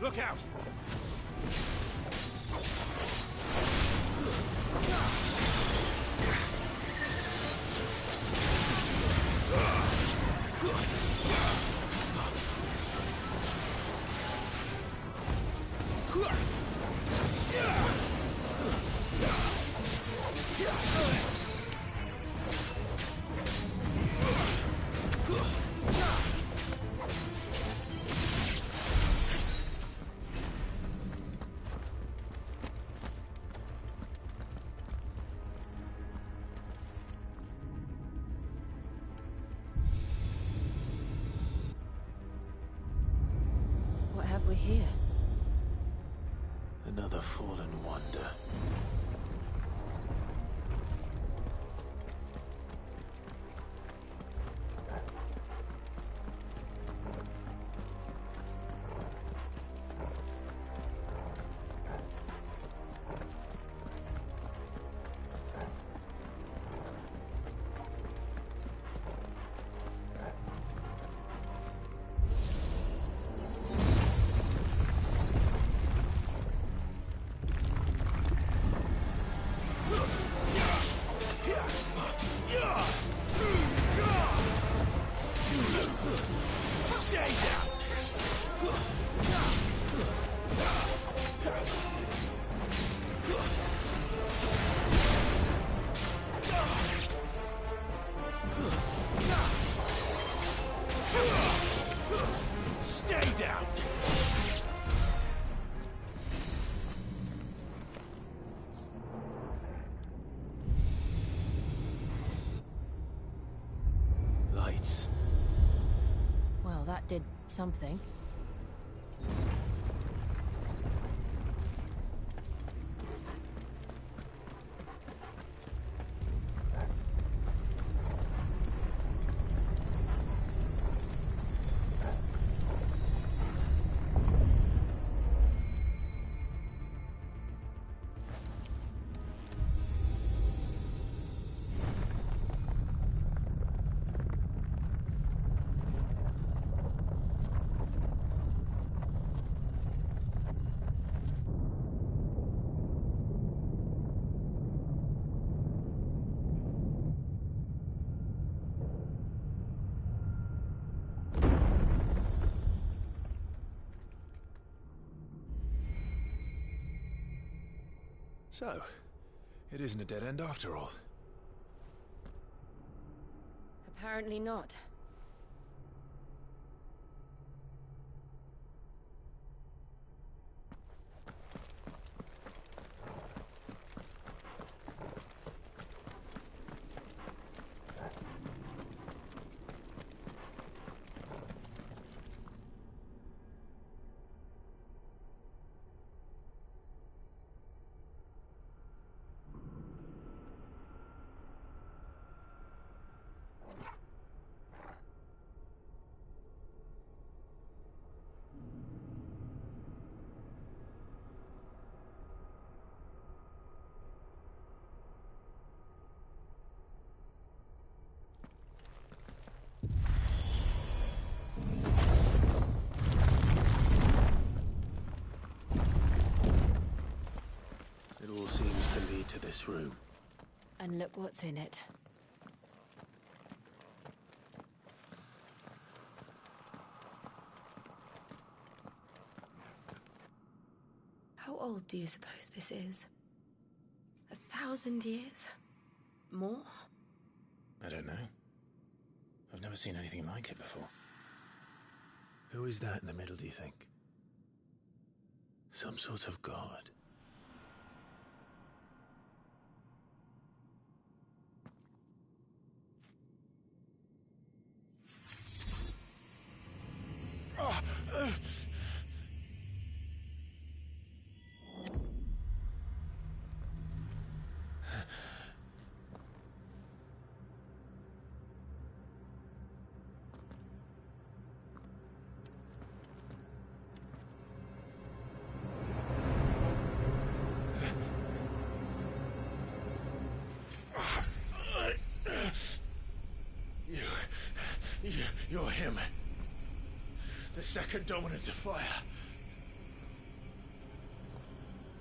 Look out! What have we here? Another fallen wonder. Lights. Well, that did something. So, it isn't a dead end after all. Apparently not. It all seems to lead to this room. And look what's in it. How old do you suppose this is? 1,000 years? More? I don't know. I've never seen anything like it before. Who is that in the middle, do you think? Some sort of god. You're him. The second dominant of fire.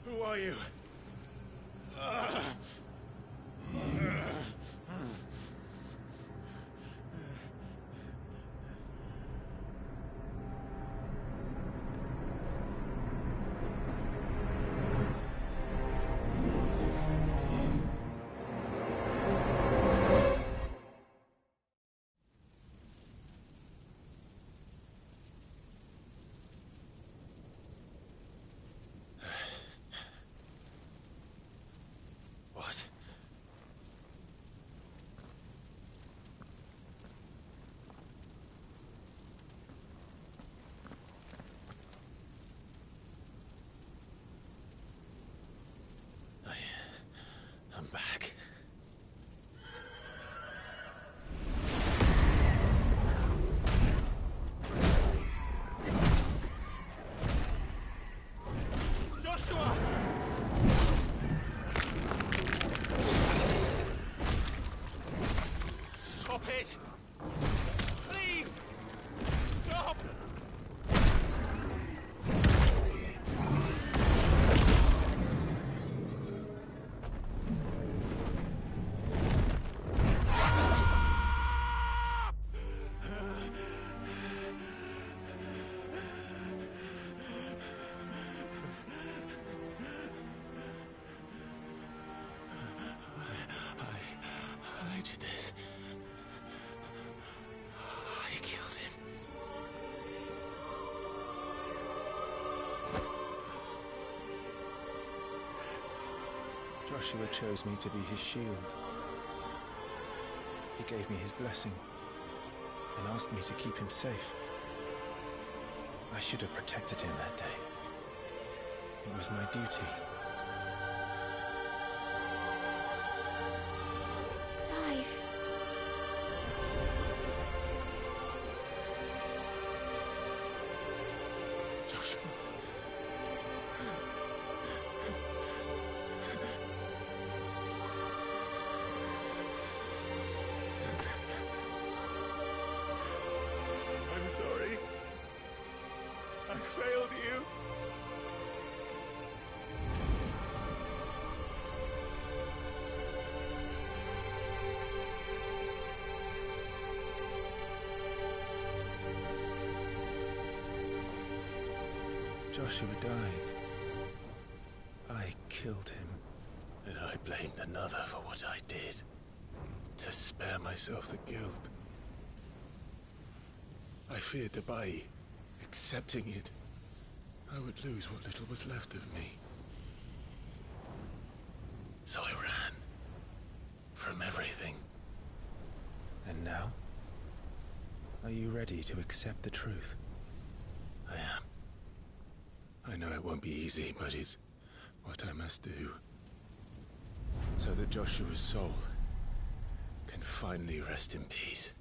Who are you? What? I'm back. Joshua! Stop it! Please! Stop! I did this. I killed him. Joshua chose me to be his shield. He gave me his blessing and asked me to keep him safe. I should have protected him that day. It was my duty. Clive. Joshua. I'm sorry. I failed you. Joshua died. I killed him. And I blamed another for what I did. To spare myself the guilt. I feared that by accepting it, I would lose what little was left of me. So I ran. From everything. And now? Are you ready to accept the truth? I am. I know it won't be easy, but it's what I must do. So that Joshua's soul can finally rest in peace.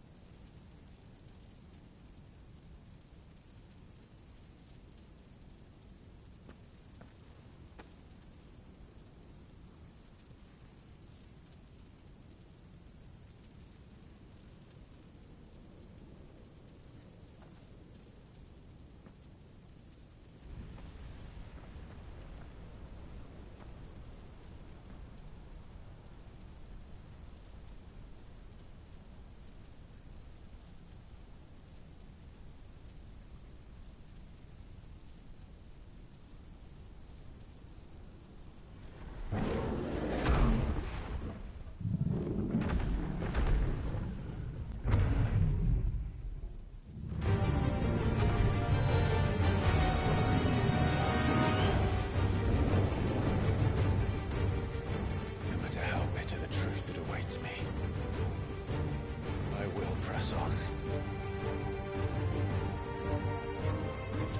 Me. I will press on.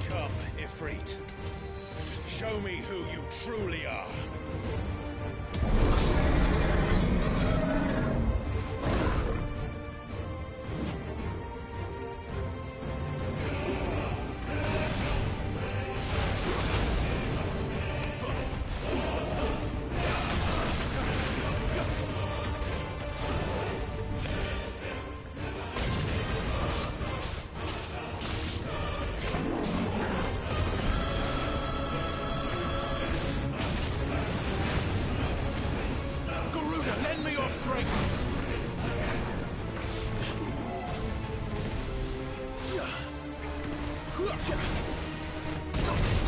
Come, Ifrit. Show me who you truly are. Not this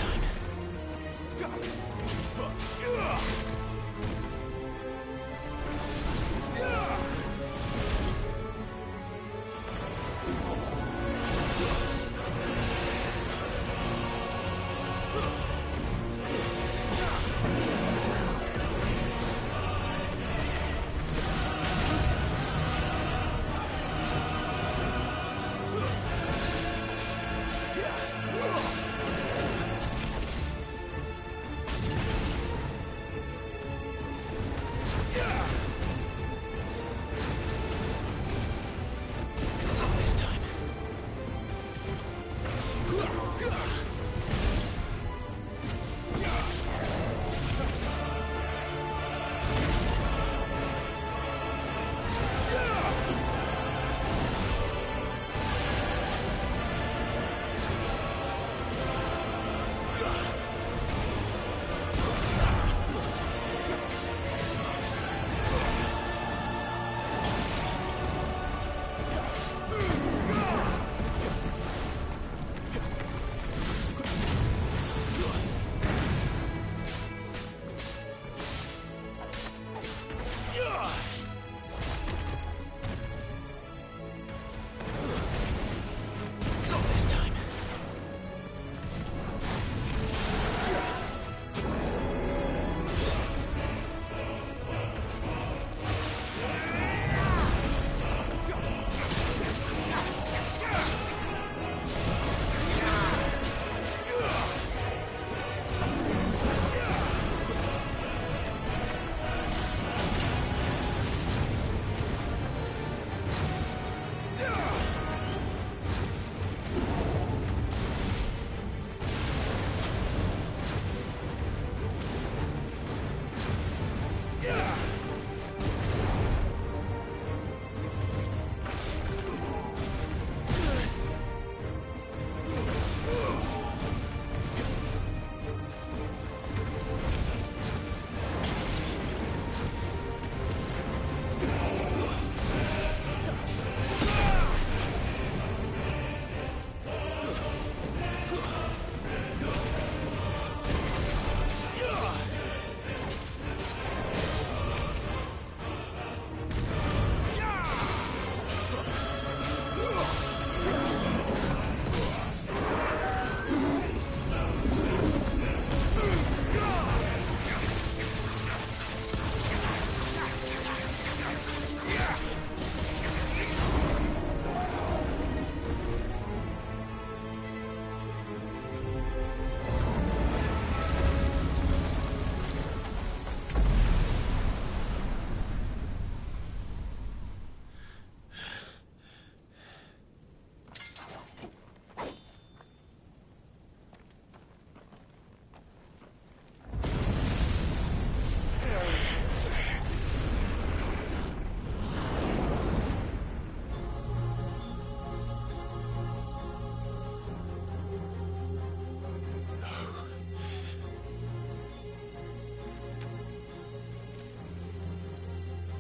time.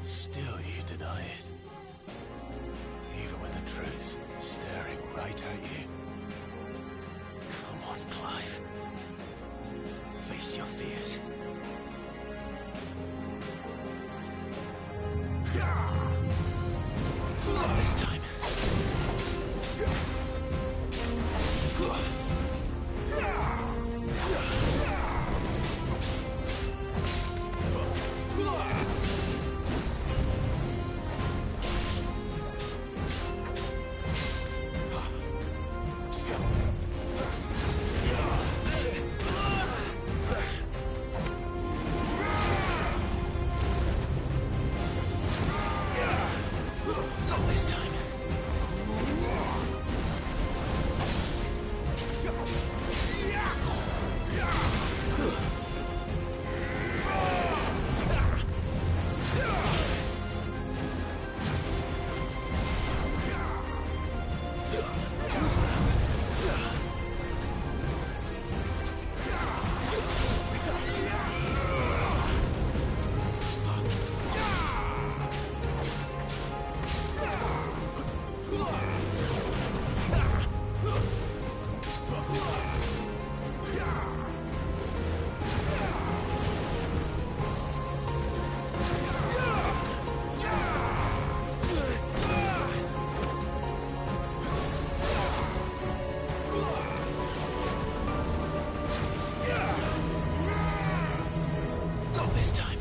Still you deny it. Even when the truth's staring right at you. Come on, Clive. Face your fears. Not this time. this time.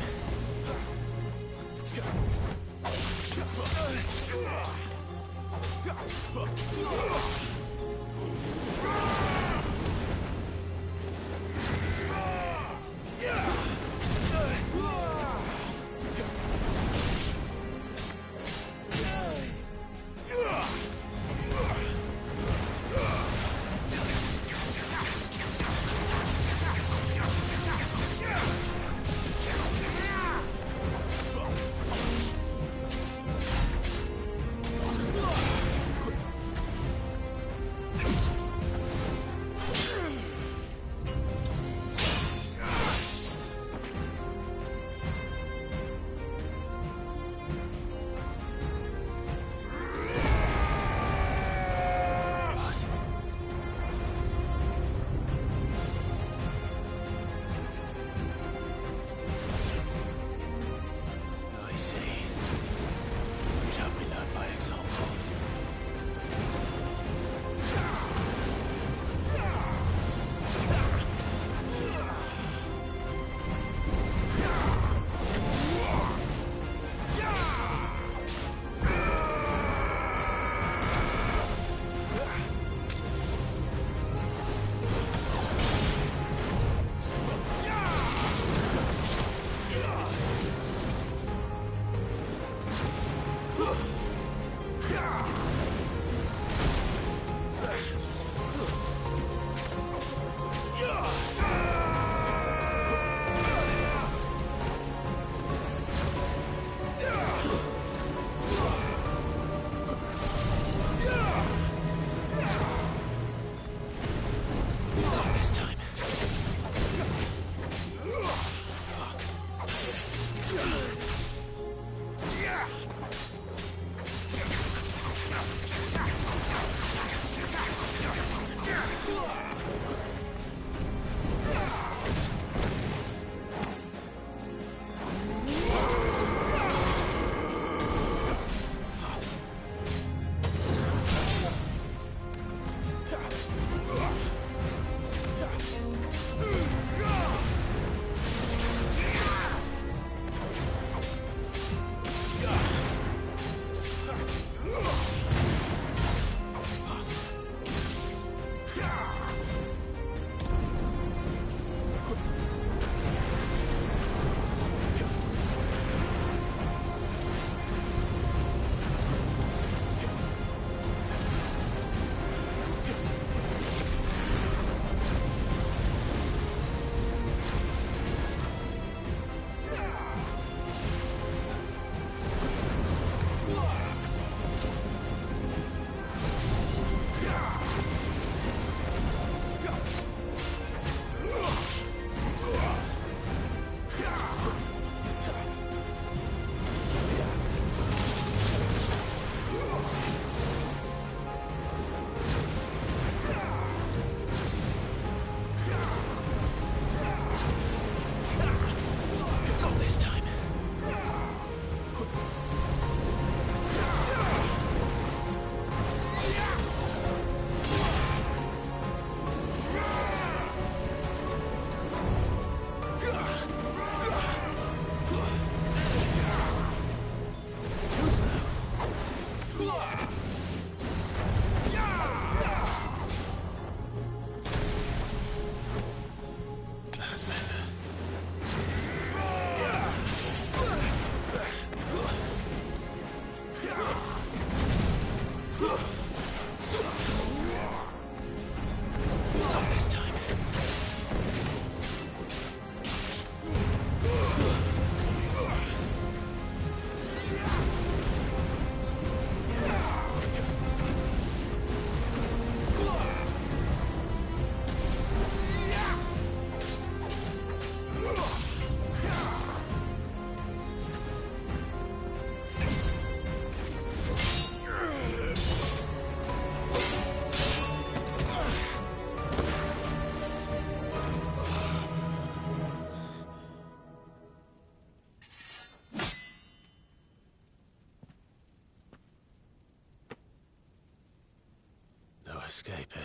Escape, eh?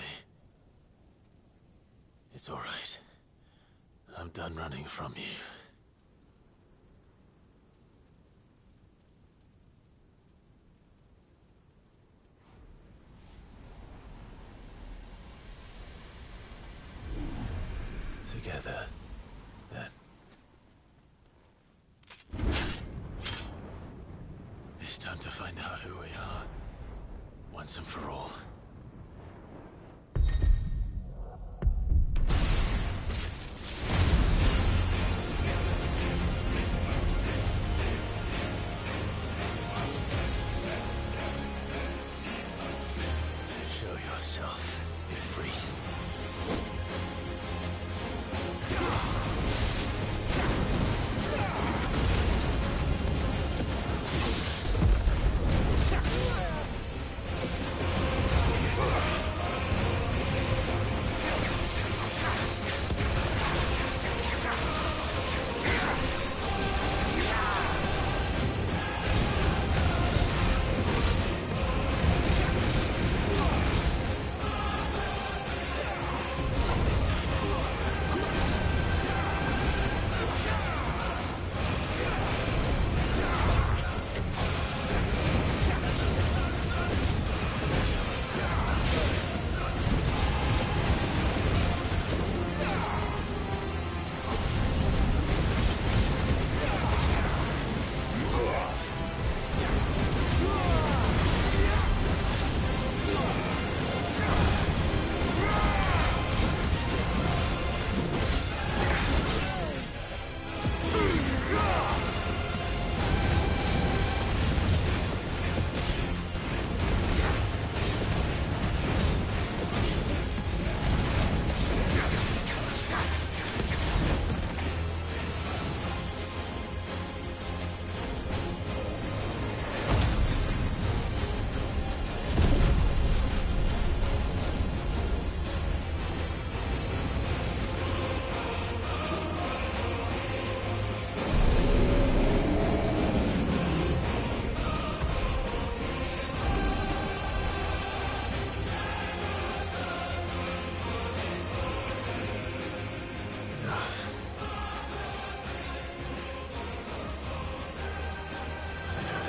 It's all right. I'm done running from you. together, then. It's time to find out who we are, once and for all. Show yourself, Ifrit.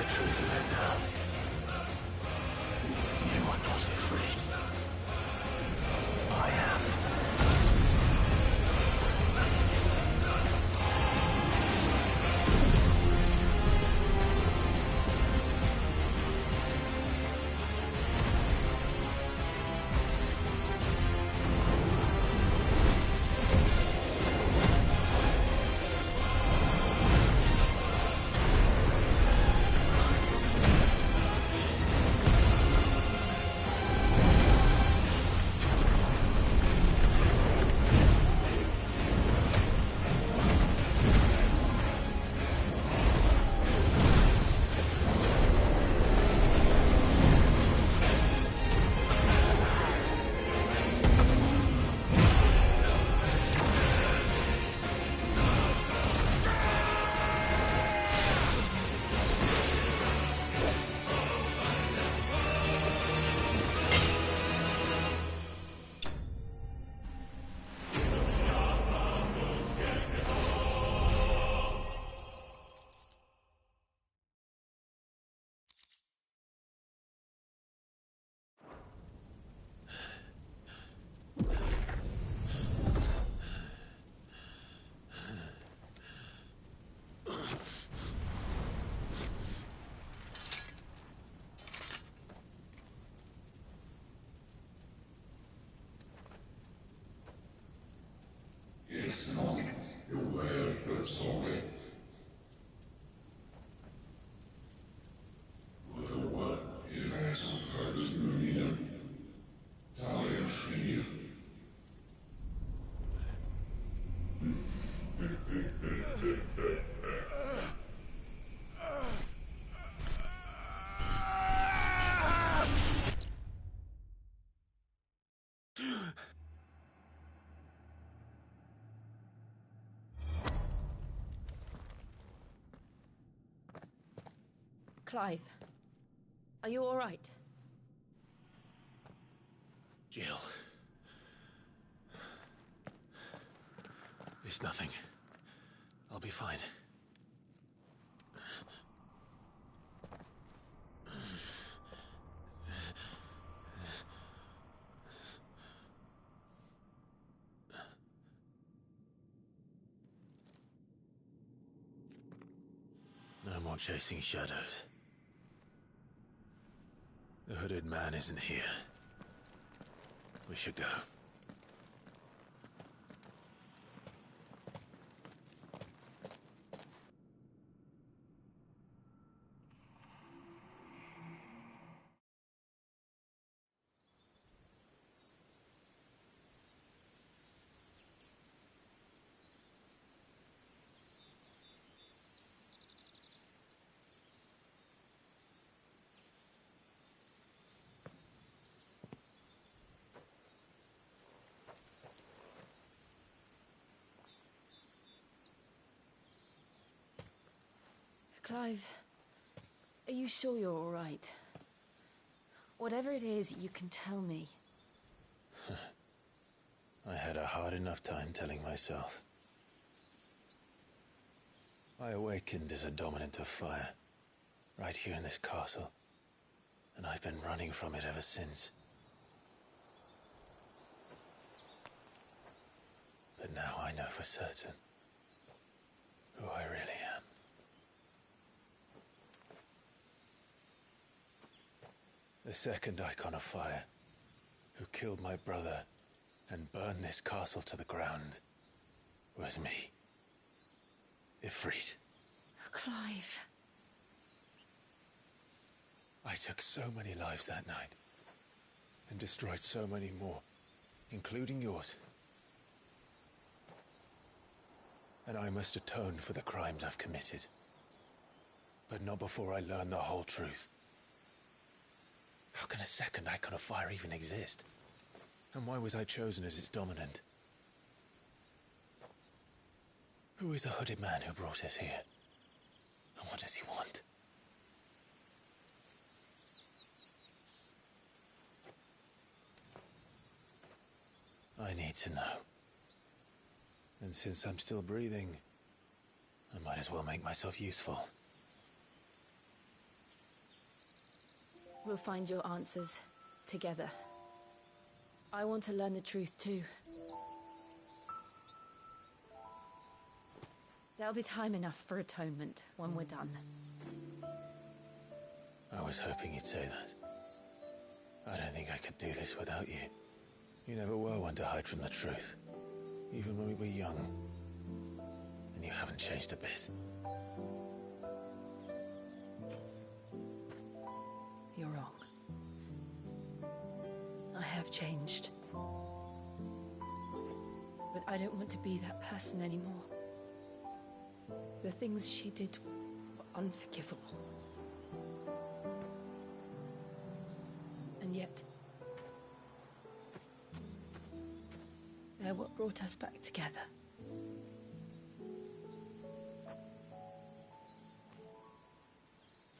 Truth of it now. You are not afraid. I am. Clive, are you all right? Jill. It's nothing. I'll be fine. more chasing shadows. The hooded man isn't here. We should go. Clive, are you sure you're all right? Whatever it is, you can tell me. I had a hard enough time telling myself. I awakened as a dominant of fire, right here in this castle, and I've been running from it ever since. But now I know for certain who I really am. The second icon of fire, who killed my brother and burned this castle to the ground, was me. Ifrit. Clive. I took so many lives that night, and destroyed so many more, including yours. And I must atone for the crimes I've committed. But not before I learn the whole truth. How can a second icon of fire even exist? And why was I chosen as its dominant? Who is the hooded man who brought us here? And what does he want? I need to know. And since I'm still breathing, I might as well make myself useful. We'll find your answers together. I want to learn the truth too. There'll be time enough for atonement when we're done. I was hoping you'd say that. I don't think I could do this without you. You never were one to hide from the truth, even when we were young. And you haven't changed a bit. You're wrong. I have changed. But I don't want to be that person anymore. The things she did were unforgivable. And yet, they're what brought us back together.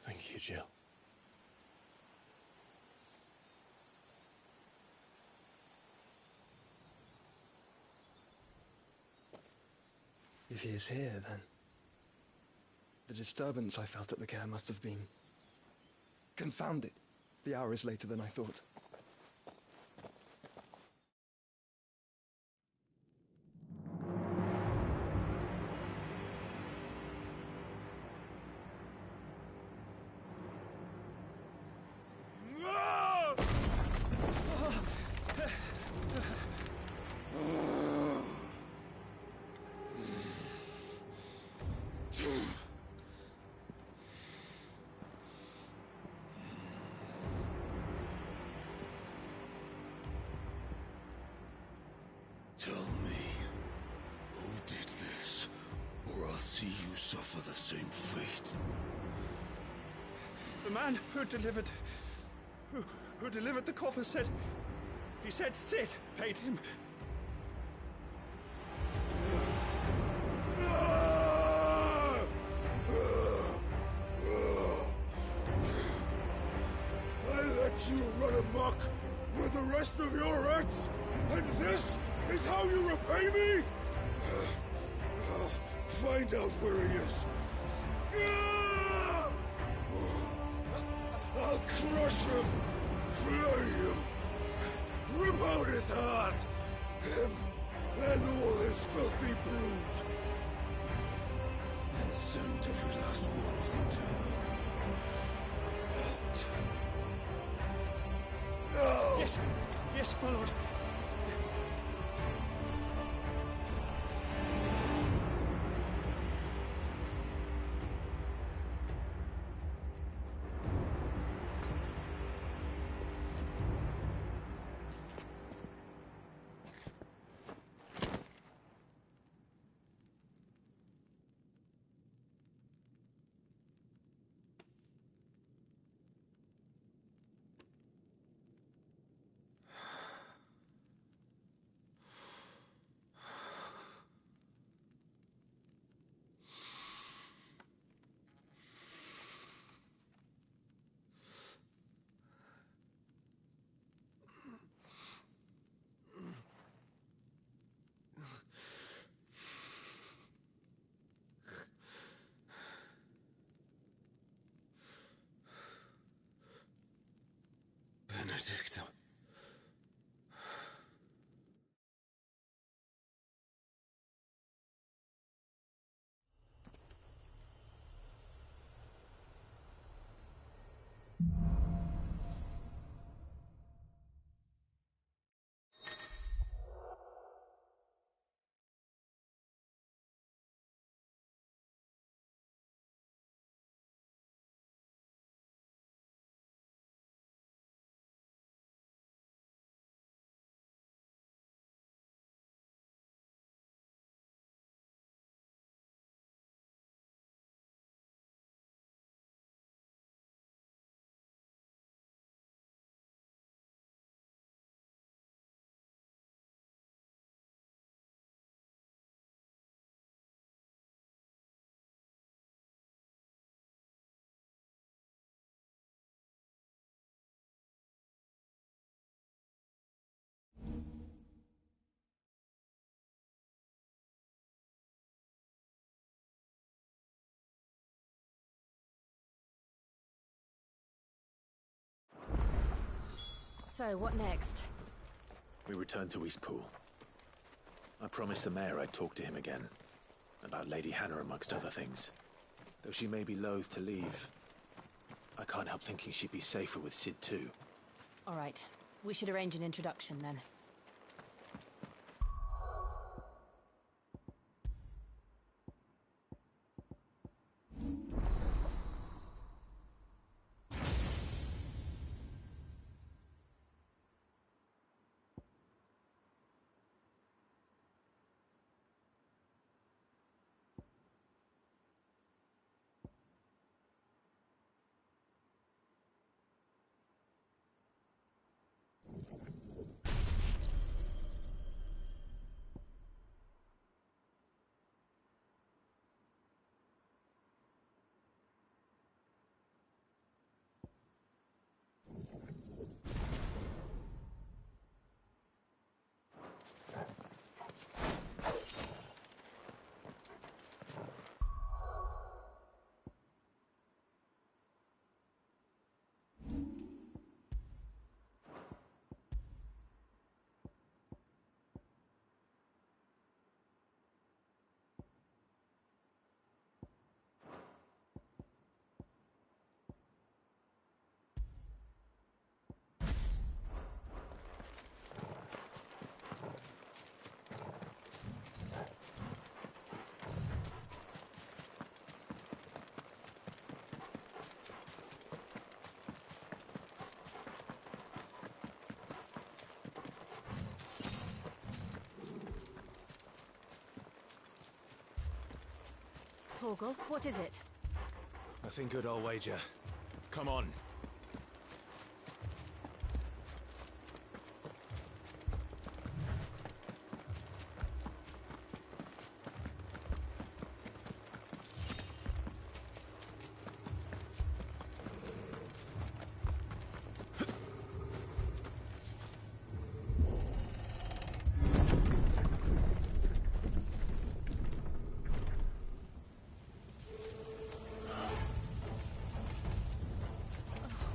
Thank you, Jill. If he is here, then the disturbance I felt at the care must have been confounded. The hour is later than I thought. Tell me, who did this, or I'll see you suffer the same fate. The man who delivered the coffer said... He said Sid paid him. I let you run amok with the rest of your rats, and this is how you repay me? Find out where he is. I'll crush him, flay him, rip out his heart, him and all his filthy brood, and send every last one of them to hell. Yes. Yes, my lord. Benedicta. So, what next? We return to Eastpool. I promised the mayor I'd talk to him again. About Lady Hannah, amongst other things. Though she may be loath to leave, I can't help thinking she'd be safer with Sid too. All right. We should arrange an introduction then. Torgal, what is it? Nothing good, I'll wager. Come on.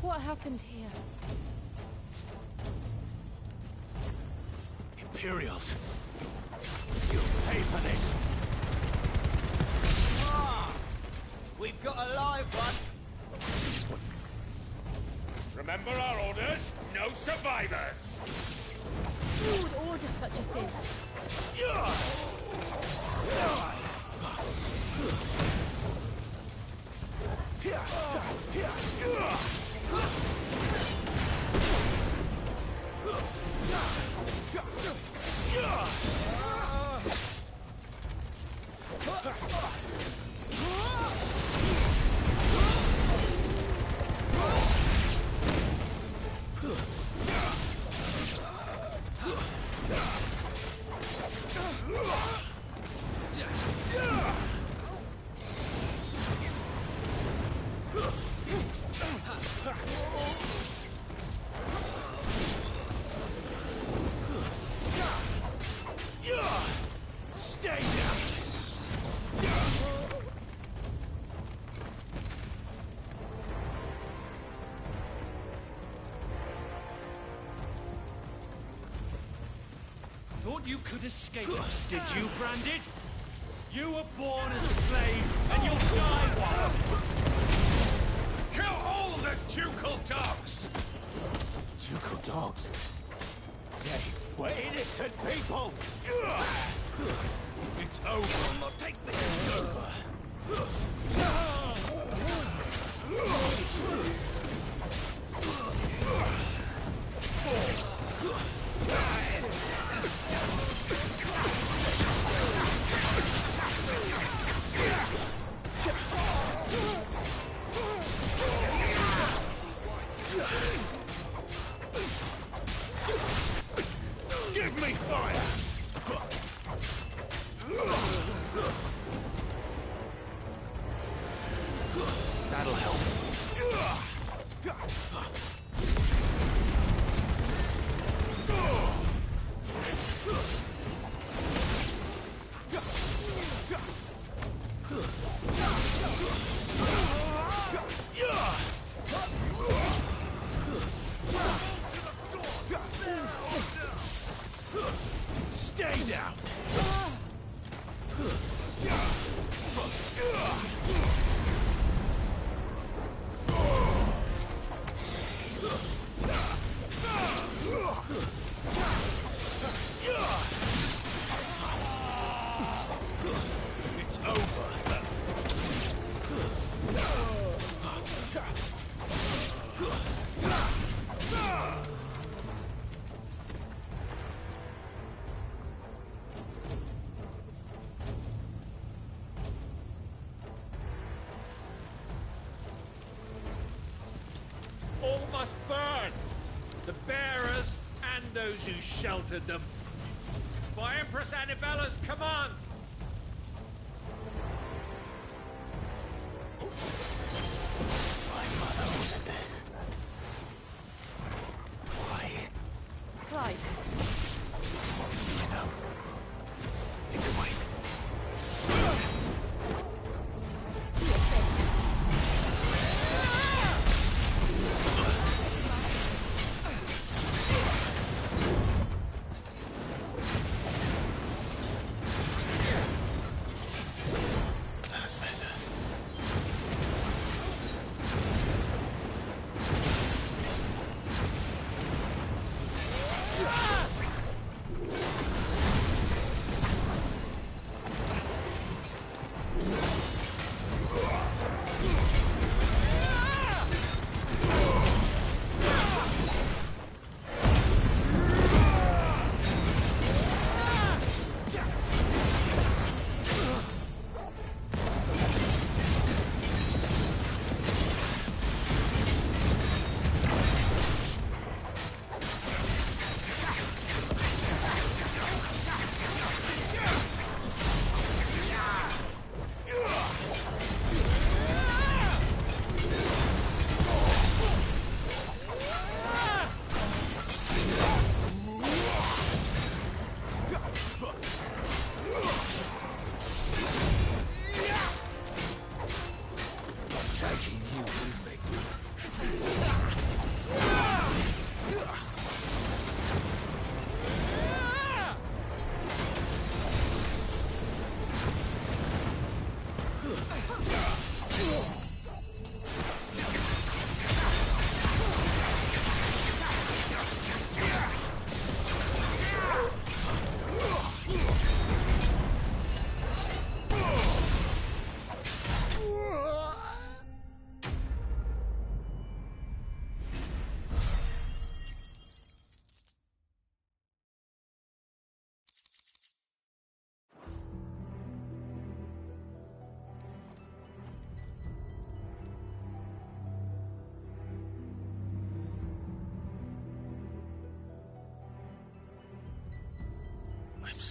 What happened here? Imperials! You'll pay for this! We've got a live one! Remember our orders? No survivors! Who would order such a thing? Stay down! Thought you could escape us, did you, Branded? You were born as a slave, and you'll die one! Kill all the ducal dogs! Ducal dogs? They were innocent people! It's over. Not take this. It's over. Give me fire! That'll help. Stay down! It's over. All must burn! The bearers and those who sheltered them. By Empress Annibella's command! My mother ordered this. Why? Clive, I know. It can wait. take this.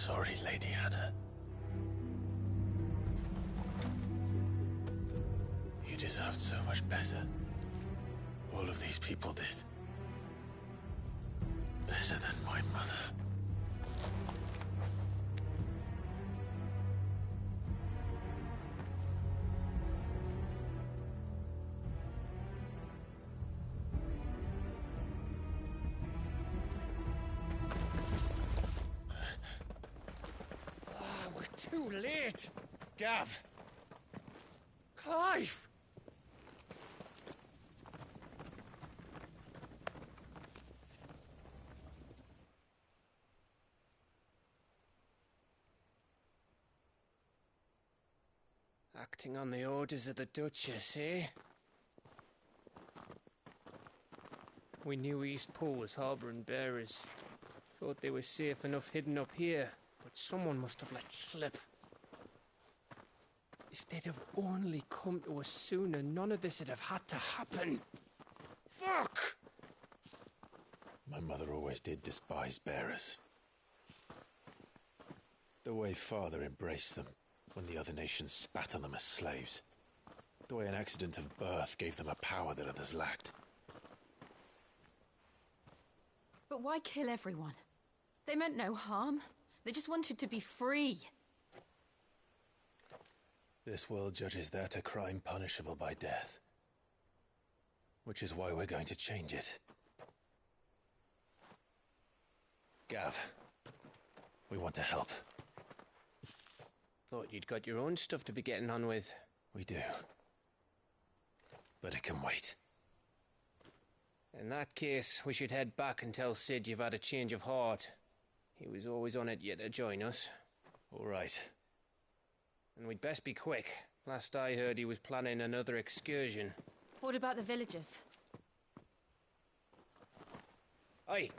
sorry, Lady Hannah. You deserved so much better. All of these people did. Better than my mother. Too late! Gav! Clive! Acting on the orders of the Duchess, eh? We knew East Pool was harbouring bearers. Thought they were safe enough hidden up here. But someone must have let slip. If they'd have only come to us sooner, none of this would have had to happen. Fuck! My mother always did despise bearers. The way Father embraced them when the other nations spat on them as slaves. The way an accident of birth gave them a power that others lacked. But why kill everyone? They meant no harm. They just wanted to be free. This world judges that a crime punishable by death. Which is why we're going to change it. Gav, we want to help. Thought you'd got your own stuff to be getting on with. We do. But it can wait. In that case, we should head back and tell Sid you've had a change of heart. He was always on it yet to join us. All right. And we'd best be quick. Last I heard, he was planning another excursion. What about the villagers? Aye.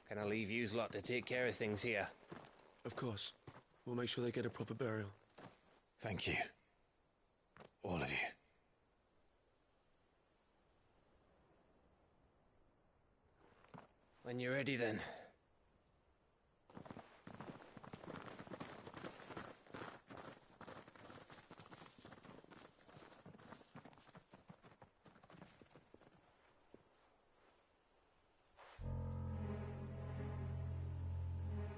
Can I leave yous lot to take care of things here? Of course. We'll make sure they get a proper burial. Thank you. All of you. When you're ready, then.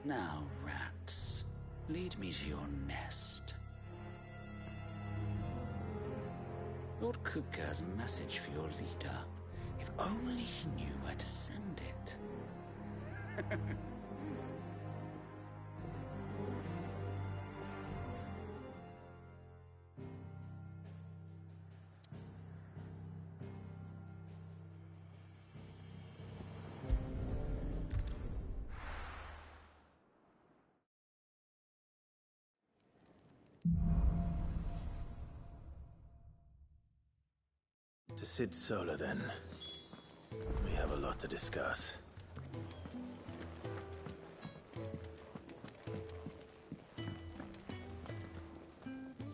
Now, rats, lead me to your nest. Lord Kupka has a message for your leader. If only he knew where to send it. To Sid Solar, then. We have a lot to discuss.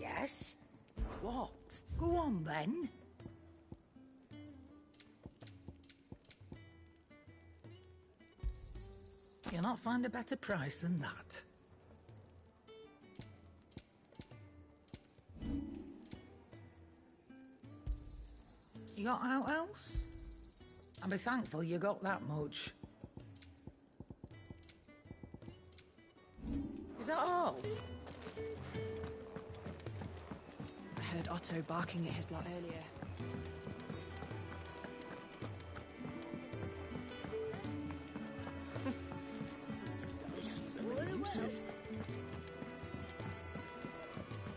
Yes? What? Go on, then. You'll not find a better price than that. You got out else? I'll be thankful you got that much. Is that all? I heard Otto barking at his lot earlier.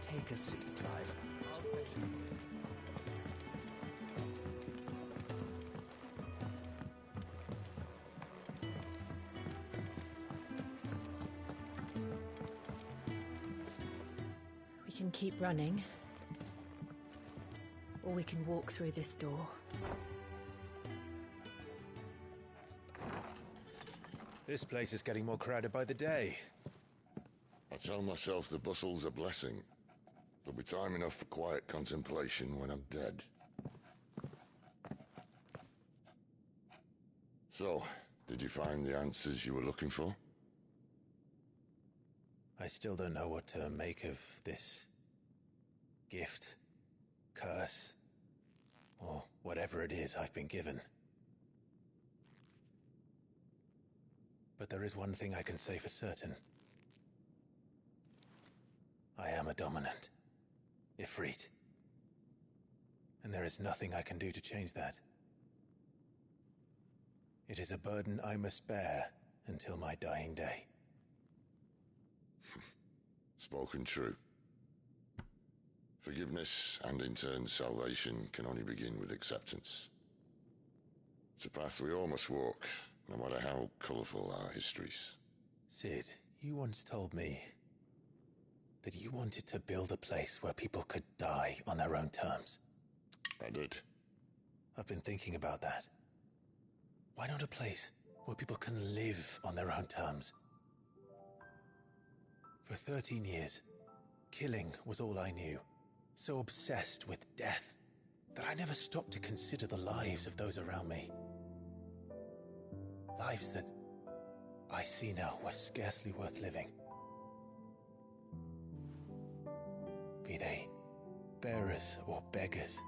Take a seat, Clive. We can keep running. Or we can walk through this door. This place is getting more crowded by the day. I tell myself the bustle's a blessing. There'll be time enough for quiet contemplation when I'm dead. So, Did you find the answers you were looking for? I still don't know what to make of this gift, curse, or whatever it is I've been given. But there is one thing I can say for certain. I am a dominant, Ifrit. And there is nothing I can do to change that. It is a burden I must bear until my dying day. Spoken true. Forgiveness and in turn salvation can only begin with acceptance. It's a path we all must walk, no matter how colourful our histories. Sid, you once told me that you wanted to build a place where people could die on their own terms. I did. I've been thinking about that. Why not a place where people can live on their own terms? For 13 years, killing was all I knew. So obsessed with death that I never stopped to consider the lives of those around me. Lives that I see now were scarcely worth living. Be they bearers or beggars,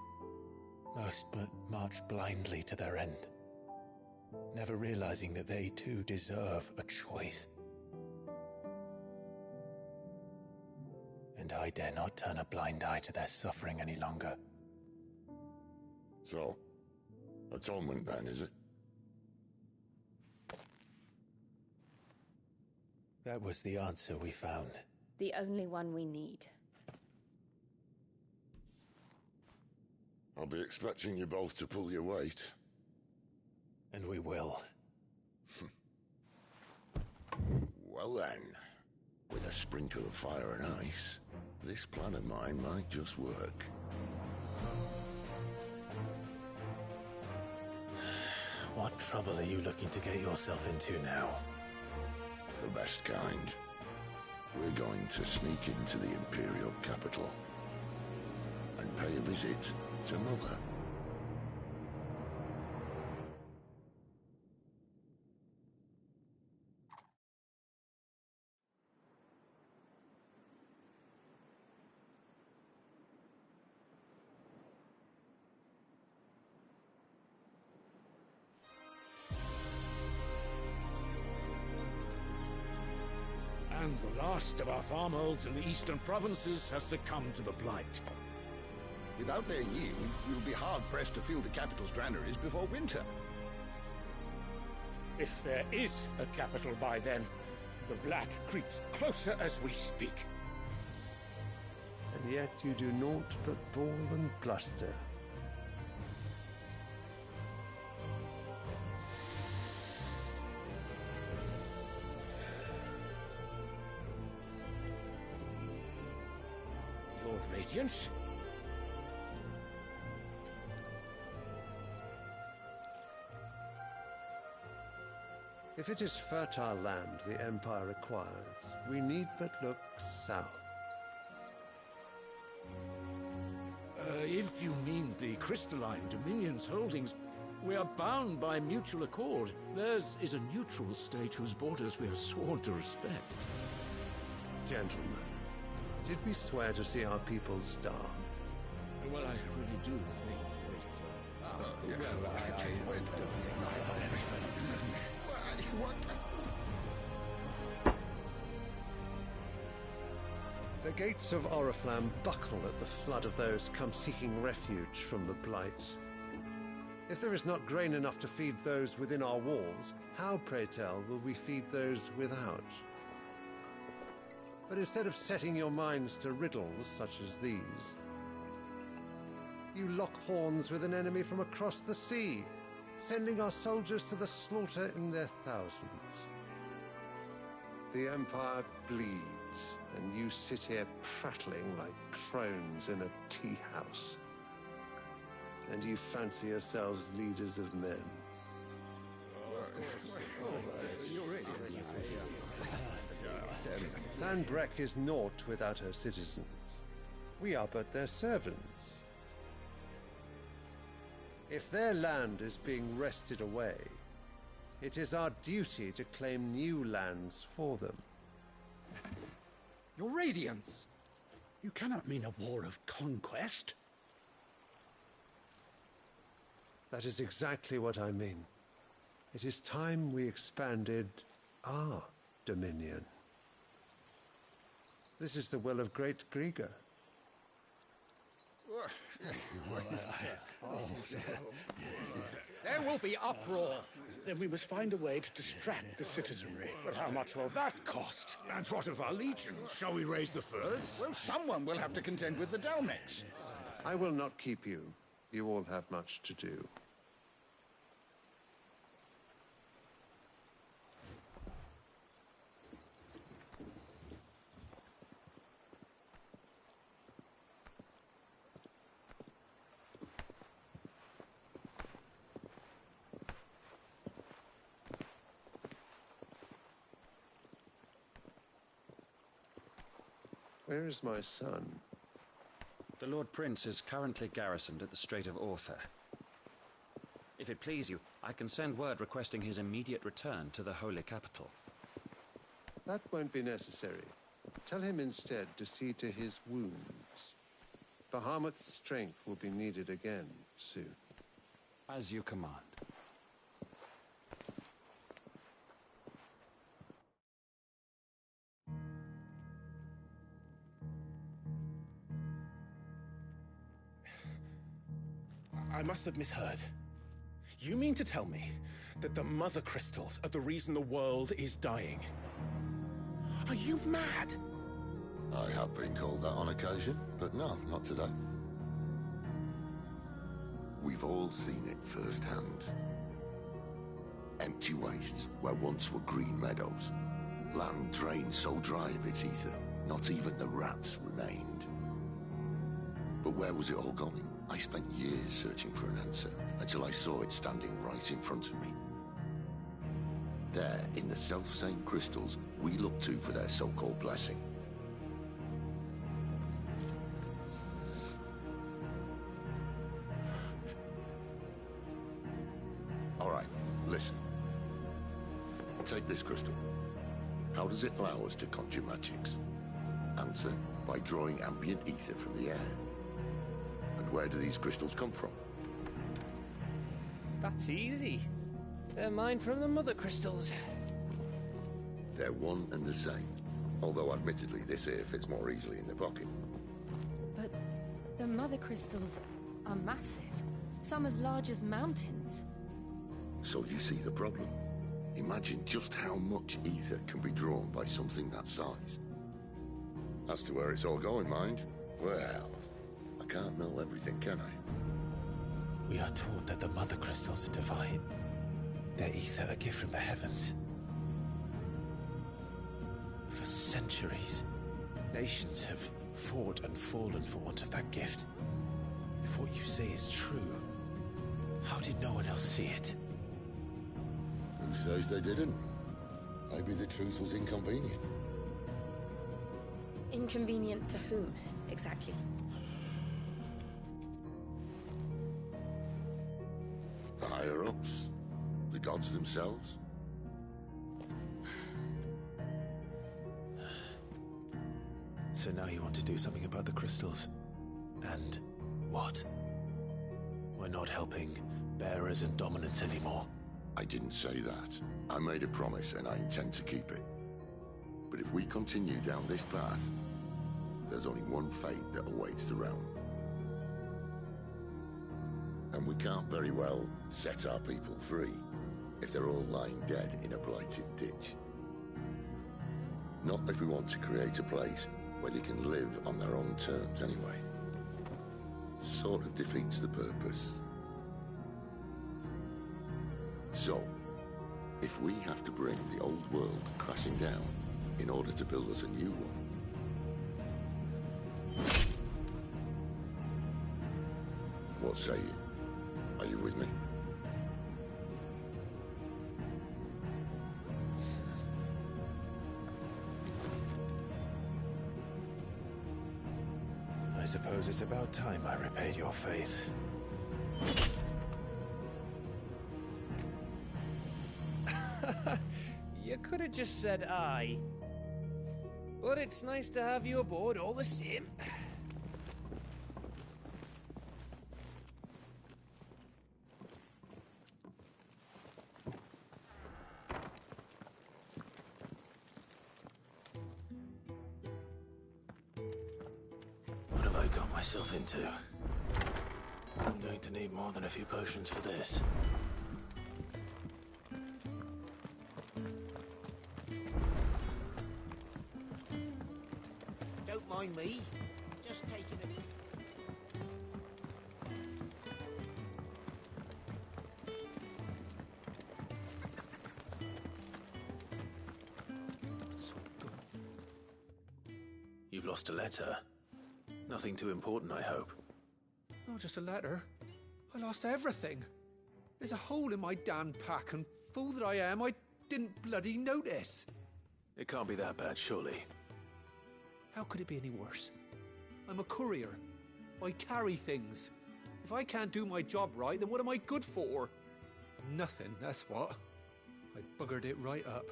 most march blindly to their end, never realizing that they too deserve a choice. And I dare not turn a blind eye to their suffering any longer. So, atonement then, is it? That was the answer we found. The only one we need. I'll be expecting you both to pull your weight. And we will. Well then, with a sprinkle of fire and ice, this plan of mine might just work. What trouble are you looking to get yourself into now? The best kind. We're going to sneak into the Imperial capital and pay a visit to Mother. And the last of our farmholds in the eastern provinces has succumbed to the blight. Without their yield, we will be hard-pressed to fill the capital's granaries before winter. If there is a capital by then, the black creeps closer as we speak. And yet you do naught but bawl and bluster. Your Radiance? If it is fertile land the Empire requires, we need but look south. If you mean the crystalline Dominion's holdings, we are bound by mutual accord. Theirs is a neutral state whose borders we have sworn to respect. Gentlemen, did we swear to see our people starve? Well, I really do think The gates of Oriflamme buckle at the flood of those come seeking refuge from the Blight. If there is not grain enough to feed those within our walls, how, pray tell, will we feed those without? But instead of setting your minds to riddles such as these, you lock horns with an enemy from across the sea, sending our soldiers to the slaughter in their thousands. The Empire bleeds, and you sit here prattling like crones in a tea house. And you fancy yourselves leaders of men. Sanbreque is naught without her citizens. We are but their servants. If their land is being wrested away, It is our duty to claim new lands for them. Your Radiance! You cannot mean a war of conquest. That is exactly what I mean. It is time we expanded our dominion. This is the will of great Grieger. There will be uproar. Then we must find a way to distract the citizenry. But how much will that cost? And what of our legions? Shall we raise the furs? Well, someone will have to contend with the Dalmex. I will not keep you. You all have much to do. Where is my son? The Lord Prince is currently garrisoned at the Strait of Author. If it please you, I can send word requesting his immediate return to the Holy Capital. That won't be necessary. Tell him instead to see to his wounds. Bahamut's strength will be needed again soon. As you command. I must have misheard. You mean to tell me that the Mother Crystals are the reason the world is dying? Are you mad? I have been called that on occasion, but no, not today. We've all seen it firsthand. Empty wastes where once were green meadows. Land drained so dry of its ether, not even the rats remained. But where was it all going? I spent years searching for an answer, until I saw it standing right in front of me. There, in the self-same crystals we look to for their so-called blessing. All right, listen. Take this crystal. How does it allow us to conjure magics? Answer, by drawing ambient ether from the air. And where do these crystals come from? That's easy. They're mined from the Mother Crystals. They're one and the same. Although admittedly this here fits more easily in the pocket. But the Mother Crystals are massive. Some as large as mountains. So you see the problem. Imagine just how much ether can be drawn by something that size. As to where it's all going, mind, well, I can't know everything, can I? We are taught that the Mother Crystals are divine. Their ether a gift from the heavens. For centuries, nations have fought and fallen for want of that gift. If what you say is true, how did no one else see it? Who says they didn't? Maybe the truth was inconvenient. Inconvenient to whom, exactly? The higher-ups? The gods themselves? So now you want to do something about the crystals? And what? We're not helping bearers and dominants anymore. I didn't say that. I made a promise and I intend to keep it. But if we continue down this path, there's only one fate that awaits the realm. And we can't very well set our people free if they're all lying dead in a blighted ditch. Not if we want to create a place where they can live on their own terms anyway. Sort of defeats the purpose. So, if we have to bring the old world crashing down in order to build us a new one, what say you? Are you with me? I suppose it's about time I repaid your faith. could have just said aye. But it's nice to have you aboard all the same. What have I got myself into? I'm going to need more than a few potions for this. Don't mind me. Just taking a... You've lost a letter. Nothing too important, I hope. Not just a letter. I lost everything. There's a hole in my damned pack, and fool that I am, I didn't bloody notice. It can't be that bad, surely. How could it be any worse? I'm a courier. I carry things. If I can't do my job right, then what am I good for? Nothing, that's what. I buggered it right up.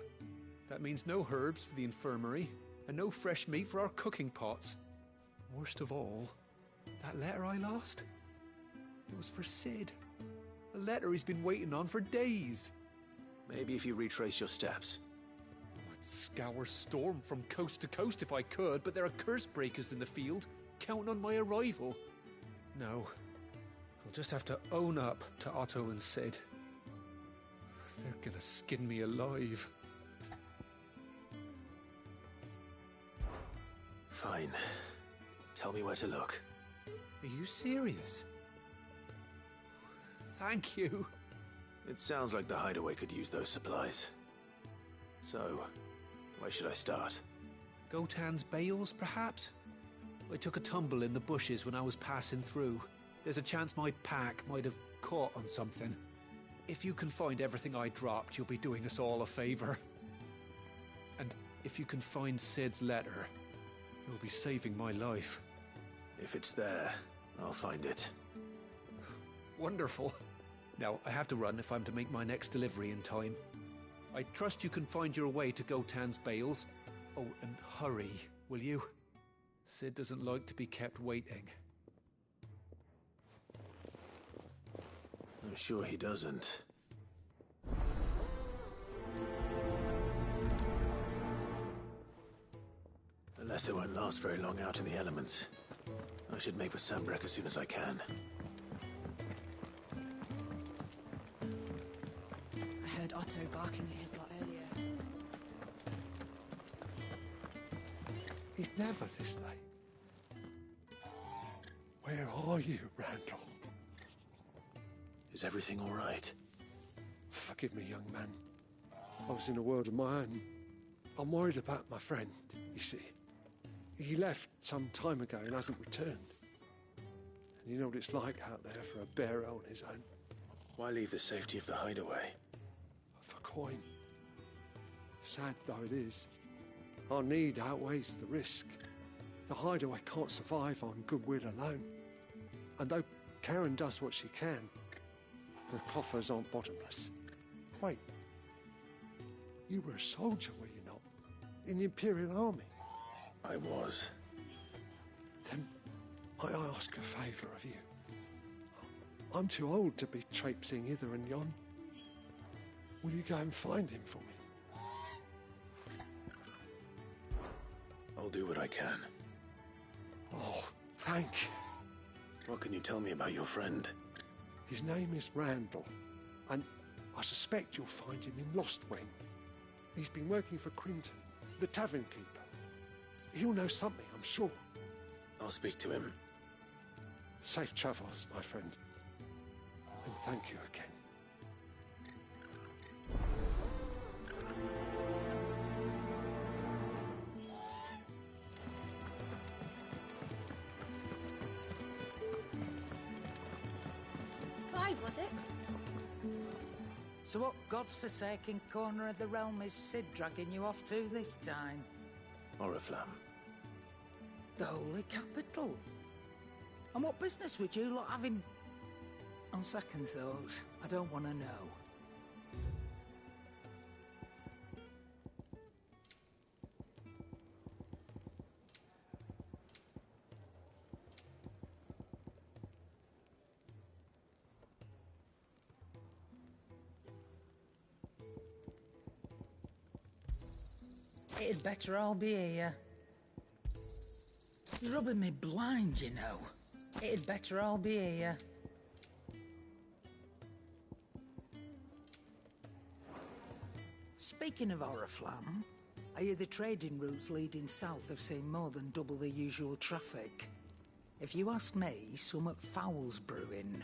That means no herbs for the infirmary, and no fresh meat for our cooking pots. Worst of all, that letter I lost? It was for Sid. A letter he's been waiting on for days. Maybe if you retrace your steps. I'd scour Storm from coast to coast if I could, but there are curse breakers in the field, counting on my arrival. No, I'll just have to own up to Otto and Sid. They're gonna skin me alive. Fine. Tell me where to look. Are you serious? Thank you. It sounds like the hideaway could use those supplies. So, where should I start? Gotan's bales, perhaps? I took a tumble in the bushes when I was passing through. There's a chance my pack might have caught on something. If you can find everything I dropped, you'll be doing us all a favor. And if you can find Sid's letter, you'll be saving my life. If it's there, I'll find it. Wonderful. Now, I have to run if I'm to make my next delivery in time. I trust you can find your way to Gotan's bales. Oh, and hurry, will you? Sid doesn't like to be kept waiting. I'm sure he doesn't. The letter won't last very long out in the elements. I should make for Sambrek as soon as I can. I heard Otto barking at his lot earlier. He's never this late. Where are you, Randall? Is everything all right? Forgive me, young man. I was in a world of my own. I'm worried about my friend, you see. He left some time ago and hasn't returned. And you know what it's like out there for a bearer on his own. Why leave the safety of the hideaway? For coin. Sad though it is, our need outweighs the risk. The hideaway can't survive on goodwill alone. And though Karen does what she can, the coffers aren't bottomless. Wait. You were a soldier, were you not? In the Imperial Army? I was. Then might I ask a favour of you? I'm too old to be traipsing hither and yon. Will you go and find him for me? I'll do what I can. Oh, thank you. What can you tell me about your friend? His name is Randall, and I suspect you'll find him in Lostwing. He's been working for Quinton, the tavern keeper. He'll know something, I'm sure. I'll speak to him. Safe travels, my friend. And thank you again. Clive, was it? So what God's forsaken corner of the realm is Sid dragging you off to this time? Oriflamme. The Holy Capital. And what business would you lot having? On second thoughts, I don't want to know. It'd better all be here. You're rubbing me blind, you know. It'd better all be here. Speaking of Oriflamme, I hear the trading routes leading south have seen more than double the usual traffic. If you ask me, somewhat foul's brewing.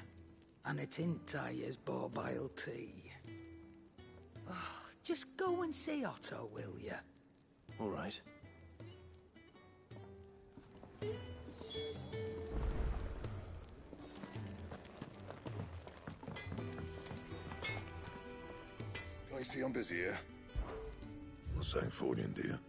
And it ain't Tyre's borbile tea. Oh, just go and see Otto, will you? All right. I see I'm busy here. For Sancfordian, dear.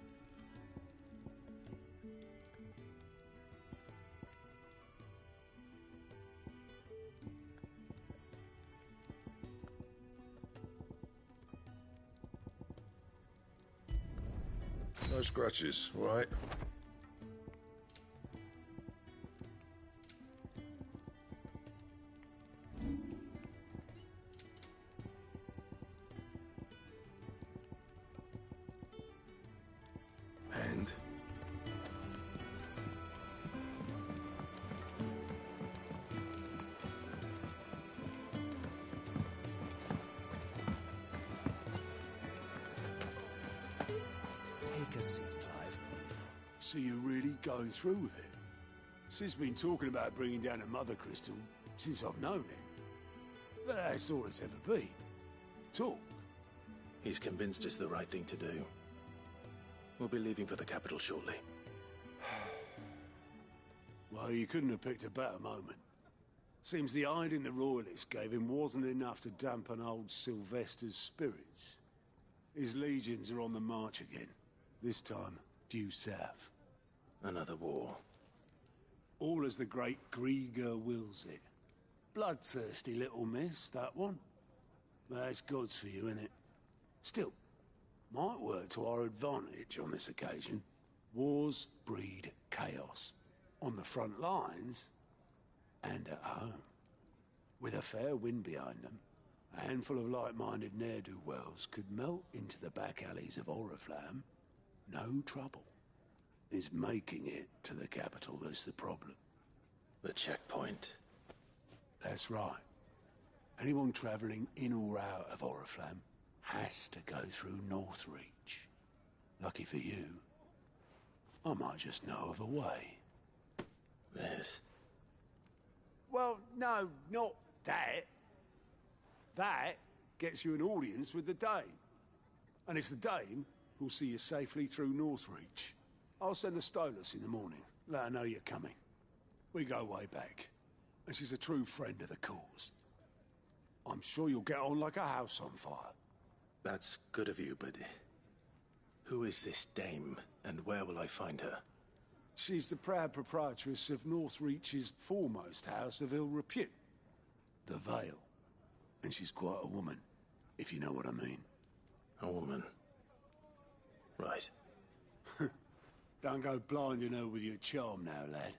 No scratches, all right? And? Take a seat, Clive. So you're really going through with it? Sid's been talking about bringing down a mother crystal since I've known him. But that's all it's ever been. Talk. He's convinced it's the right thing to do. We'll be leaving for the capital shortly. Well, you couldn't have picked a better moment. Seems the hiding the Royalists gave him wasn't enough to dampen old Sylvester's spirits. His legions are on the march again. This time, due south. Another war. All as the great Grieger wills it. Bloodthirsty little miss, that one. That's God's for you, innit? Still, might work to our advantage on this occasion. Wars breed chaos. On the front lines, and at home. With a fair wind behind them, a handful of like-minded ne'er-do-wells could melt into the back alleys of Oriflamme. No trouble. It's making it to the capital that's the problem. The checkpoint. That's right. Anyone travelling in or out of Oriflamme has to go through Northreach. Lucky for you, I might just know of a way. This? Well, no, not that. That gets you an audience with the Dame. And it's the Dame who'll see you safely through Northreach. I'll send the Stolas in the morning. Let her know you're coming. We go way back. And she's a true friend of the cause. I'm sure you'll get on like a house on fire. That's good of you, but who is this Dame, and where will I find her? She's the proud proprietress of Northreach's foremost house of ill repute, the Vale. And she's quite a woman, if you know what I mean. A woman? Right. Don't go blinding her with your charm now, lad.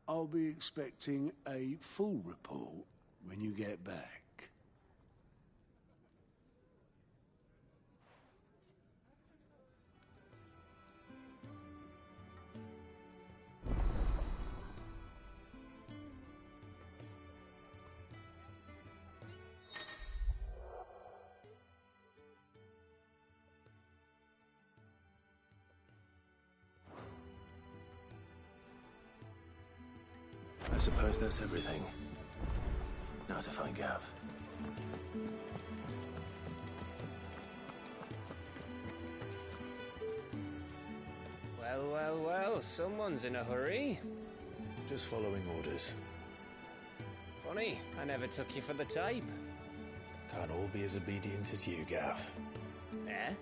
I'll be expecting a full report when you get back. I suppose that's everything. Now to find Gav. Well, well, well, someone's in a hurry. Just following orders. Funny, I never took you for the type. Can't all be as obedient as you, Gav. Eh?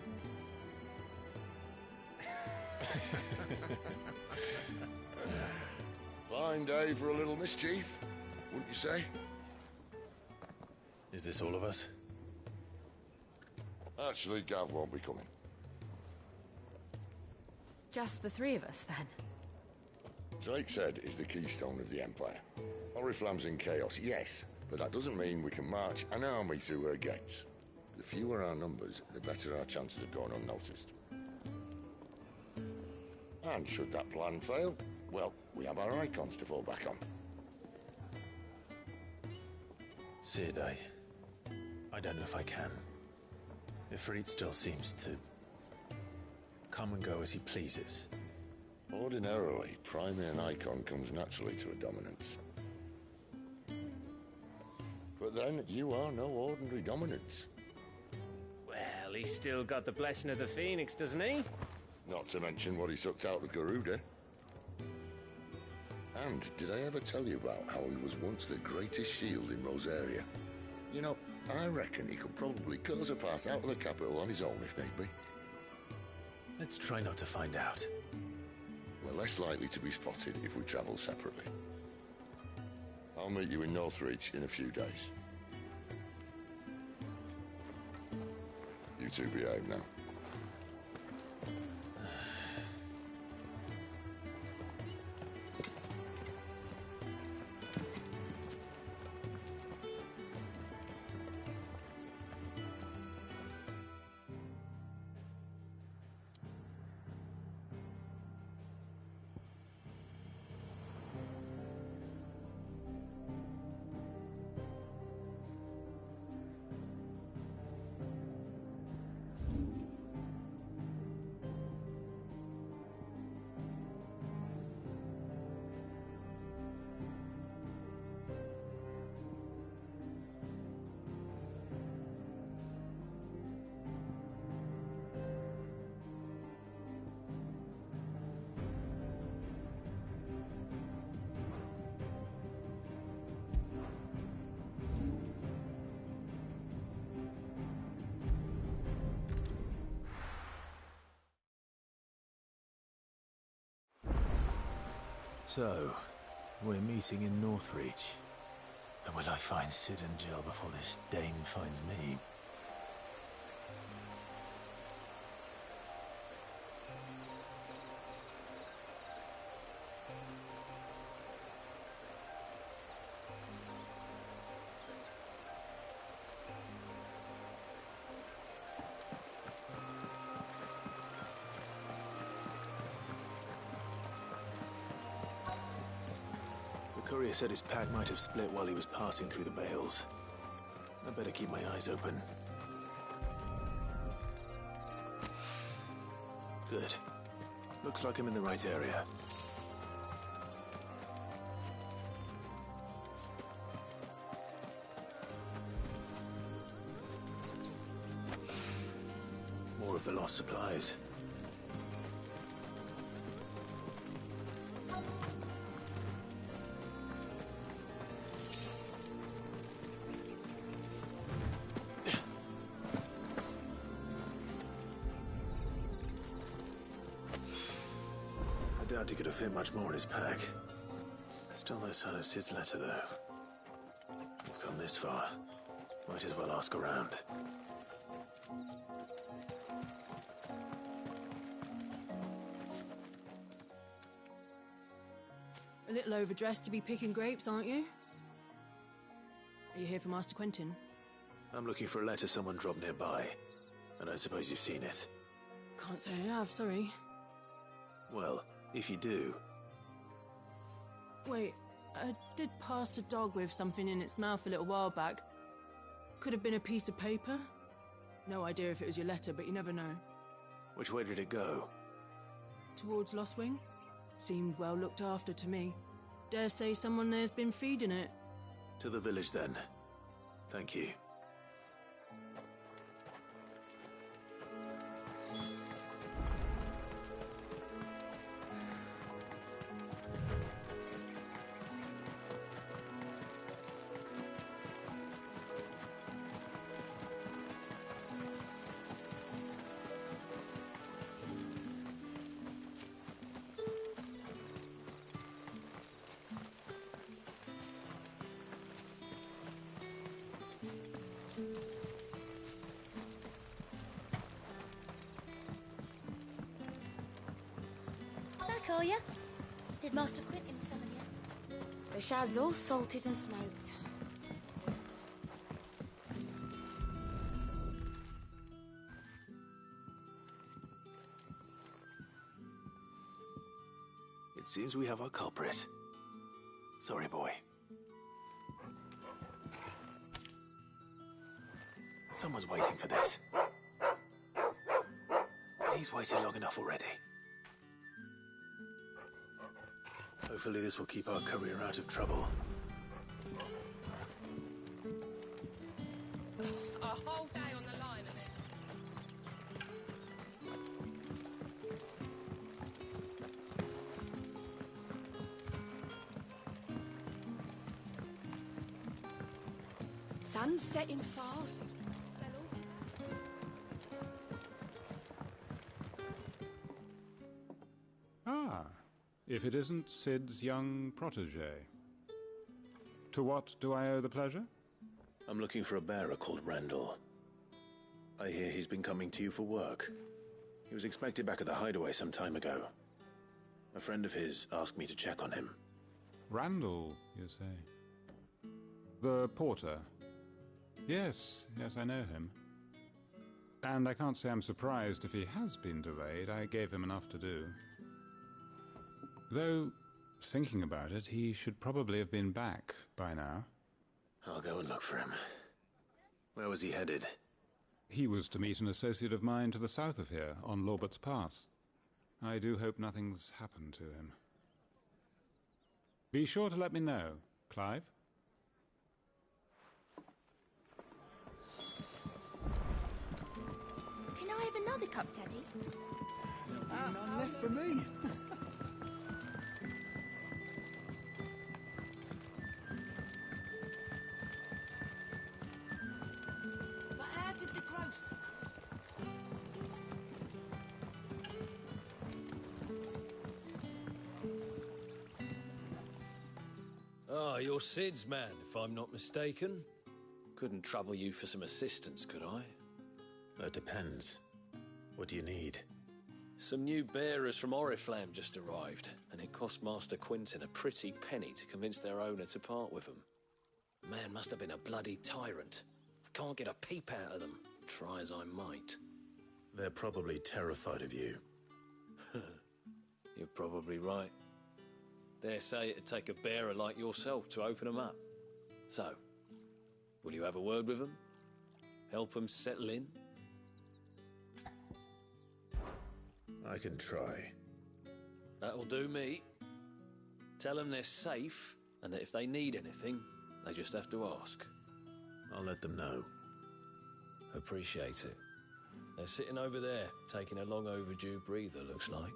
Fine day for a little mischief, wouldn't you say? Is this all of us? Actually, Gav won't be coming. Just the three of us, then? Drake's Head is the keystone of the Empire. Oriflamme's in chaos, yes, but that doesn't mean we can march an army through her gates. The fewer our numbers, the better our chances of going unnoticed. And should that plan fail, well, we have our icons to fall back on. Sid, I don't know if I can. Ifrit still seems to come and go as he pleases. Ordinarily, priming an icon comes naturally to a dominance. But then, you are no ordinary dominance. Well, he's still got the blessing of the Phoenix, doesn't he? Not to mention what he sucked out of Garuda. And did I ever tell you about how he was once the greatest shield in Rosaria? You know, I reckon he could probably cut us a path out of the capital on his own if need be. Let's try not to find out. We're less likely to be spotted if we travel separately. I'll meet you in Northreach in a few days. You two behave now. So, we're meeting in Northreach. And will I find Sid and Jill before this dame finds me? The courier said his pack might have split while he was passing through the bales. I better keep my eyes open. Good. Looks like I'm in the right area. More of the lost supplies. I doubt he could have fit much more in his pack. Still no sign of Sid's letter, though. We've come this far. Might as well ask around. A little overdressed to be picking grapes, aren't you? Are you here for Master Quentin? I'm looking for a letter someone dropped nearby. And I suppose you've seen it. Can't say I have, sorry. Well, if you do... Wait, I did pass a dog with something in its mouth a little while back. Could have been a piece of paper. No idea if it was your letter, but you never know. Which way did it go? Towards Lostwing? Seemed well looked after to me. Dare say someone there's been feeding it. To the village, then. Thank you. Call ya? Did Master Quentin summon you? The shad's all salted and smoked. It seems we have our culprit. Sorry, boy. Someone's waiting for this. He's waited long enough already. Hopefully this will keep our career out of trouble. A whole day on the line and Sun's setting fast. Ah, if it isn't Sid's young protege. To what do I owe the pleasure? I'm looking for a bearer called Randall. I hear he's been coming to you for work. He was expected back at the hideaway some time ago. A friend of his asked me to check on him. Randall, you say? The porter? Yes, I know him. And I can't say I'm surprised if he has been delayed. I gave him enough to do. Though, thinking about it, he should probably have been back by now. I'll go and look for him. Where was he headed? He was to meet an associate of mine to the south of here, on Lorbert's Pass. I do hope nothing's happened to him. Be sure to let me know, Clive. Can I have another cup, Daddy? None left for me. But how did the gross... Ah, you're Sid's man, if I'm not mistaken. Couldn't trouble you for some assistance, could I? That depends. What do you need? Some new bearers from Oriflamme just arrived, and it cost Master Quinton a pretty penny to convince their owner to part with them. Man must have been a bloody tyrant. Can't get a peep out of them, try as I might. They're probably terrified of you. You're probably right. Dare say it'd take a bearer like yourself to open them up. So, will you have a word with them? Help them settle in? I can try. That'll do me. Tell them they're safe, and that if they need anything, they just have to ask. I'll let them know. Appreciate it. They're sitting over there, taking a long overdue breather, looks like.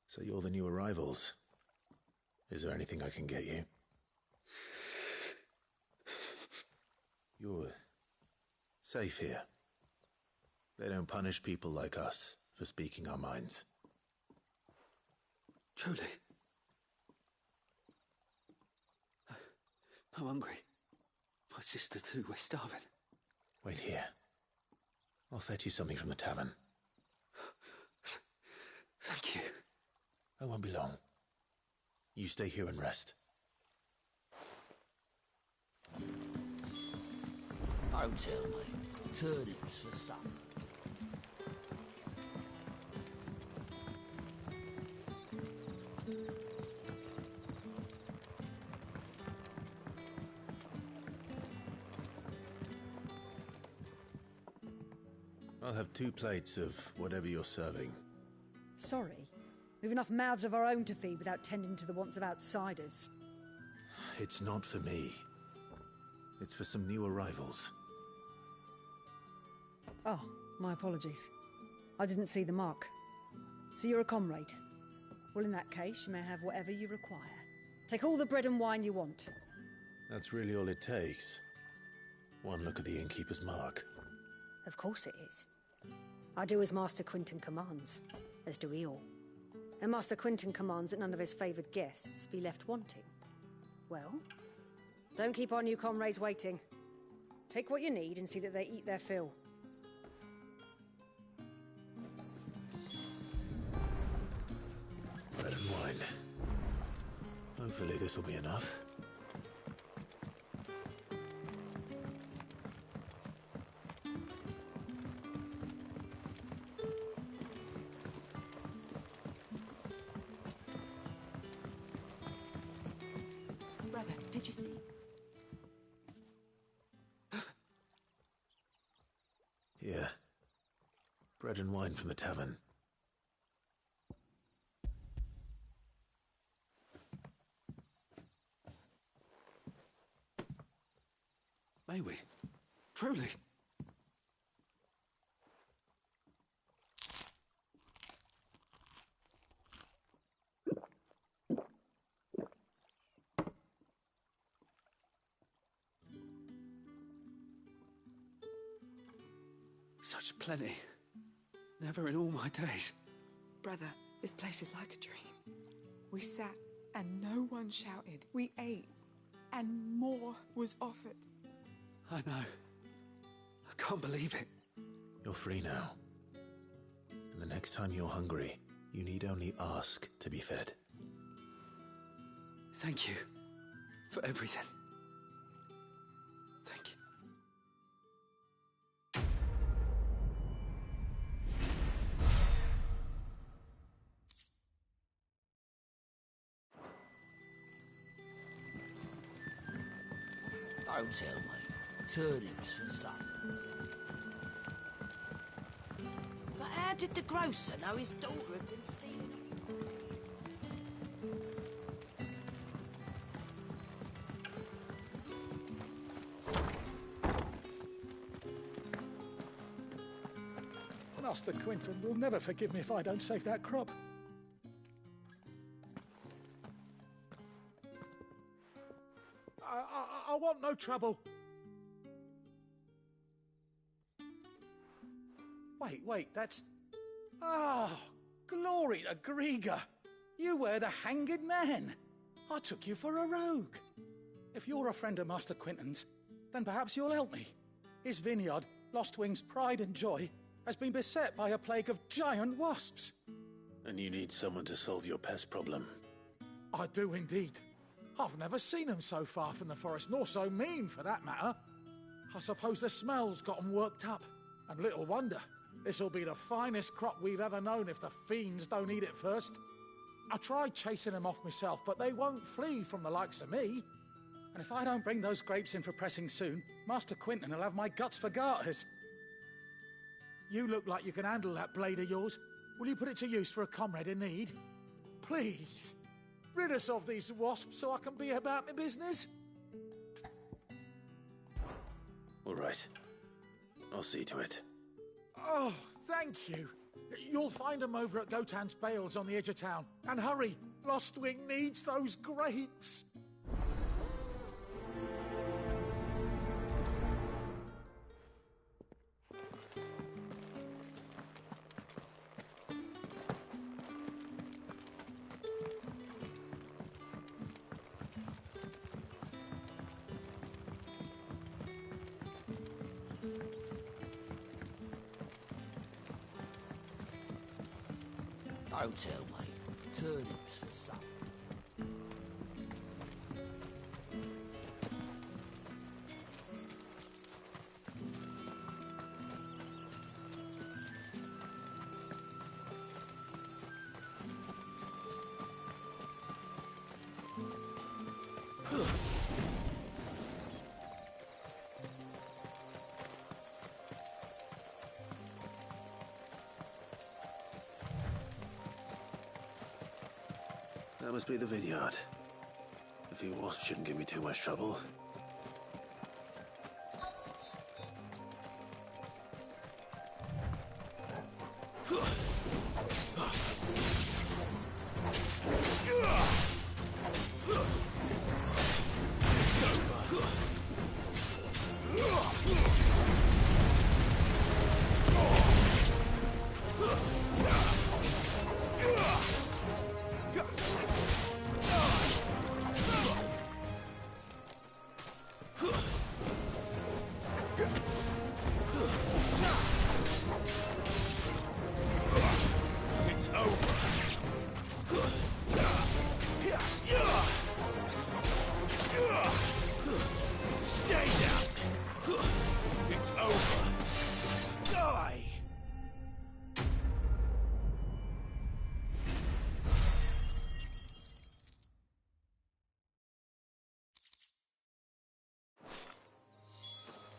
So you're the new arrivals. Is there anything I can get you? You're safe here. They don't punish people like us for speaking our minds. Truly. I'm hungry. My sister too, we're starving. Wait here. I'll fetch you something from the tavern. Thank you. I won't be long. You stay here and rest. Don't tell me. Turnips for supper. I'll have 2 plates of whatever you're serving. Sorry. We've enough mouths of our own to feed without tending to the wants of outsiders. It's not for me. It's for some new arrivals. Oh, my apologies. I didn't see the mark. So you're a comrade. Well, in that case, you may have whatever you require. Take all the bread and wine you want. That's really all it takes. One look at the innkeeper's mark. Of course it is. I do as Master Quinton commands, as do we all. And Master Quinton commands that none of his favoured guests be left wanting. Well, don't keep our new comrades waiting. Take what you need and see that they eat their fill. Fine. Hopefully this will be enough. Brother, did you see? Yeah. Bread and wine from the tavern. May we? Truly? Such plenty. Never in all my days. Brother, this place is like a dream. We sat and no one shouted. We ate and more was offered. I know. I can't believe it. You're free now. And the next time you're hungry, you need only ask to be fed. Thank you for everything. Thank you. Don't tell me. Turnips for supper. But how did the grocer know his daughter had been stealing them? Master Quinton will never forgive me if I don't save that crop. I want no trouble. Wait, that's... Oh, glory to Grieger. You were the hanged man. I took you for a rogue. If you're a friend of Master Quinton's, then perhaps you'll help me. His vineyard, Lostwing's pride and joy, has been beset by a plague of giant wasps. And you need someone to solve your pest problem. I do indeed. I've never seen them so far from the forest, nor so mean, for that matter. I suppose the smell's got them worked up. And little wonder. This'll be the finest crop we've ever known if the fiends don't eat it first. I tried chasing them off myself, but they won't flee from the likes of me. And if I don't bring those grapes in for pressing soon, Master Quinton will have my guts for garters. You look like you can handle that blade of yours. Will you put it to use for a comrade in need? Please. Rid us of these wasps so I can be about my business. All right. I'll see to it. Oh, thank you. You'll find them over at Gotan's Bales on the edge of town. And hurry, Lostwing needs those grapes. Don't tell me. Turnips for supper. That must be the vineyard. A few wasps shouldn't give me too much trouble.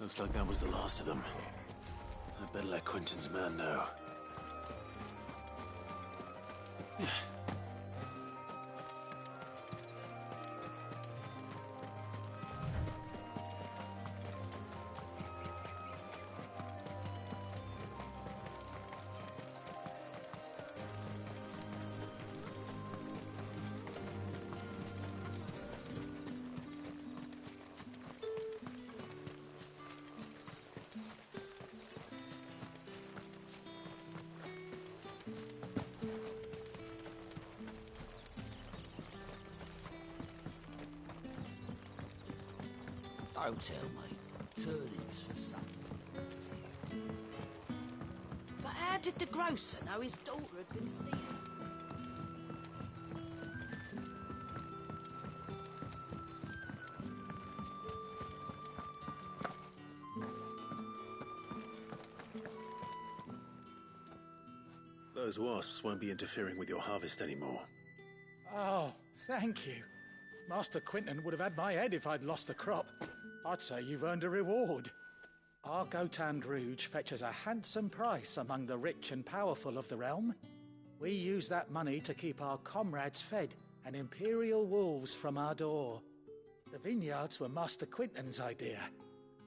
Looks like that was the last of them. I'd better let Quentin's man know. Don't tell me. Turnips for something. But how did the grocer know his daughter had been stealing? Those wasps won't be interfering with your harvest anymore. Oh, thank you. Master Quentin would have had my head if I'd lost the crop. I'd say you've earned a reward. Our Gotand Rouge fetches a handsome price among the rich and powerful of the realm. We use that money to keep our comrades fed and imperial wolves from our door. The vineyards were Master Quentin's idea.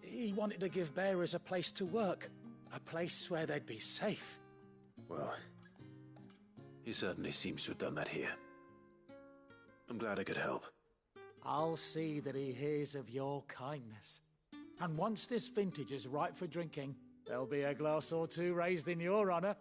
He wanted to give bearers a place to work, a place where they'd be safe. Well, he certainly seems to have done that here. I'm glad I could help. I'll see that he hears of your kindness. And once this vintage is ripe for drinking, there'll be a glass or two raised in your honour.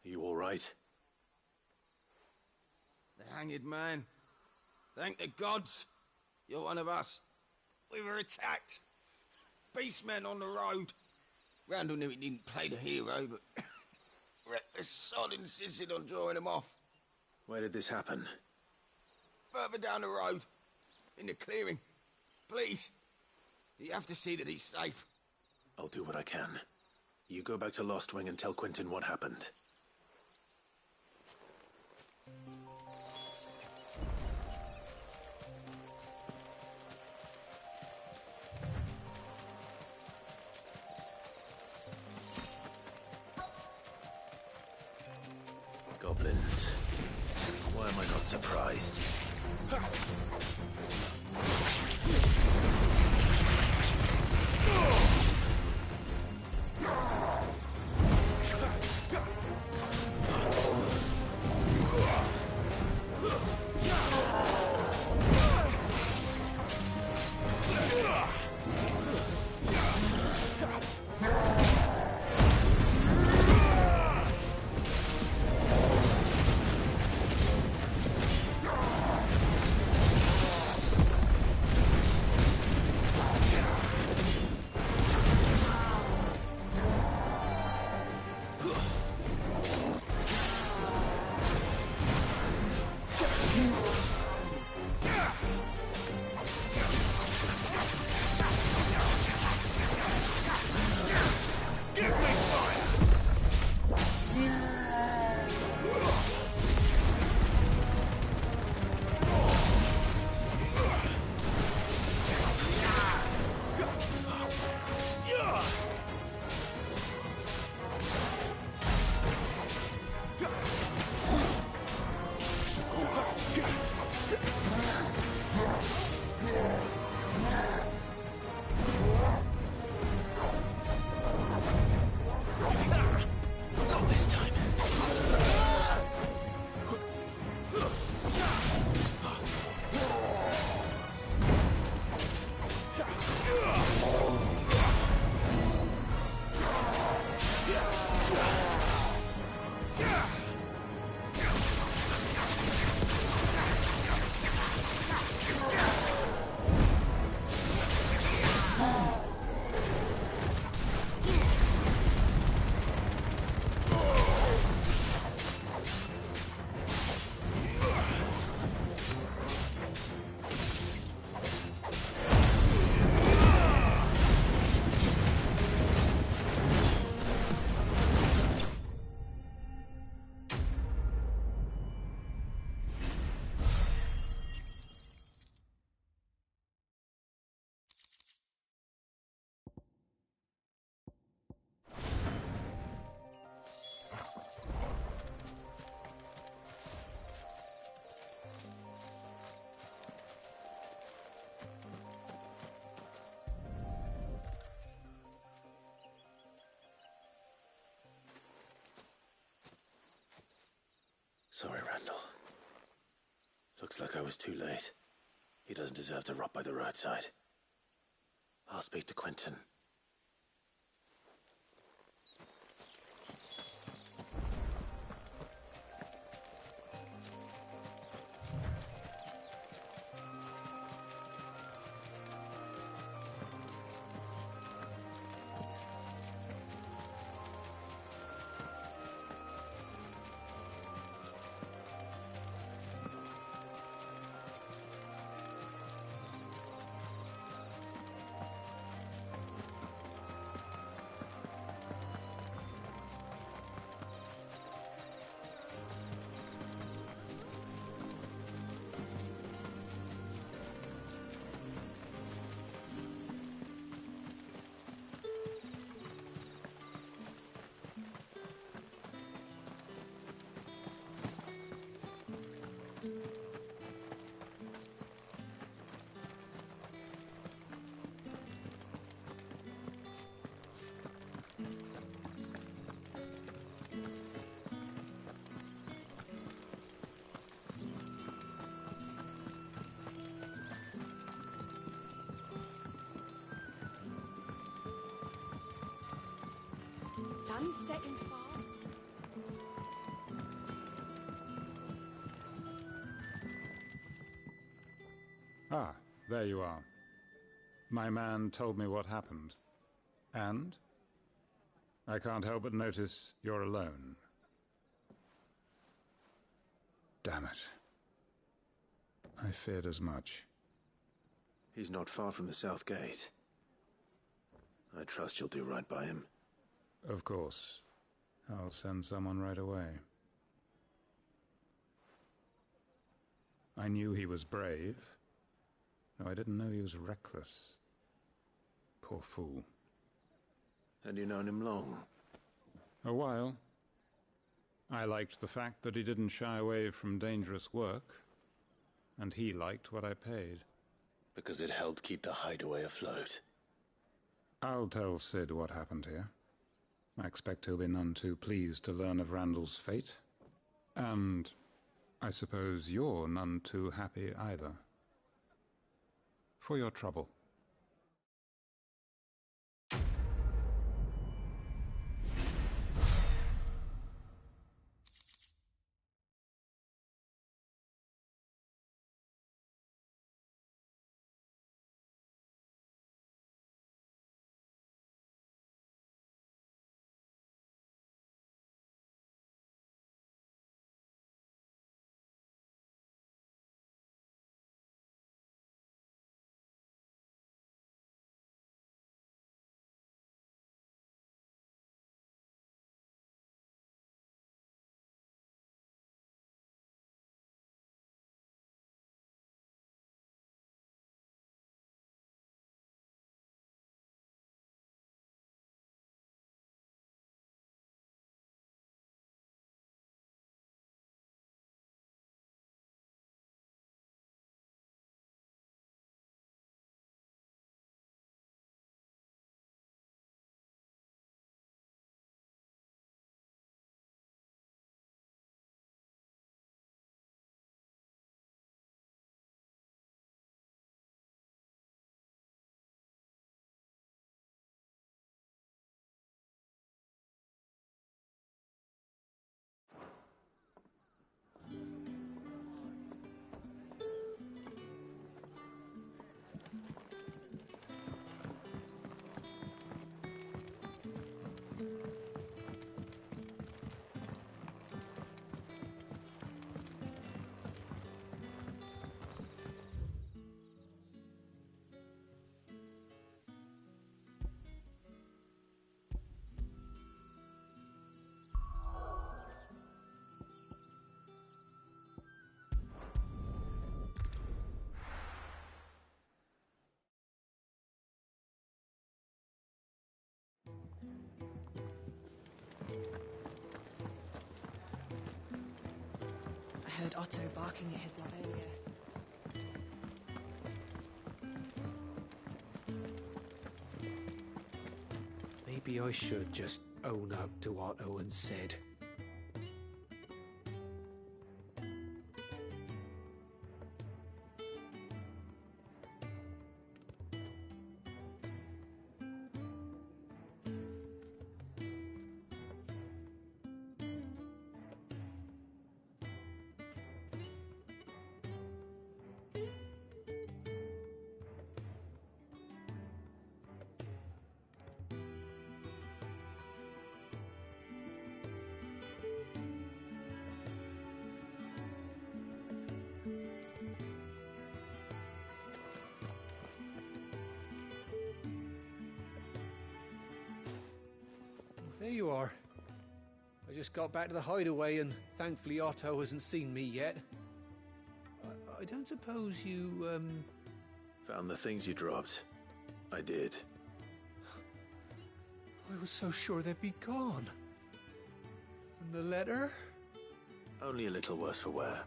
You all right? The hanged man. Thank the gods. You're one of us. We were attacked. Beastmen on the road. Randall knew he didn't play the hero, but reckless sod insisted on drawing him off. Where did this happen? Further down the road. In the clearing. Please. You have to see that he's safe. I'll do what I can. You go back to Lost Wing and tell Quentin what happened. Goblins. Why am I not surprised? Sorry, Randall. Looks like I was too late. He doesn't deserve to rot by the roadside. I'll speak to Quentin. Sun's setting fast. Ah, there you are. My man told me what happened. And? I can't help but notice you're alone. Damn it. I feared as much. He's not far from the South Gate. I trust you'll do right by him. Of course. I'll send someone right away. I knew he was brave, though I didn't know he was reckless. Poor fool. And you known him long? A while. I liked the fact that he didn't shy away from dangerous work, and he liked what I paid. Because it helped keep the hideaway afloat. I'll tell Sid what happened here. I expect he'll be none too pleased to learn of Randall's fate. And I suppose you're none too happy either. For your trouble. I heard Otto barking at his lot earlier. Maybe I should just own up to Otto and Sid. There you are. I just got back to the hideaway and thankfully Otto hasn't seen me yet. I don't suppose you, Found the things you dropped. I did. I was so sure they'd be gone. And the letter? Only a little worse for wear.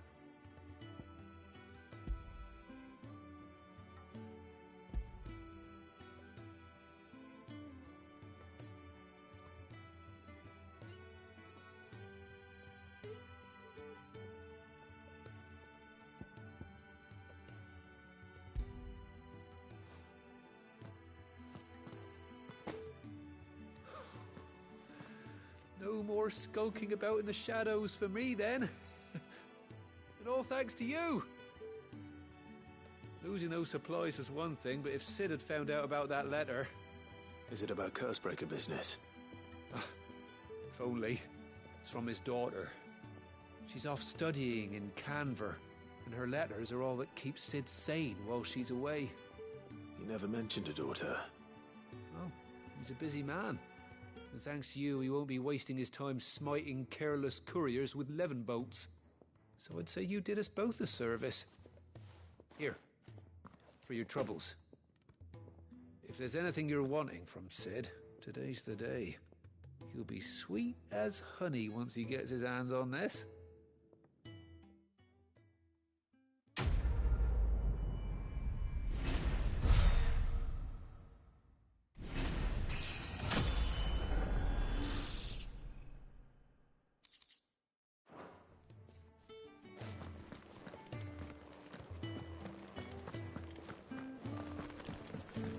No more skulking about in the shadows for me, then. And all thanks to you. Losing those supplies was one thing, but if Sid had found out about that letter... Is it about Cursebreaker business? If only. It's from his daughter. She's off studying in Canver, and her letters are all that keeps Sid sane while she's away. You never mentioned a daughter. Oh, he's a busy man. And thanks to you, he won't be wasting his time smiting careless couriers with levin bolts. So I'd say you did us both a service. Here, for your troubles. If there's anything you're wanting from Sid, today's the day. He'll be sweet as honey once he gets his hands on this.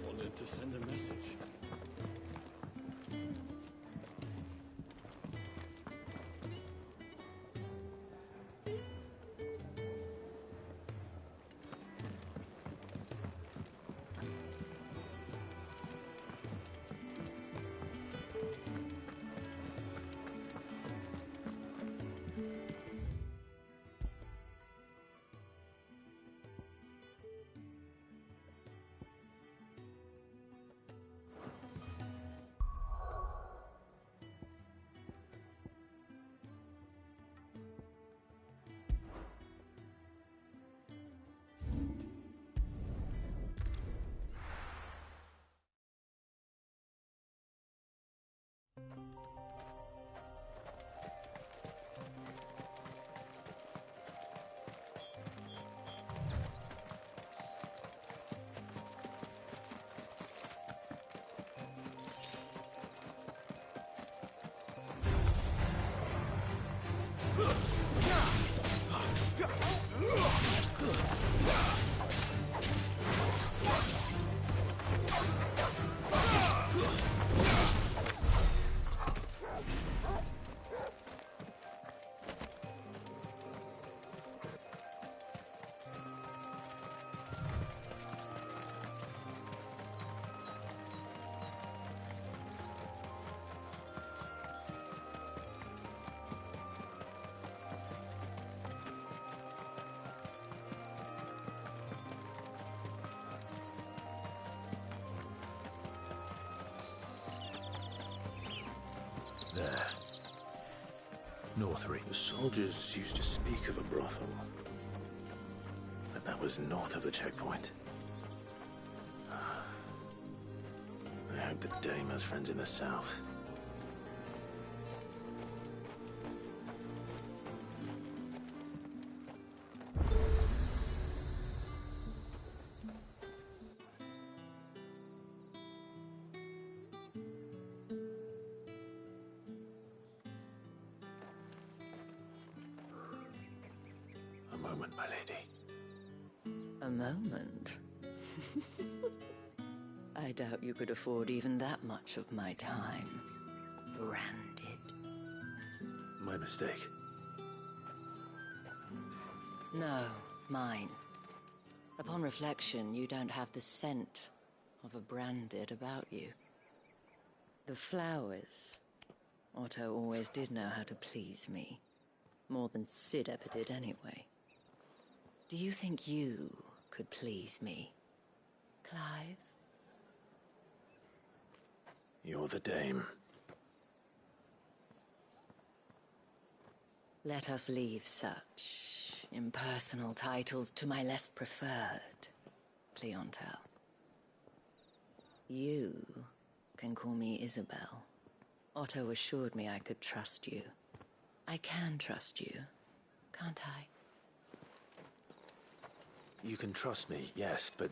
Wanted to send a message. There. Northry. The soldiers used to speak of a brothel. But that was north of the checkpoint. I hope the dame has friends in the south. A moment, my lady. A moment? I doubt you could afford even that much of my time. Branded. My mistake. No, mine. Upon reflection, you don't have the scent of a branded about you. The flowers. Otto always did know how to please me. More than Sid ever did anyway. Do you think you could please me, Clive? You're the dame. Let us leave such impersonal titles to my less preferred clientele. You can call me Isabel. Otto assured me I could trust you. I can trust you, can't I? You can trust me, yes, but...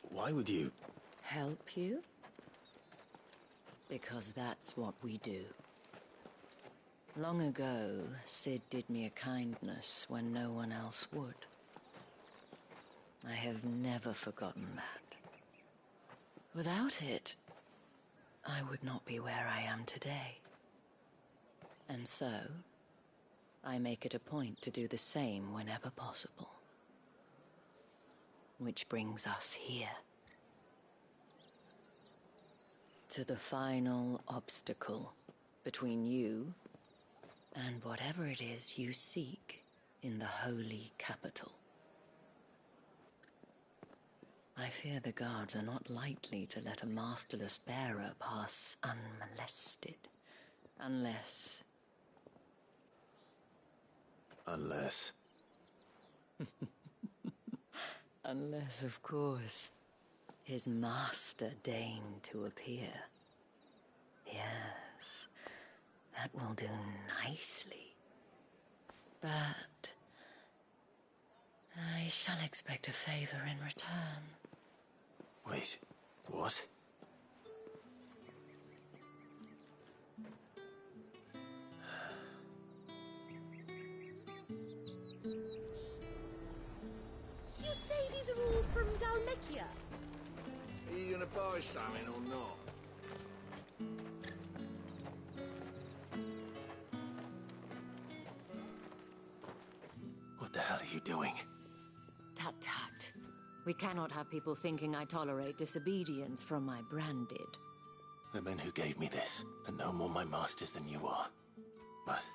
why would you... Help you? Because that's what we do. Long ago, Sid did me a kindness when no one else would. I have never forgotten that. Without it, I would not be where I am today. And so, I make it a point to do the same whenever possible. Which brings us here. To the final obstacle between you and whatever it is you seek in the holy capital. I fear the guards are not likely to let a masterless bearer pass unmolested. Unless... Unless... Unless, of course, his master deigned to appear. Yes, that will do nicely. But... I shall expect a favor in return. Wait, what? You say these are all from Dalmekia? Are you gonna buy something or not? What the hell are you doing? Tut tut. We cannot have people thinking I tolerate disobedience from my branded. The men who gave me this are no more my masters than you are. But...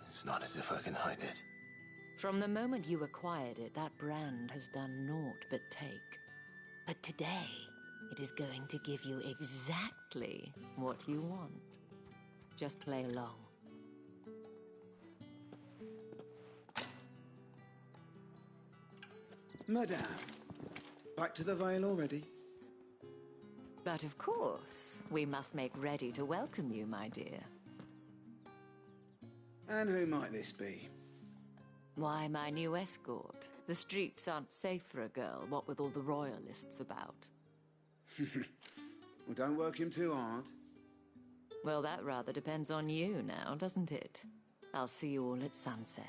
it's not as if I can hide it. From the moment you acquired it, that brand has done naught but take. But today, it is going to give you exactly what you want. Just play along. Madame, back to the Vale already? But of course, we must make ready to welcome you, my dear. And who might this be? Why, my new escort. The streets aren't safe for a girl, what with all the royalists about. Well, don't work him too hard. Well, that rather depends on you now, doesn't it? I'll see you all at sunset.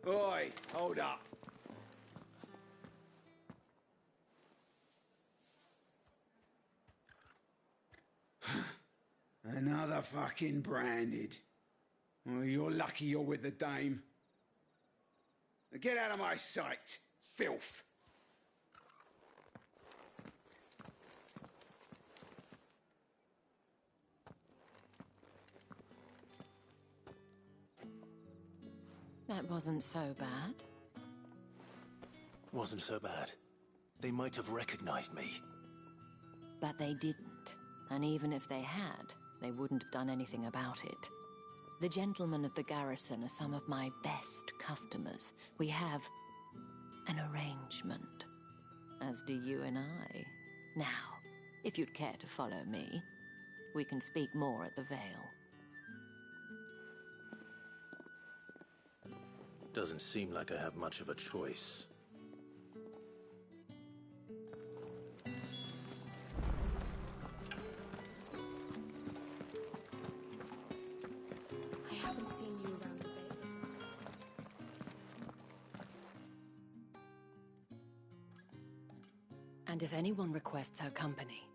Oi, hold up. Another fucking branded. Well, you're lucky you're with the dame. Now get out of my sight, filth. That wasn't so bad. Wasn't so bad. They might have recognized me. But they didn't. And even if they had, they wouldn't have done anything about it. The gentlemen of the garrison are some of my best customers. We have an arrangement, as do you and I. Now, if you'd care to follow me, we can speak more at the Vale. Doesn't seem like I have much of a choice. I haven't seen you around the Vale. And if anyone requests her company,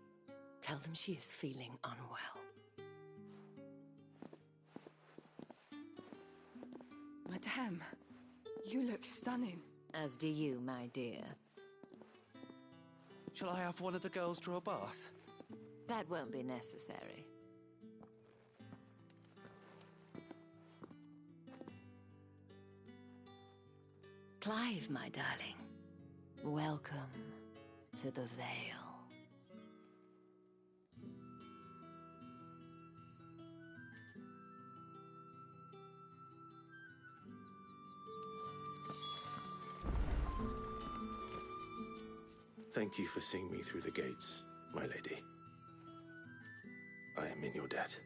tell them she is feeling unwell. Madame, you look stunning. As do you, my dear. Shall I have one of the girls draw a bath? That won't be necessary. Clive, my darling. Welcome to the Vale. Thank you for seeing me through the gates, my lady. I am in your debt.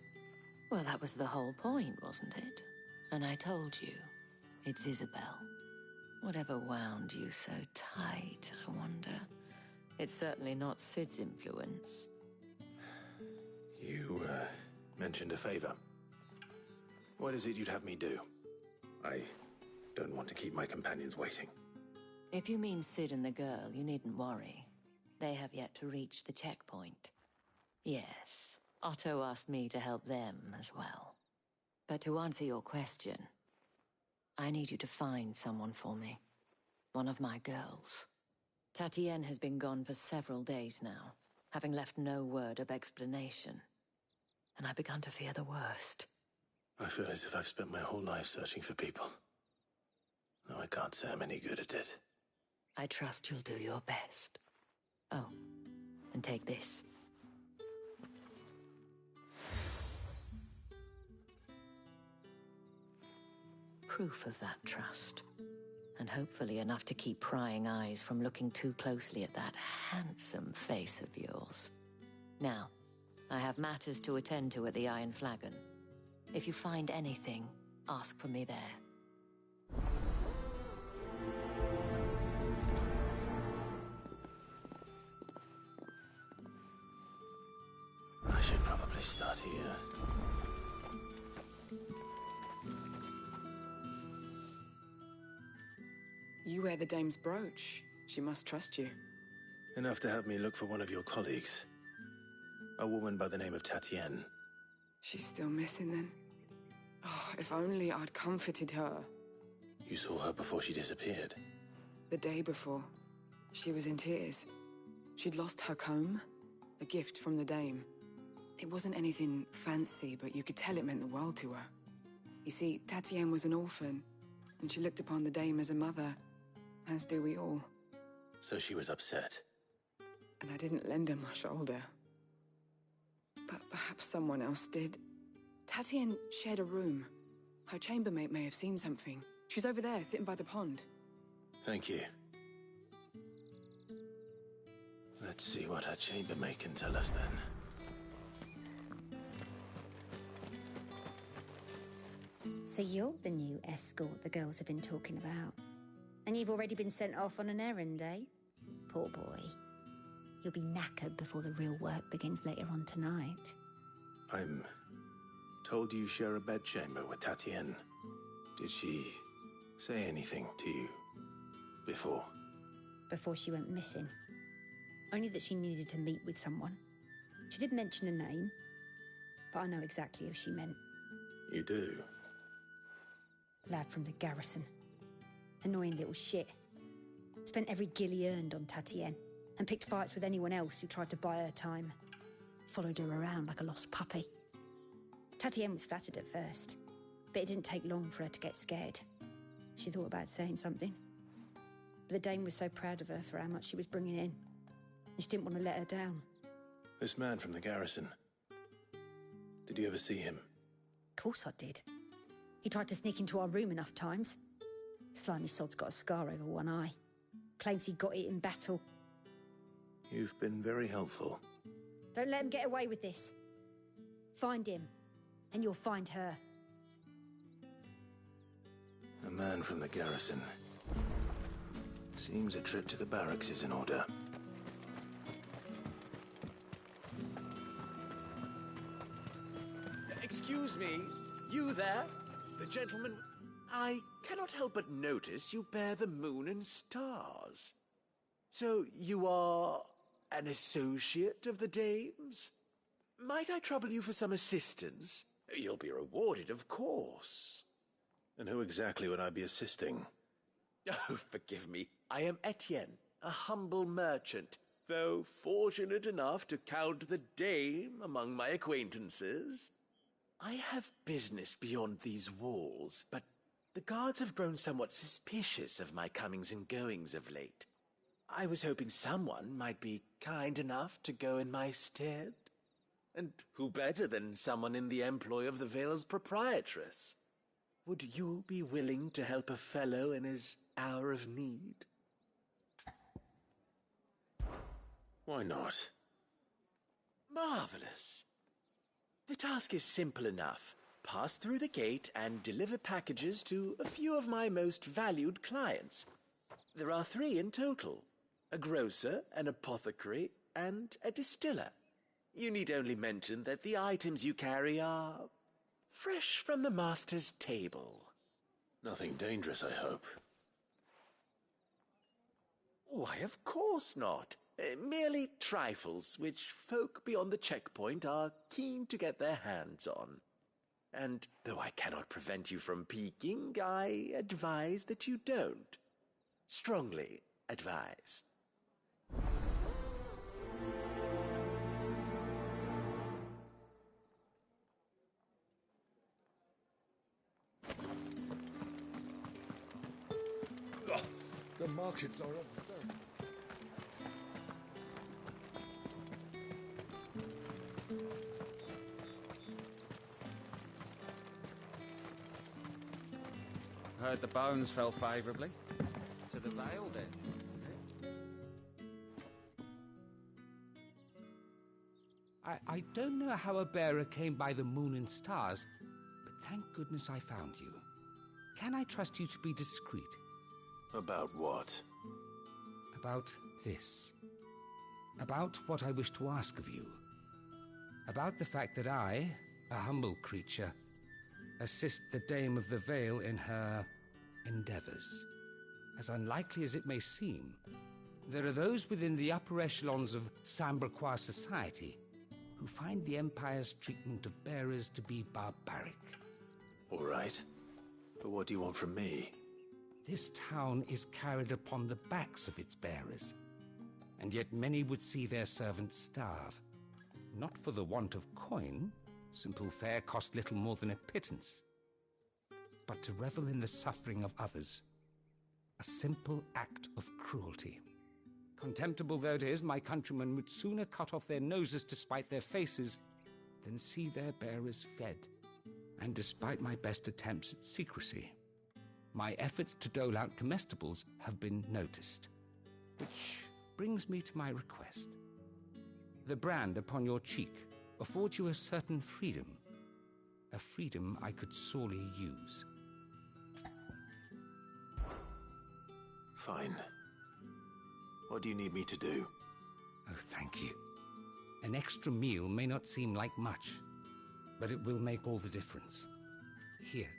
Well, that was the whole point, wasn't it? And I told you, it's Isabel. Whatever wound you so tight, I wonder. It's certainly not Sid's influence. You, mentioned a favor. What is it you'd have me do? I don't want to keep my companions waiting. If you mean Sid and the girl, you needn't worry. They have yet to reach the checkpoint. Yes, Otto asked me to help them as well. But to answer your question, I need you to find someone for me. One of my girls. Tatienne has been gone for several days now, having left no word of explanation. And I've begun to fear the worst. I feel as if I've spent my whole life searching for people. No, I can't say I'm any good at it. I trust you'll do your best. Oh, and take this. Proof of that trust. And hopefully enough to keep prying eyes from looking too closely at that handsome face of yours. Now, I have matters to attend to at the Iron Flagon. If you find anything, ask for me there. I should probably start here. You wear the dame's brooch. She must trust you. Enough to have me look for one of your colleagues. A woman by the name of Tatienne. She's still missing then? Oh, if only I'd comforted her. You saw her before she disappeared? The day before. She was in tears. She'd lost her comb, a gift from the dame. It wasn't anything fancy, but you could tell it meant the world to her. You see, Tatienne was an orphan, and she looked upon the dame as a mother, as do we all. So she was upset. And I didn't lend her my shoulder. But perhaps someone else did. Tatienne shared a room. Her chambermaid may have seen something. She's over there, sitting by the pond. Thank you. Let's see what her chambermaid can tell us then. So you're the new escort the girls have been talking about. And you've already been sent off on an errand, eh? Poor boy. You'll be knackered before the real work begins later on tonight. I'm told you share a bedchamber with Tatienne. Did she say anything to you before? Before she went missing. Only that she needed to meet with someone. She did mention a name, but I know exactly who she meant. You do? Lad from the garrison. Annoying little shit. Spent every gil he earned on Tatienne, and picked fights with anyone else who tried to buy her time. Followed her around like a lost puppy. Tatienne was flattered at first, but it didn't take long for her to get scared. She thought about saying something. But the dame was so proud of her for how much she was bringing in, and she didn't want to let her down. This man from the garrison. Did you ever see him? Of course I did. He tried to sneak into our room enough times. Slimy sod's got a scar over one eye. Claims he got it in battle. You've been very helpful. Don't let him get away with this. Find him, and you'll find her. A man from the garrison. Seems a trip to the barracks is in order. Excuse me, you there? The gentleman... I cannot help but notice you bear the moon and stars. So you are an associate of the dame's? Might I trouble you for some assistance? You'll be rewarded, of course. And who exactly would I be assisting? Oh, forgive me. I am Etienne, a humble merchant, though fortunate enough to count the dame among my acquaintances. I have business beyond these walls, but the guards have grown somewhat suspicious of my comings and goings of late. I was hoping someone might be kind enough to go in my stead. And who better than someone in the employ of the Vale's proprietress? Would you be willing to help a fellow in his hour of need? Why not? Marvelous. The task is simple enough. Pass through the gate and deliver packages to a few of my most valued clients. There are 3 in total: a grocer, an apothecary, and a distiller. You need only mention that the items you carry are fresh from the master's table. Nothing dangerous, I hope. Why, of course not. Merely trifles which folk beyond the checkpoint are keen to get their hands on. And though I cannot prevent you from peeking, I advise that you don't. Strongly advise. The markets are up there. Heard the bones fell favourably. To the Vale, then. I don't know how a bearer came by the moon and stars, but thank goodness I found you. Can I trust you to be discreet? About what? About this. About what I wish to ask of you. About the fact that I, a humble creature, assist the Dame of the Vale in her endeavors. As unlikely as it may seem, there are those within the upper echelons of Samberquois society who find the Empire's treatment of bearers to be barbaric. All right. But what do you want from me? This town is carried upon the backs of its bearers, and yet many would see their servants starve. Not for the want of coin. Simple fare cost little more than a pittance. But to revel in the suffering of others. A simple act of cruelty. Contemptible though it is, my countrymen would sooner cut off their noses to spite their faces than see their bearers fed. And despite my best attempts at secrecy, my efforts to dole out comestibles have been noticed. Which brings me to my request. The brand upon your cheek affords you a certain freedom. A freedom I could sorely use. Fine. What do you need me to do? Oh, thank you. An extra meal may not seem like much, but it will make all the difference. Here,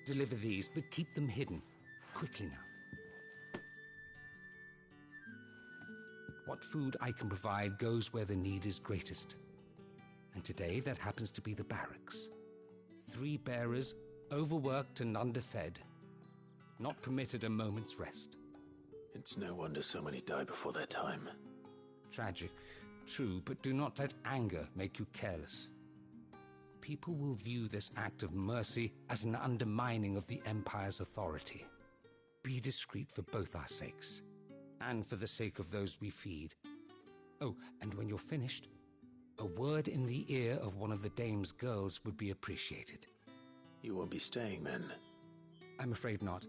deliver these, but keep them hidden. Quickly now. What food I can provide goes where the need is greatest. And today that happens to be the barracks. 3 bearers, overworked and underfed, not permitted a moment's rest. It's no wonder so many die before their time. Tragic, true, but do not let anger make you careless. People will view this act of mercy as an undermining of the Empire's authority. Be discreet for both our sakes, and for the sake of those we feed. Oh, and when you're finished, a word in the ear of one of the Dame's girls would be appreciated. You won't be staying, then? I'm afraid not.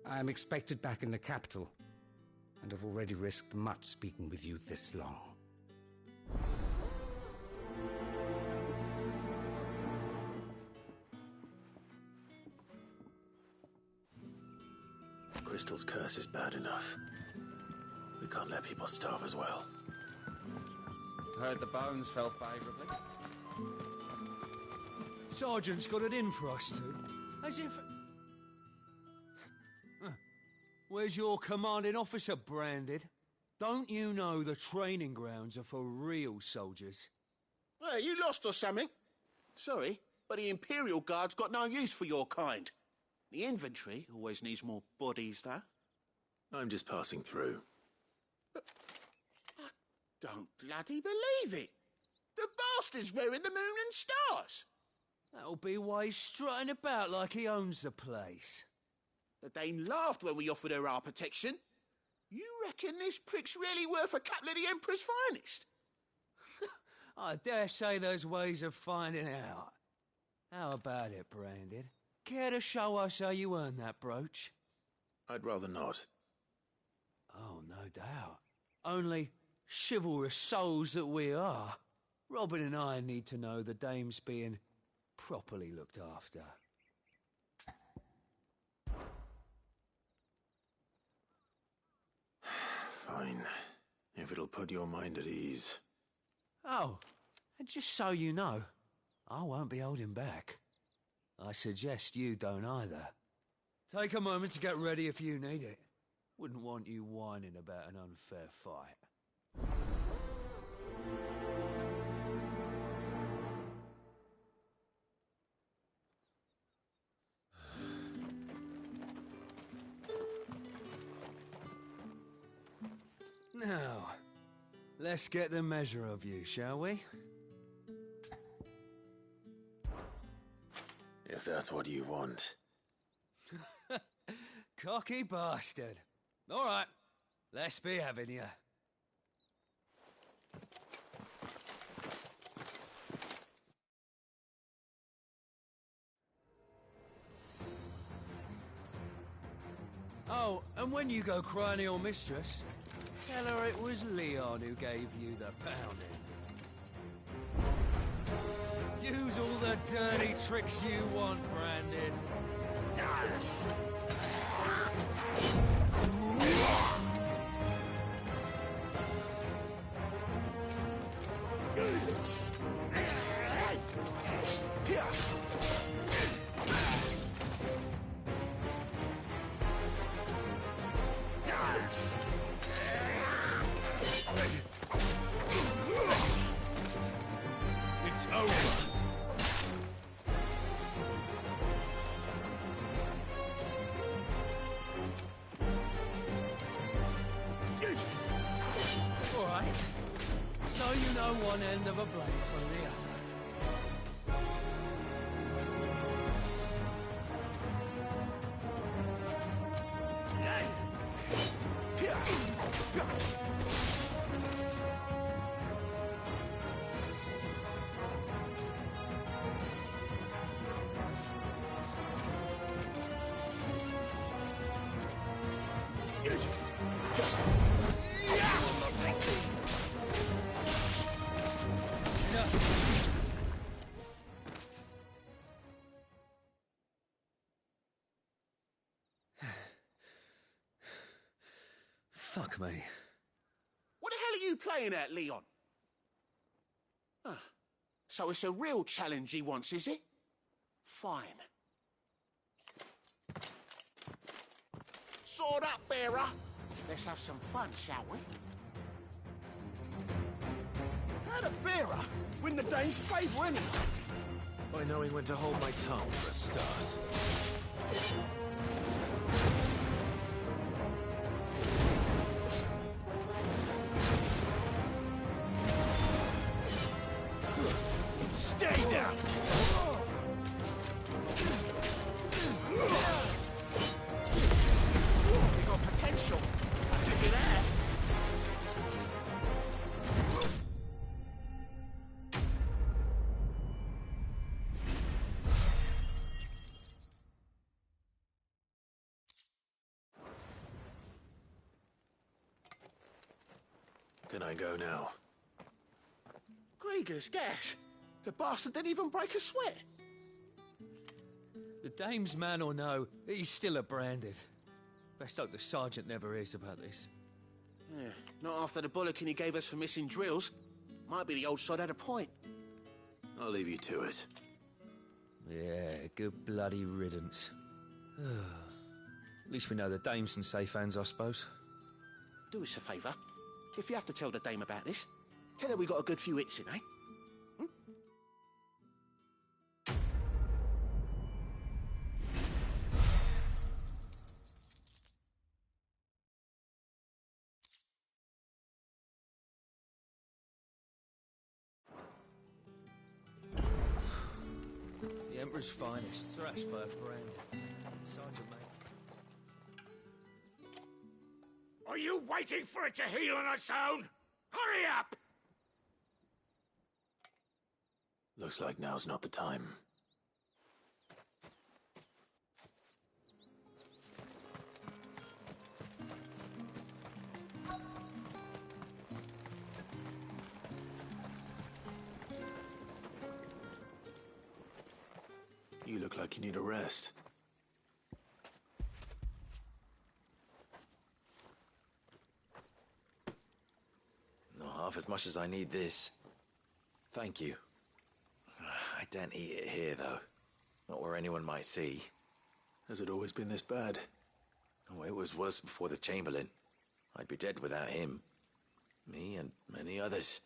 I am expected back in the capital, and have already risked much speaking with you this long. Crystal's curse is bad enough. We can't let people starve as well. Heard the bones fell favourably. Sergeant's got it in for us two. As if... Where's your commanding officer, Branded? Don't you know the training grounds are for real soldiers? Well, you lost or something? Sorry, but the Imperial Guard's got no use for your kind. The infantry always needs more bodies, though. I'm just passing through. But I don't bloody believe it. The bastard's wearing the moon and stars. That'll be why he's strutting about like he owns the place. The Dane laughed when we offered her our protection. You reckon this prick's really worth a couple of the Emperor's finest? I dare say there's ways of finding out. How about it, Branded? Care to show us how you earned that brooch? I'd rather not. Oh, no doubt. Only, Chivalrous souls that we are, Robin and I need to know the dame's being properly looked after. Fine. If it'll put your mind at ease. Oh, and just so you know, I won't be holding back. I suggest you don't either. Take a moment to get ready if you need it. Wouldn't want you whining about an unfair fight. Now, let's get the measure of you, shall we? If that's what you want. Cocky bastard. All right, let's be having you. Oh, and when you go crying to your mistress, tell her it was Leon who gave you the pounding. Use all the dirty tricks you want, Brandon. It's over. All right. So you know one end of a blade from the other. Fuck me. What the hell are you playing at, Leon? Ah, so it's a real challenge he wants, is it? Fine. Sword up, bearer. Let's have some fun, shall we? How'd a bearer win the dame's favour anyway? By knowing when to hold my tongue for a start. Stay down! You got potential. I'll give you that. Can I go now? Grieger's gas. The bastard didn't even break a sweat. The dame's man or no, he's still a branded. Best hope the sergeant never hears about this. Yeah, not after the bollocking he gave us for missing drills. Might be the old sod had a point. I'll leave you to it. Yeah, good bloody riddance. At least we know the dame's in safe hands, I suppose. Do us a favour. If you have to tell the dame about this, tell her we got a good few hits in, eh? The Emperor's finest, thrashed by a friend. Sergeant, mate. Are you waiting for it to heal on its own? Hurry up! Looks like now's not the time. You look like you need a rest. Not half as much as I need this. Thank you. I daren't eat it here, though. Not where anyone might see. Has it always been this bad? Oh, it was worse before the Chamberlain. I'd be dead without him. Me and many others.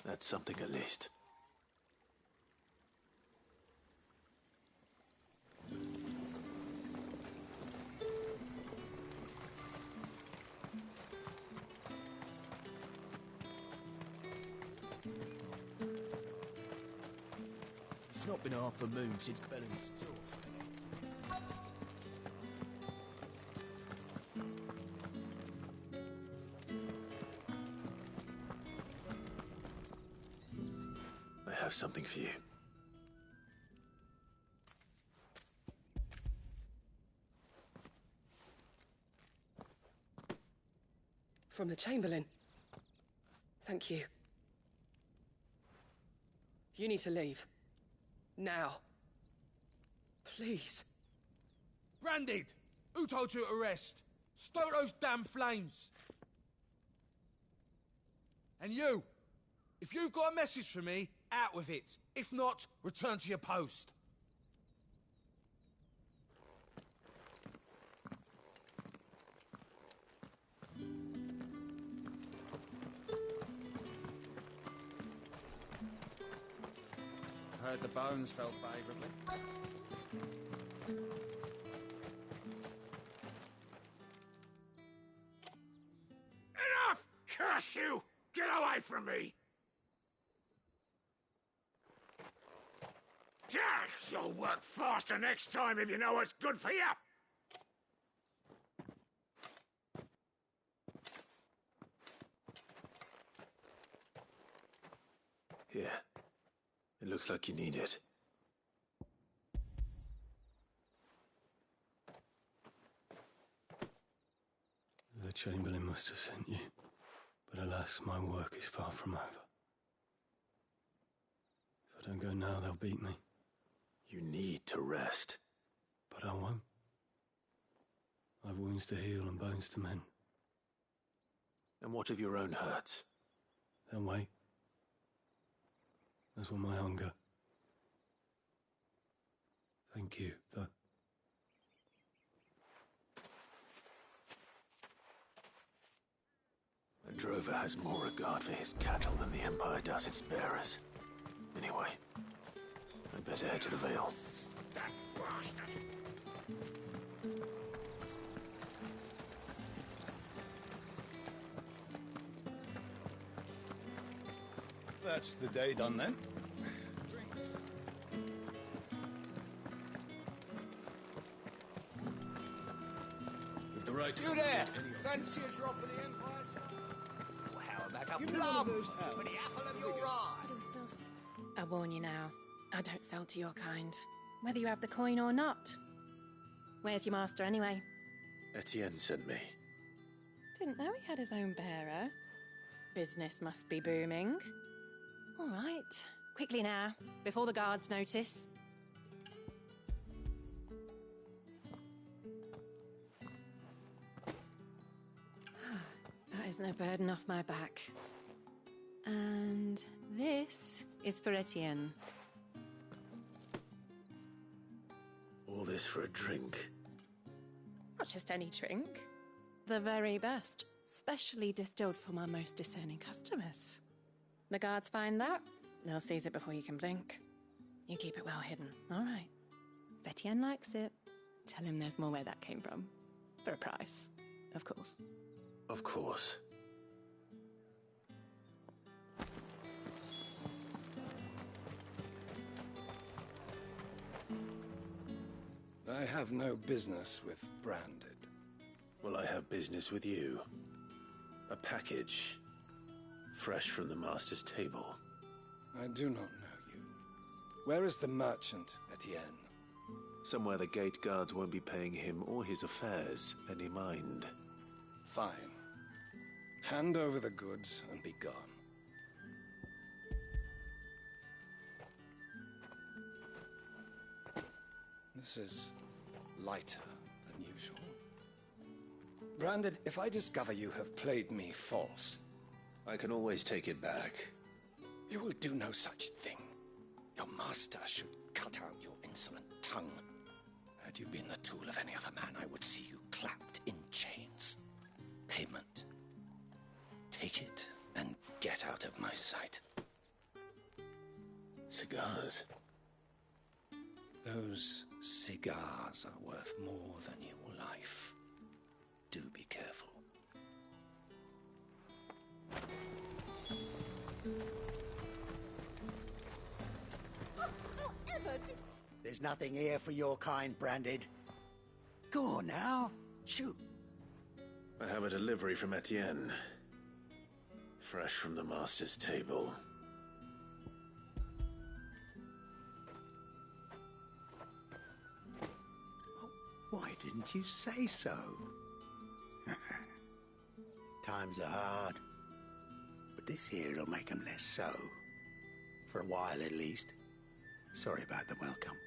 That's something at least. It's not been half a moon since Belling's tour. I have something for you. From the Chamberlain. Thank you. You need to leave. Now. Please. Branded! Who told you to rest? Stoke those damn flames! And you! If you've got a message for me, out with it. If not, return to your post. Heard the bones fell favourably. Enough! Curse you! Get away from me! You'll work faster next time if you know what's good for you! Here. It looks like you need it. The Chamberlain must have sent you, but alas, my work is far from over. If I don't go now, they'll beat me. You need to rest. But I won't. I've wounds to heal and bones to mend. And what of your own hurts? They'll wait. As will my hunger. Thank you, though. A drover has more regard for his cattle than the Empire does its bearers. Anyway, I'd better head to the Vale. That bastard! That's the day done then. With the right You there! Fancy a drop of the Empire's? Well, how about a plum for the apple of your eye? I warn you now, I don't sell to your kind, whether you have the coin or not. Where's your master anyway? Etienne sent me. Didn't know he had his own bearer. Business must be booming. All right, quickly now, before the guards notice. That is no burden off my back. And this is for Etienne. All this for a drink. Not just any drink. The very best, specially distilled for my most discerning customers. The guards find that, they'll seize it before you can blink. You keep it well hidden, all right? If Etienne likes it, tell him there's more where that came from. For a price, of course. Of course. I have no business with Branded. Well, I have business with you. A package. Fresh from the Master's table. I do not know you. Where is the merchant, Etienne? Somewhere the gate guards won't be paying him or his affairs any mind. Fine. Hand over the goods and be gone. This is lighter than usual. Branded, if I discover you have played me false... I can always take it back. You will do no such thing. Your master should cut out your insolent tongue. Had you been the tool of any other man, I would see you clapped in chains. Payment. Take it and get out of my sight. Cigars. Those cigars are worth more than your life. Do be careful. There's nothing here for your kind, Branded. Go on now, shoot. I have a delivery from Etienne. Fresh from the master's table. Why didn't you say so? Times are hard. But this here'll make 'em less so. For a while, at least. Sorry about the welcome.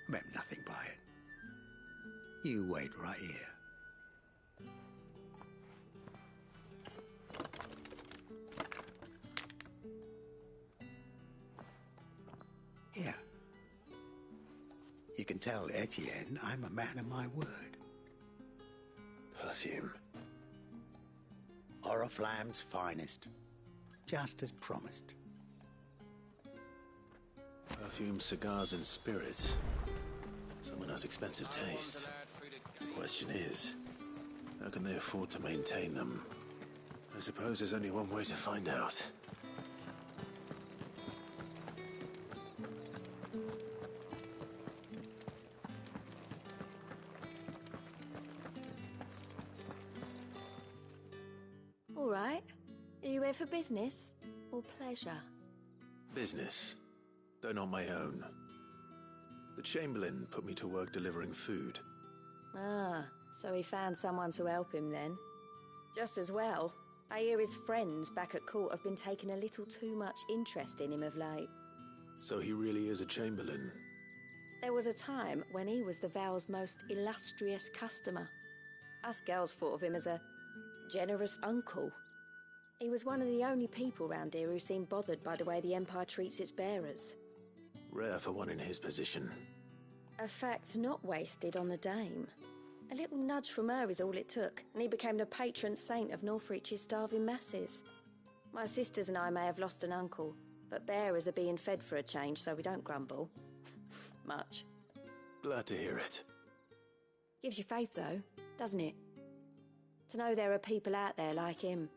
I meant nothing by it. You wait right here. Here. You can tell Etienne I'm a man of my word. Perfume. Oriflamme's finest. Just as promised. Perfume, cigars, and spirits. Someone has expensive taste. The question is, how can they afford to maintain them? I suppose there's only one way to find out. All right. Are you here for business or pleasure? Business, though not my own. The Chamberlain put me to work delivering food. Ah, so he found someone to help him then. Just as well. I hear his friends back at court have been taking a little too much interest in him of late. So he really is a Chamberlain. There was a time when he was the Val's most illustrious customer. Us girls thought of him as a generous uncle. He was one of the only people round here who seemed bothered by the way the Empire treats its bearers. Rare for one in his position. A fact not wasted on the dame. A little nudge from her is all it took, and he became the patron saint of Northreach's starving masses. My sisters and I may have lost an uncle, but bearers are being fed for a change, so we don't grumble. Much. Glad to hear it. Gives you faith, though, doesn't it? To know there are people out there like him.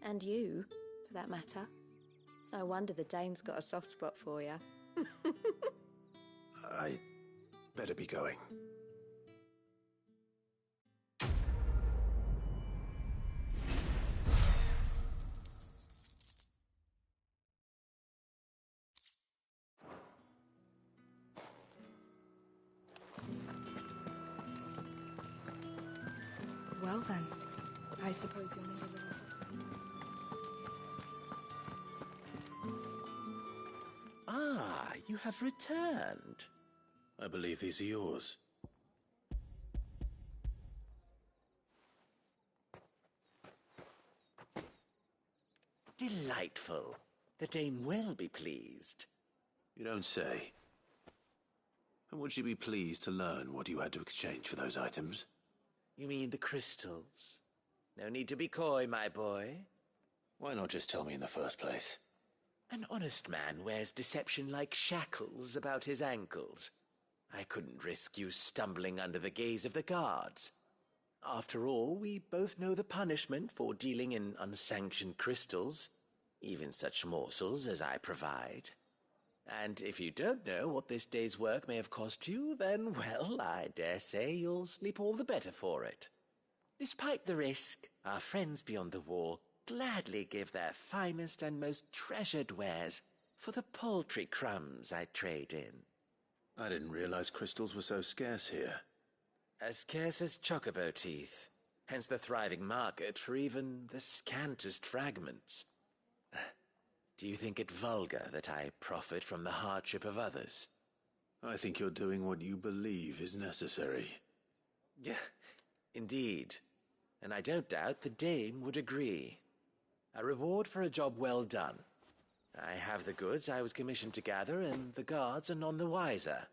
And you, for that matter. It's no wonder the dame's got a soft spot for you. I better be going. Well then, I suppose you'll need a little... Ah, you have returned. I believe these are yours. Delightful. The dame will be pleased. You don't say. And would she be pleased to learn what you had to exchange for those items? You mean the crystals? No need to be coy, my boy. Why not just tell me in the first place? An honest man wears deception like shackles about his ankles. I couldn't risk you stumbling under the gaze of the guards. After all, we both know the punishment for dealing in unsanctioned crystals, even such morsels as I provide. And if you don't know what this day's work may have cost you, then, well, I dare say you'll sleep all the better for it. Despite the risk, our friends beyond the wall gladly give their finest and most treasured wares for the paltry crumbs I trade in. I didn't realize crystals were so scarce here. As scarce as chocobo teeth, hence the thriving market for even the scantest fragments. Do you think it vulgar that I profit from the hardship of others? I think you're doing what you believe is necessary. Yeah, indeed. And I don't doubt the dame would agree. A reward for a job well done. I have the goods I was commissioned to gather, and the guards are none the wiser.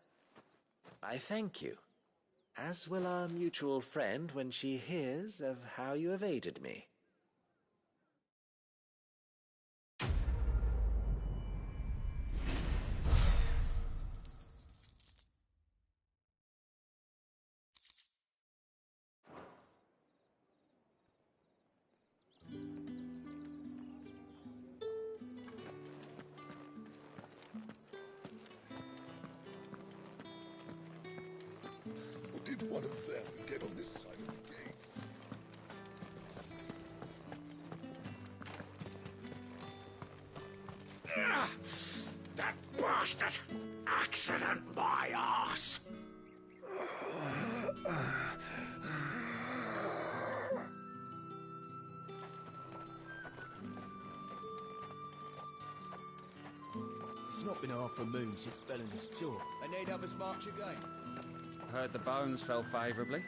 I thank you, as will our mutual friend when she hears of how you have aided me. Did one of them get on this side of the gate? That bastard! Accident, my ass! It's not been half a moon since Bellen's tour. They need others march again. Heard the bones fell favourably.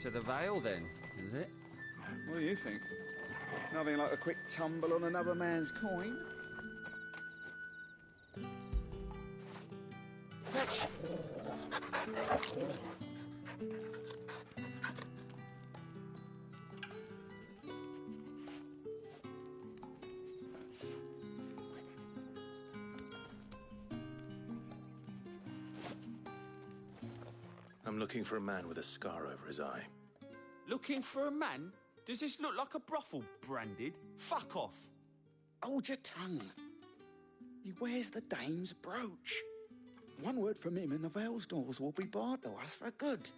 To the Vale, then, is it? What do you think? Nothing like a quick tumble on another man's coin? Fetch! I'm looking for a man with a scar over his eye. Looking for a man? Does this look like a brothel, Branded? Fuck off. Hold your tongue. He wears the dame's brooch. One word from him and the Vale's doors will be barred to us for good.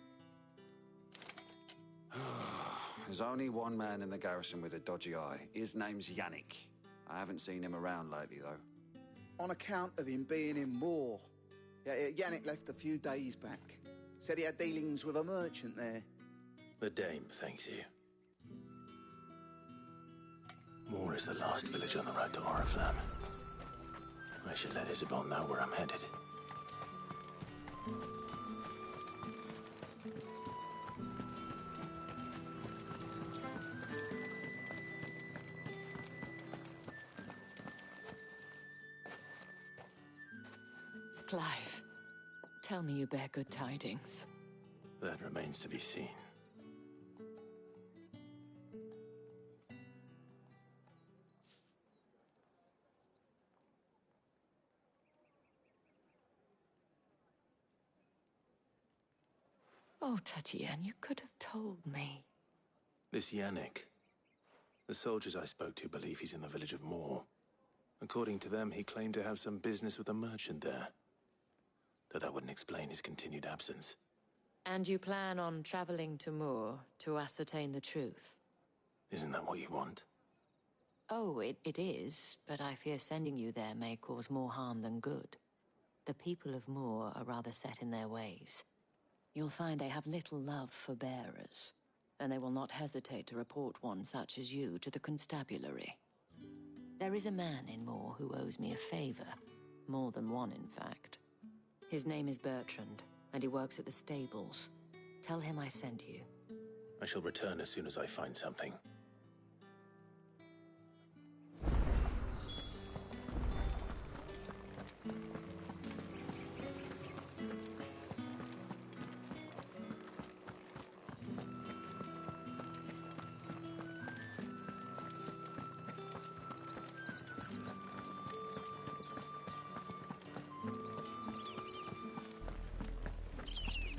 There's only one man in the garrison with a dodgy eye. His name's Yannick. I haven't seen him around lately, though. On account of him being in war. Yannick left a few days back. Said he had dealings with a merchant there. The dame thanks you. Moor is the last village on the road to Oriflamme. I should let Isabel know where I'm headed. Clive, tell me you bear good tidings. That remains to be seen. Oh, Tatienne, you could have told me. This Yannick. The soldiers I spoke to believe he's in the village of Moor. According to them, he claimed to have some business with a merchant there. Though that wouldn't explain his continued absence. And you plan on traveling to Moor to ascertain the truth? Isn't that what you want? Oh, it is, but I fear sending you there may cause more harm than good. The people of Moor are rather set in their ways. You'll find they have little love for bearers, and they will not hesitate to report one such as you to the constabulary. There is a man in Moor who owes me a favor. More than one, in fact. His name is Bertrand, and he works at the stables. Tell him I sent you. I shall return as soon as I find something.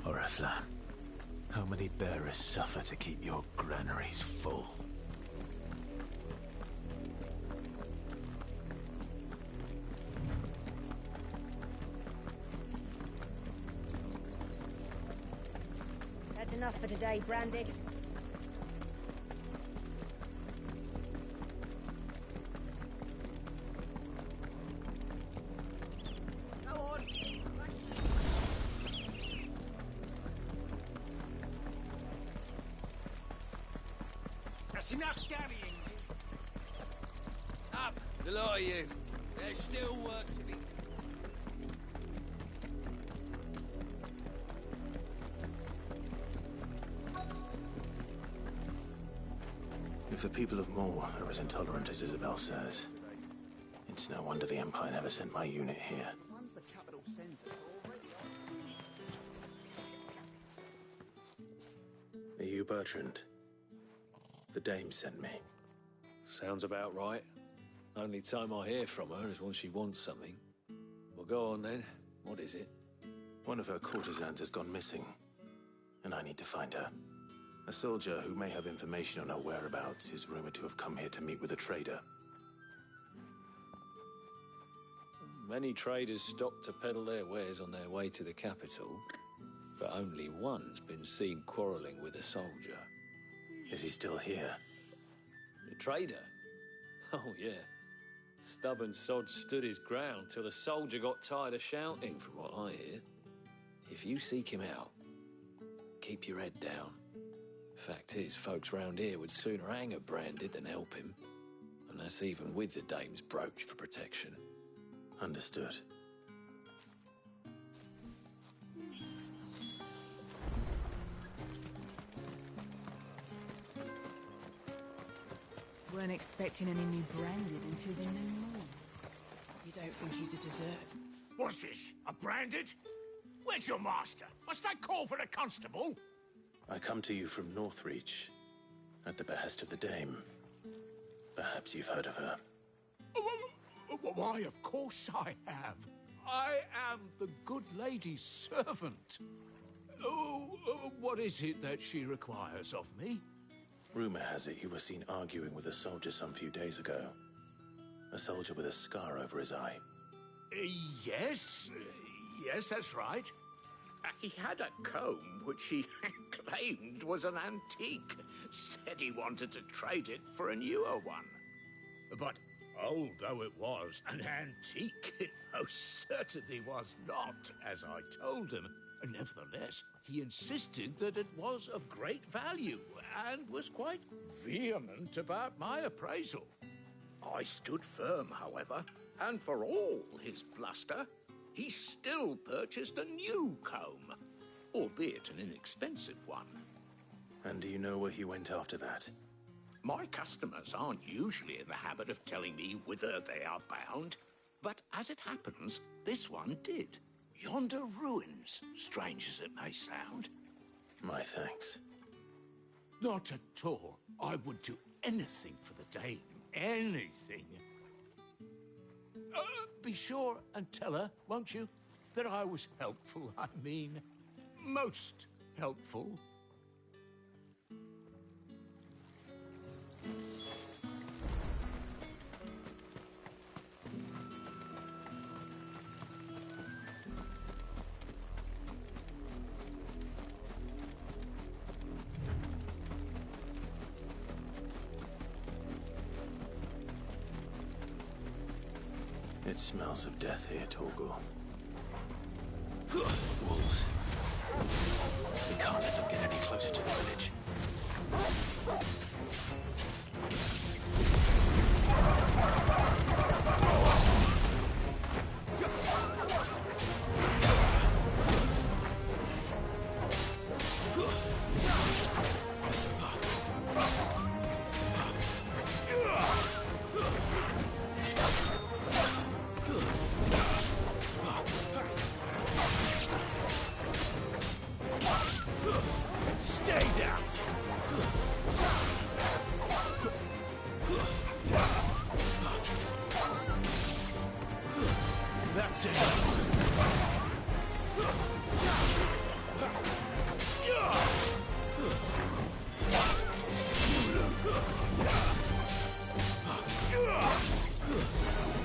Oriflamme, how many bearers suffer to keep your granaries full? That's enough for today, Branded. Go on! That's enough carrying. Up, the lot of you. There's still work to be... If the people of Moor are as intolerant as Isabel says, it's no wonder the Empire never sent my unit here. Are you Bertrand? The dame sent me. Sounds about right. Only time I hear from her is when she wants something. Well, go on then. What is it? One of her courtesans has gone missing, and I need to find her. A soldier who may have information on her whereabouts is rumored to have come here to meet with a trader. Many traders stop to peddle their wares on their way to the capital, but only one's been seen quarrelling with a soldier. Is he still here? The trader? Oh, yeah. Stubborn sod stood his ground till the soldier got tired of shouting, from what I hear. If you seek him out, keep your head down. Fact is, folks round here would sooner hang a branded than help him. And that's even with the dame's brooch for protection. Understood. Weren't expecting any new branded until the new moon. You don't think he's a dessert? What's this? A branded? Where's your master? Must I call for the constable? I come to you from Northreach, at the behest of the dame. Perhaps you've heard of her. Why, of course I have. I am the good lady's servant. What is it that she requires of me? Rumor has it you were seen arguing with a soldier some few days ago. A soldier with a scar over his eye. Yes, that's right. He had a comb which he claimed was an antique. Said he wanted to trade it for a newer one. But old though it was, an antique it most certainly was not, as I told him. Nevertheless, he insisted that it was of great value and was quite vehement about my appraisal. I stood firm, however, and for all his bluster, he still purchased a new comb, albeit an inexpensive one. And do you know where he went after that? My customers aren't usually in the habit of telling me whither they are bound, but as it happens, this one did. Yonder ruins, strange as it may sound. My thanks. Not at all. I would do anything for the dame. Anything. Be sure and tell her, won't you, that I was helpful. I mean, most helpful. It smells of death here, Torgal. Wolves. We can't let them get any closer to the village.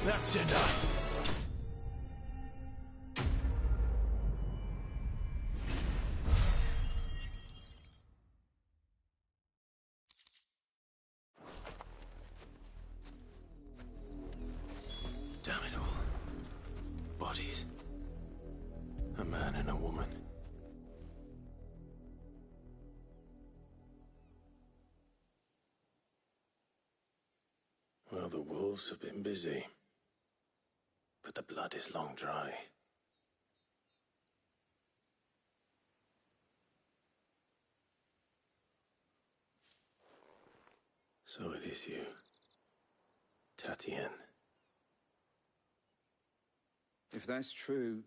That's enough. Damn it all. Bodies. A man and a woman. Well, the wolves have been busy. But the blood is long dry. So it is you, Tatienne. If that's true,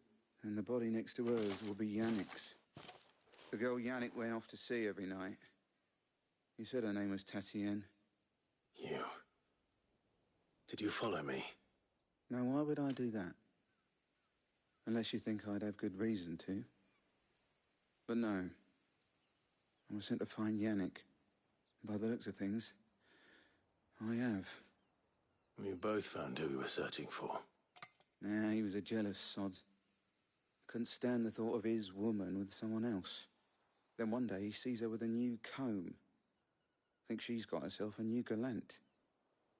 then the body next to hers will be Yannick's. The girl Yannick went off to see every night. He said her name was Tatienne. You... Did you follow me? Now, why would I do that? Unless you think I'd have good reason to. But no. I was sent to find Yannick. By the looks of things, I have. We both found who we were searching for. Nah, he was a jealous sod. Couldn't stand the thought of his woman with someone else. Then one day he sees her with a new comb. Thinks she's got herself a new gallant.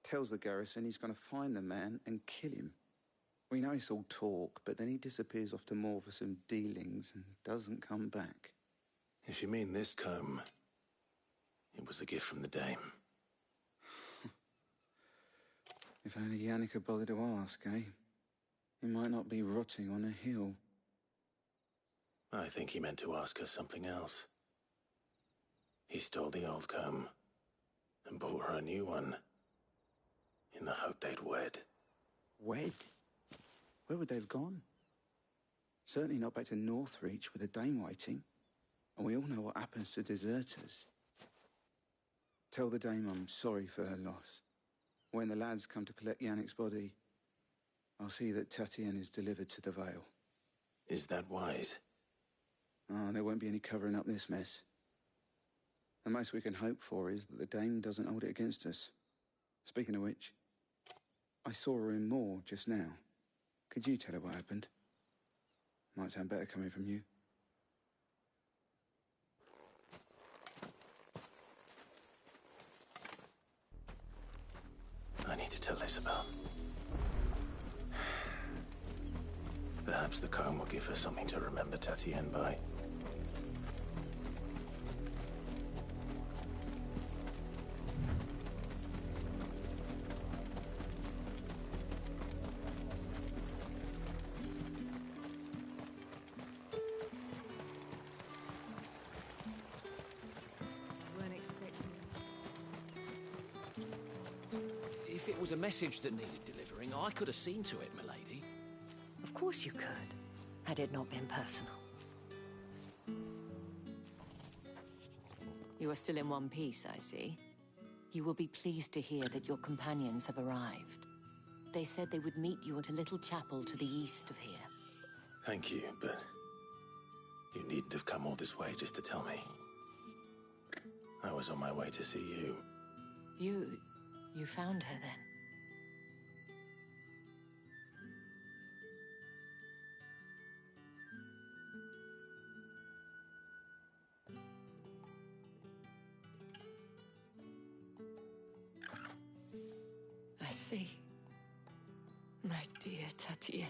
Tells the garrison he's going to find the man and kill him. We know it's all talk, but then he disappears off to Moor for some dealings and doesn't come back. If you mean this comb, it was a gift from the dame. If only Yannick had bothered to ask, eh? He might not be rotting on a hill. I think he meant to ask her something else. He stole the old comb and bought her a new one in the hope they'd wed. Wed? Where would they have gone? Certainly not back to Northreach with a dame waiting. And we all know what happens to deserters. Tell the dame I'm sorry for her loss. When the lads come to collect Yannick's body, I'll see that Tatienne is delivered to the Vale. Is that wise? Oh, there won't be any covering up this mess. The most we can hope for is that the dame doesn't hold it against us. Speaking of which, I saw her in Moor just now. Could you tell her what happened? Might sound better coming from you. I need to tell Isabel. Perhaps the comb will give her something to remember Tatienne by. If it was a message that needed delivering, I could have seen to it, milady. Of course you could, had it not been personal. You are still in one piece, I see. You will be pleased to hear that your companions have arrived. They said they would meet you at a little chapel to the east of here. Thank you, but you needn't have come all this way just to tell me. I was on my way to see you. You found her then? I see. My dear Tatienne.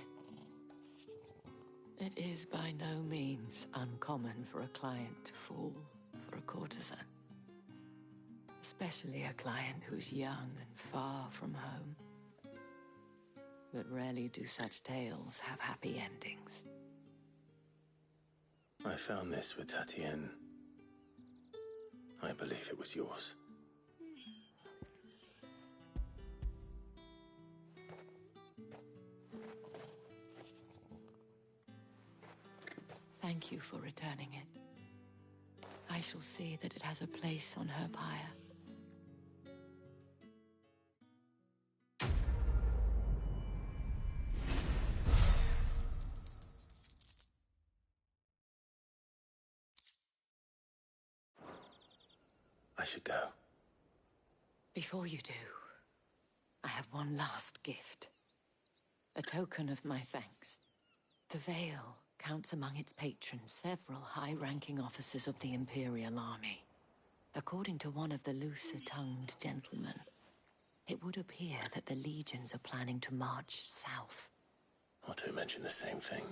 It is by no means uncommon for a client to fall for a courtesan. Especially a client who's young and far from home. But rarely do such tales have happy endings. I found this with Tatienne. I believe it was yours. Thank you for returning it. I shall see that it has a place on her pyre. I should go. Before you do, I have one last gift. A token of my thanks. The Vale counts among its patrons several high-ranking officers of the Imperial Army. According to one of the looser-tongued gentlemen, it would appear that the legions are planning to march south. Not to mention the same thing.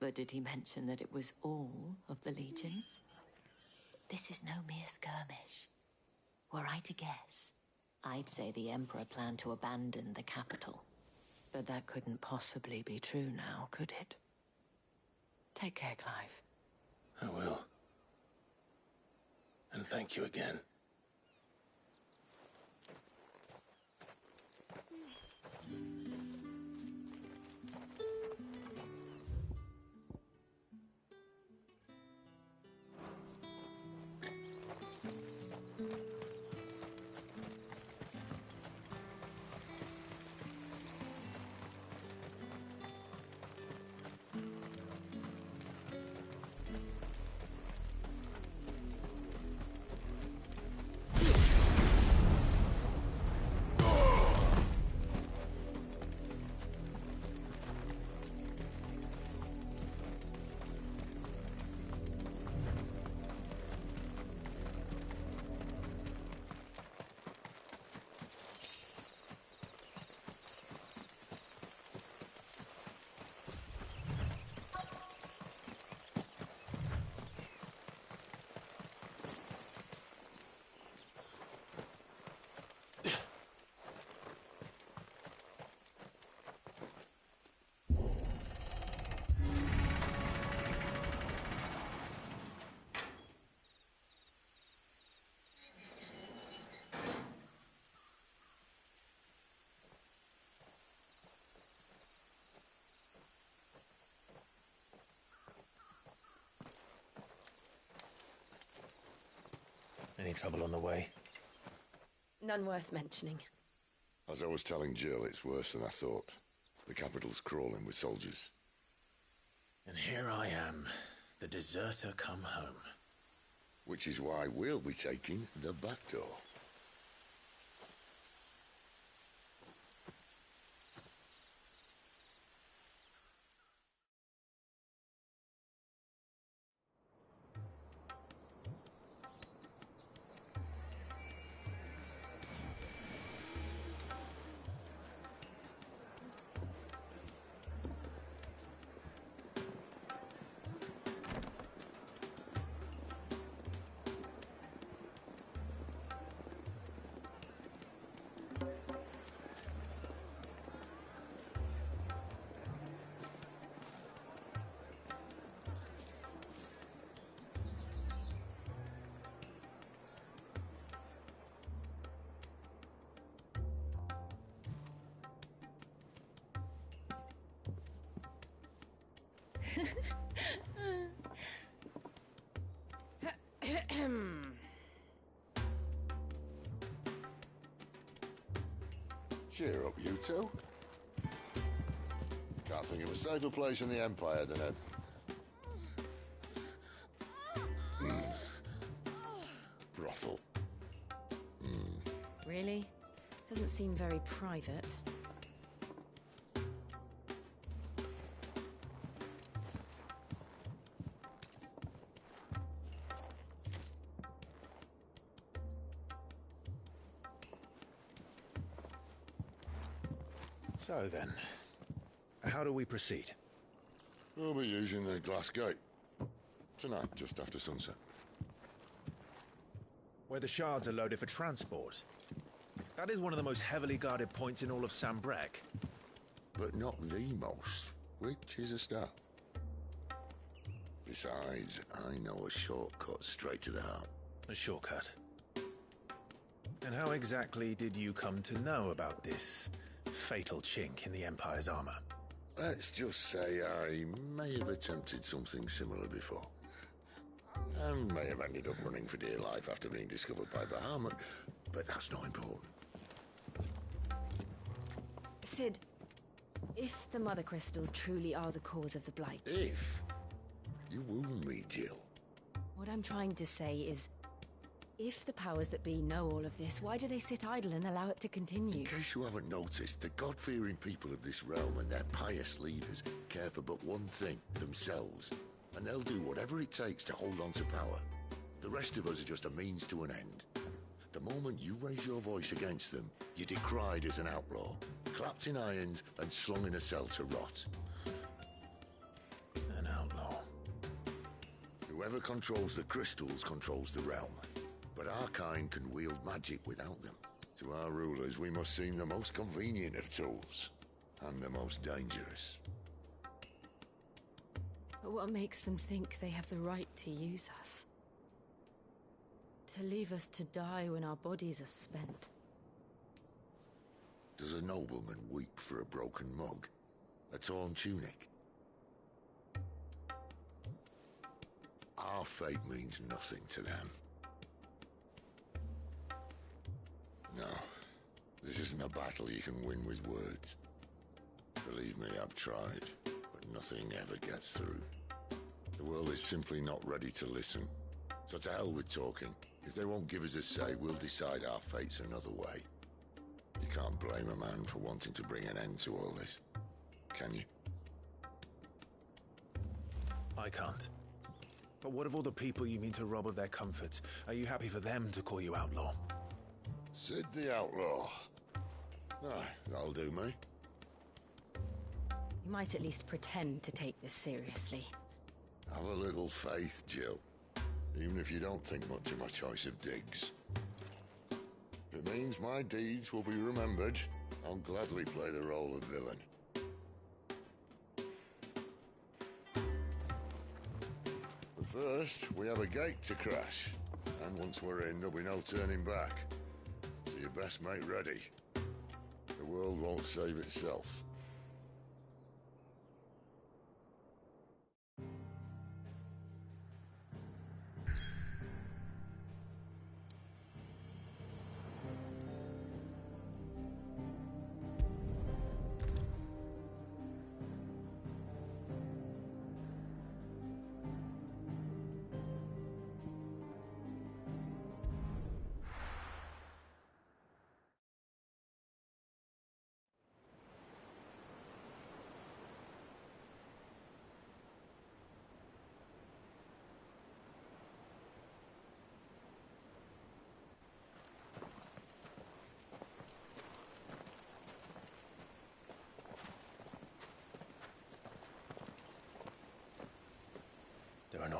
But did he mention that it was all of the legions? This is no mere skirmish. Were I to guess, I'd say the Emperor planned to abandon the capital. But that couldn't possibly be true now, could it? Take care, Clive. I will. And thank you again. Any trouble on the way? None worth mentioning. As I was telling Jill, it's worse than I thought. The capital's crawling with soldiers. And here I am, the deserter come home. Which is why we'll be taking the back door. Cheer up, you two. Can't think of a safer place in the Empire than a... brothel. Really? Doesn't seem very private. So then, how do we proceed? We'll be using the glass gate. Tonight, just after sunset. Where the shards are loaded for transport. That is one of the most heavily guarded points in all of Sambrek. But not the most, which is a start. Besides, I know a shortcut straight to the heart. A shortcut? And how exactly did you come to know about this fatal chink in the Empire's armor? Let's just say I may have attempted something similar before. And may have ended up running for dear life after being discovered by Bahamut, but that's not important. Sid, if the Mother Crystals truly are the cause of the Blight... If? You wound me, Jill. What I'm trying to say is, if the powers that be know all of this, why do they sit idle and allow it to continue? In case you haven't noticed, the God-fearing people of this realm and their pious leaders care for but one thing, themselves. And they'll do whatever it takes to hold on to power. The rest of us are just a means to an end. The moment you raise your voice against them, you're decried as an outlaw, clapped in irons and slung in a cell to rot. An outlaw. Whoever controls the crystals controls the realm. But our kind can wield magic without them. To our rulers, we must seem the most convenient of tools, and the most dangerous. But what makes them think they have the right to use us? To leave us to die when our bodies are spent? Does a nobleman weep for a broken mug? A torn tunic? Our fate means nothing to them. No, this isn't a battle you can win with words. Believe me, I've tried, but nothing ever gets through. The world is simply not ready to listen. So to hell with talking. If they won't give us a say, we'll decide our fates another way. You can't blame a man for wanting to bring an end to all this, can you? I can't. But what of all the people you mean to rob of their comforts? Are you happy for them to call you outlaw? Sid the Outlaw. Ah, that'll do me. You might at least pretend to take this seriously. Have a little faith, Jill. Even if you don't think much of my choice of digs. If it means my deeds will be remembered, I'll gladly play the role of villain. But first, we have a gate to crash. And once we're in, there'll be no turning back. So you best make ready. The world won't save itself.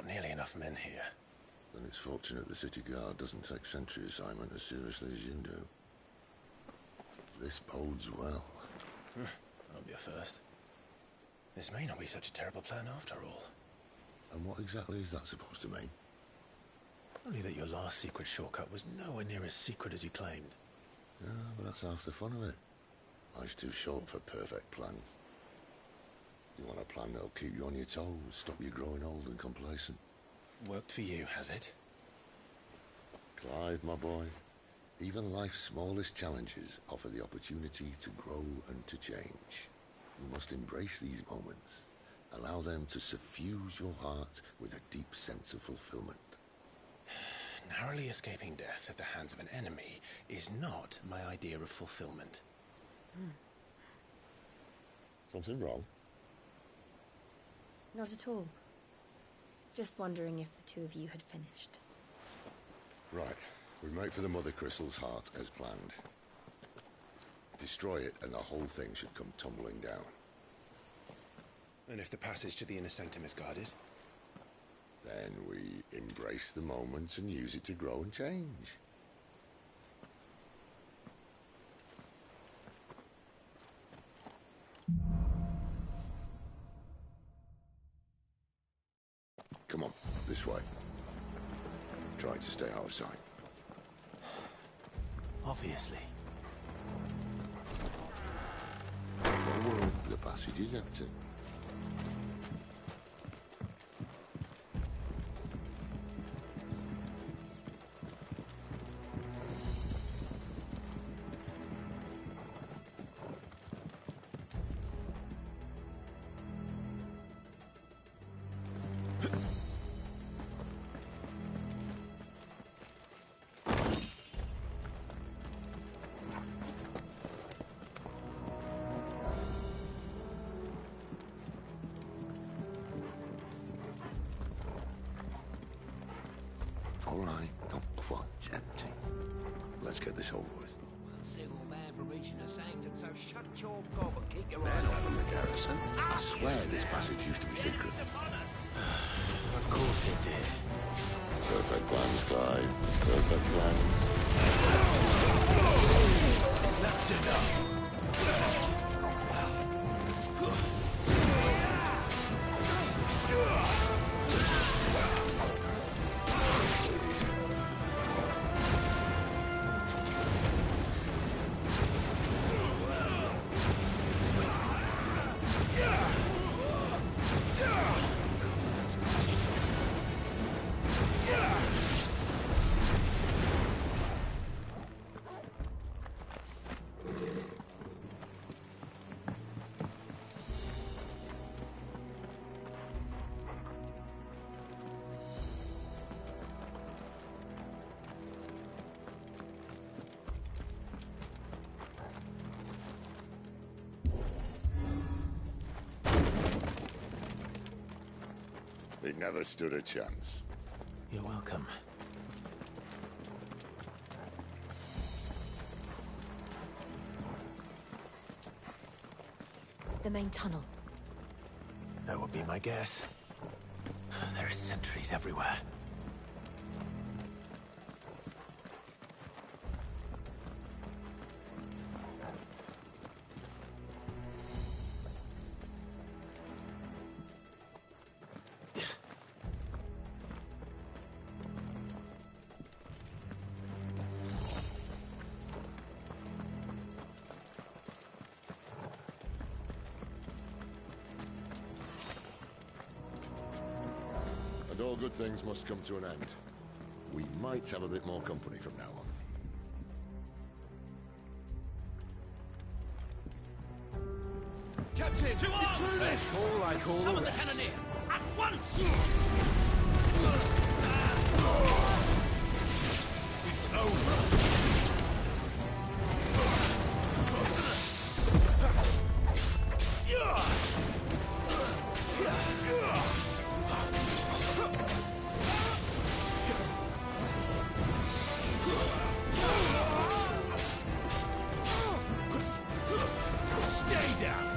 not nearly enough men here. Then it's fortunate the city guard doesn't take sentry assignment as seriously as you do. This bodes well. I'll be a first. This may not be such a terrible plan after all. And what exactly is that supposed to mean? Only that your last secret shortcut was nowhere near as secret as you claimed. Yeah, but that's half the fun of it. Life's too short for perfect plans. You want a plan that'll keep you on your toes, stop you growing old and complacent. Worked for you, has it? Clive, my boy, even life's smallest challenges offer the opportunity to grow and to change. You must embrace these moments. Allow them to suffuse your heart with a deep sense of fulfillment. Narrowly escaping death at the hands of an enemy is not my idea of fulfillment. Something wrong? Not at all. Just wondering if the two of you had finished. Right. We make for the Mother Crystal's heart as planned. Destroy it and the whole thing should come tumbling down. And if the passage to the inner sanctum is guarded? Then we embrace the moment and use it to grow and change. Come on, this way. Try to stay out of sight. Obviously. Oh, the passage is empty. All right, not quite empty. Let's get this over with. One single man for reaching the sanctum, so shut your gob and keep your eyes open. From the garrison. I swear this passage used to be secret. Of course it did. Perfect plans, Clive. Perfect plans. That's enough. It never stood a chance. You're welcome. The main tunnel. That would be my guess. There are sentries everywhere. And all good things must come to an end. We might have a bit more company from now on. Captain, To arms! Let's all like all summon the the rest. cannoneer at once! It's over. Stay down!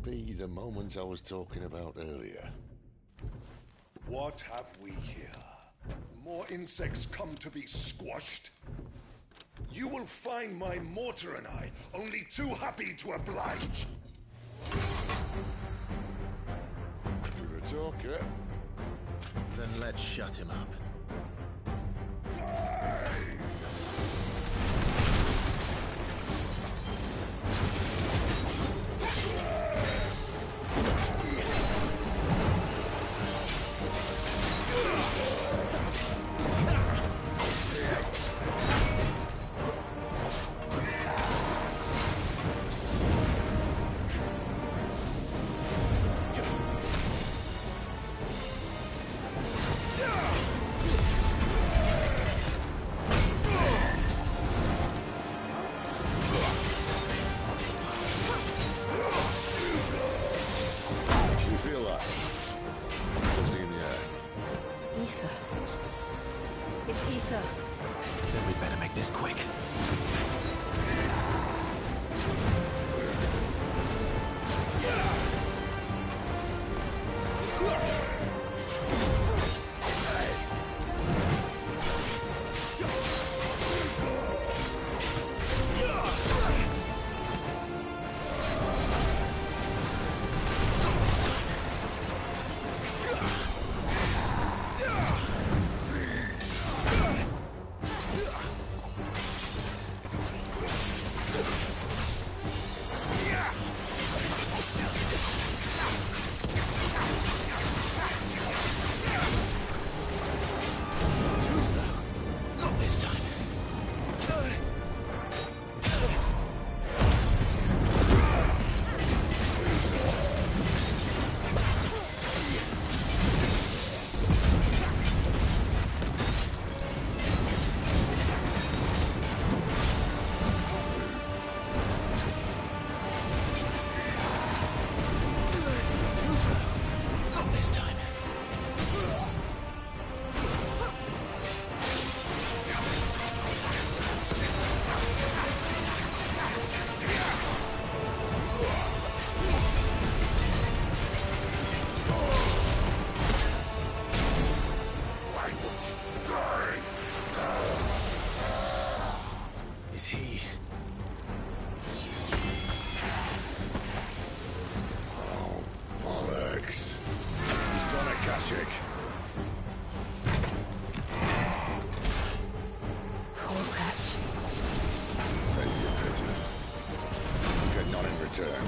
be the moment I was talking about earlier. What have we here? More insects come to be squashed? You will find my mortar and I only too happy to oblige. You're a talker. Then let's shut him up.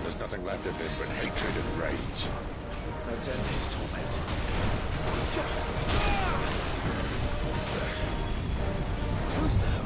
There's nothing left of him but hatred and rage. Let's end his torment. Who's there?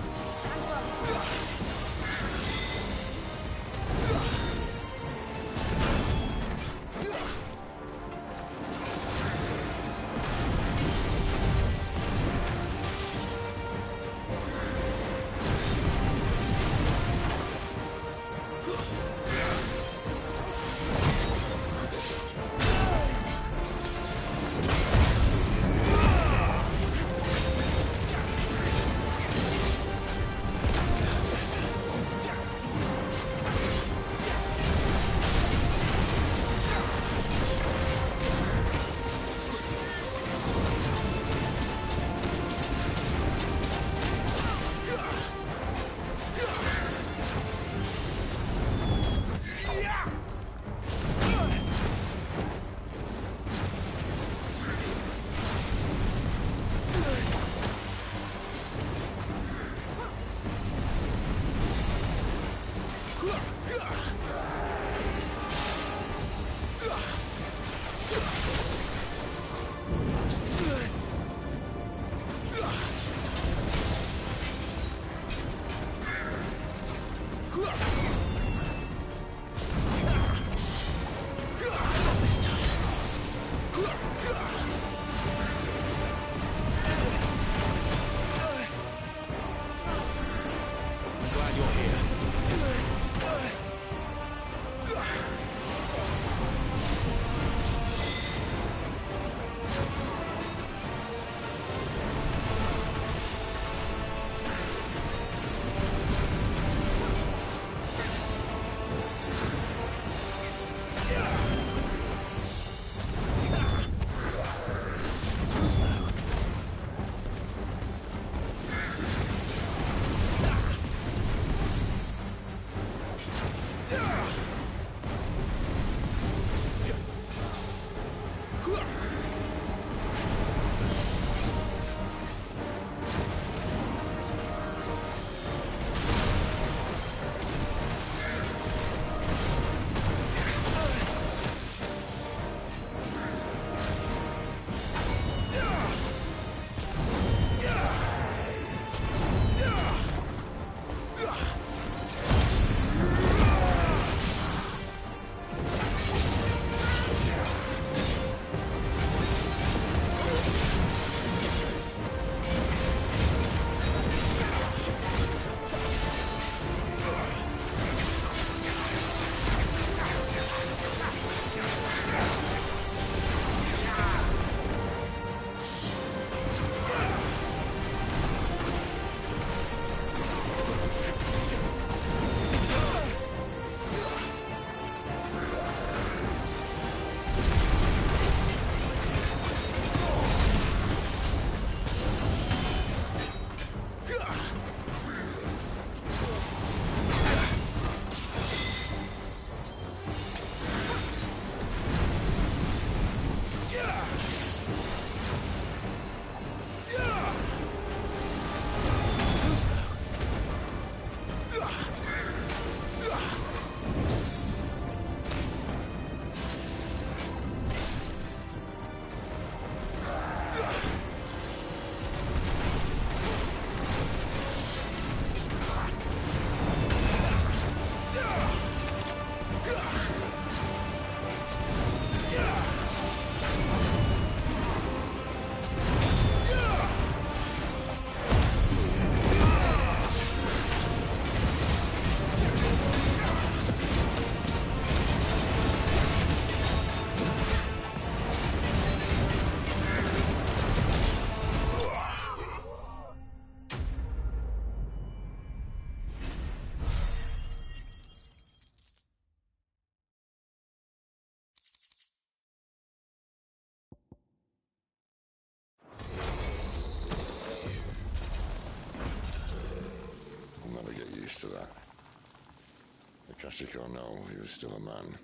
Heretic or no, he was still a man.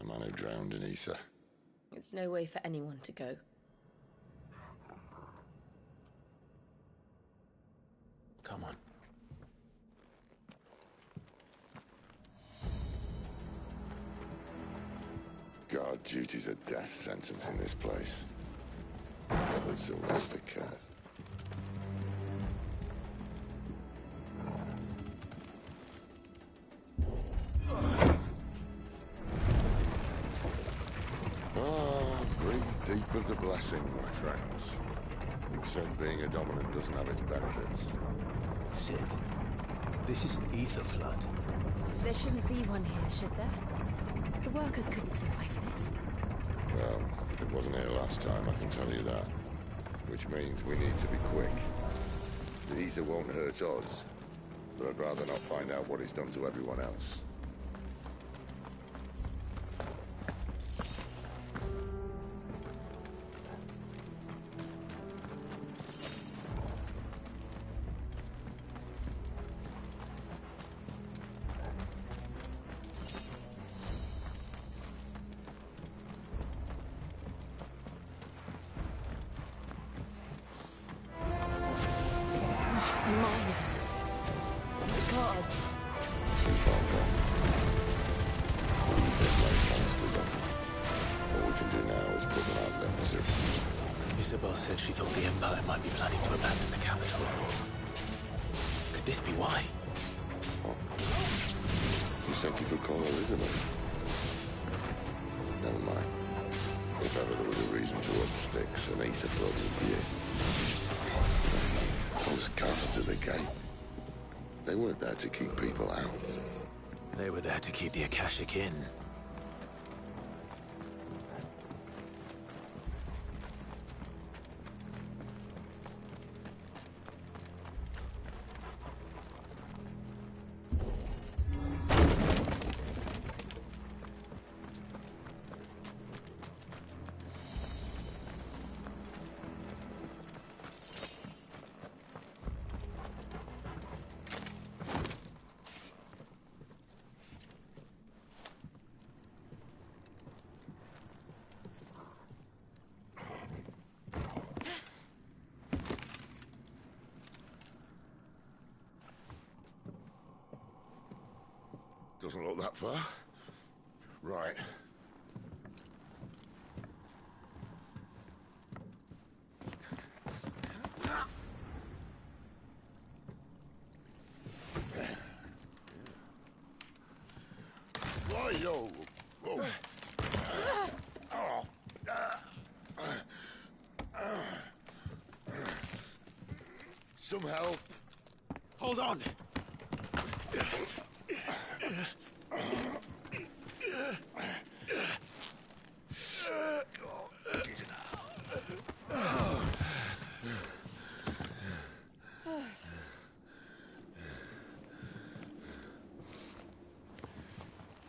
A man who drowned in ether. It's no way for anyone to go. Come on. Guard duty's a death sentence in this place. Not that Sylvester cares. Breathe deep of the blessing, my friends. You've said being a dominant doesn't have its benefits. Sid, this is an ether flood. There shouldn't be one here, should there? The workers couldn't survive this. Well, it wasn't here last time, I can tell you that. Which means we need to be quick. The ether won't hurt us, but I'd rather not find out what it's done to everyone else. Isabel said she thought the Empire might be planning to abandon the capital. Could this be why? What? You said you could call Elizabeth. Never mind. If ever there was a reason to up sticks, an ether flood would be it. Those guards at the gate. They weren't there to keep people out. They were there to keep the Akashic in. Doesn't look that far. Right. Why, yo? Whoa. Some help. Hold on!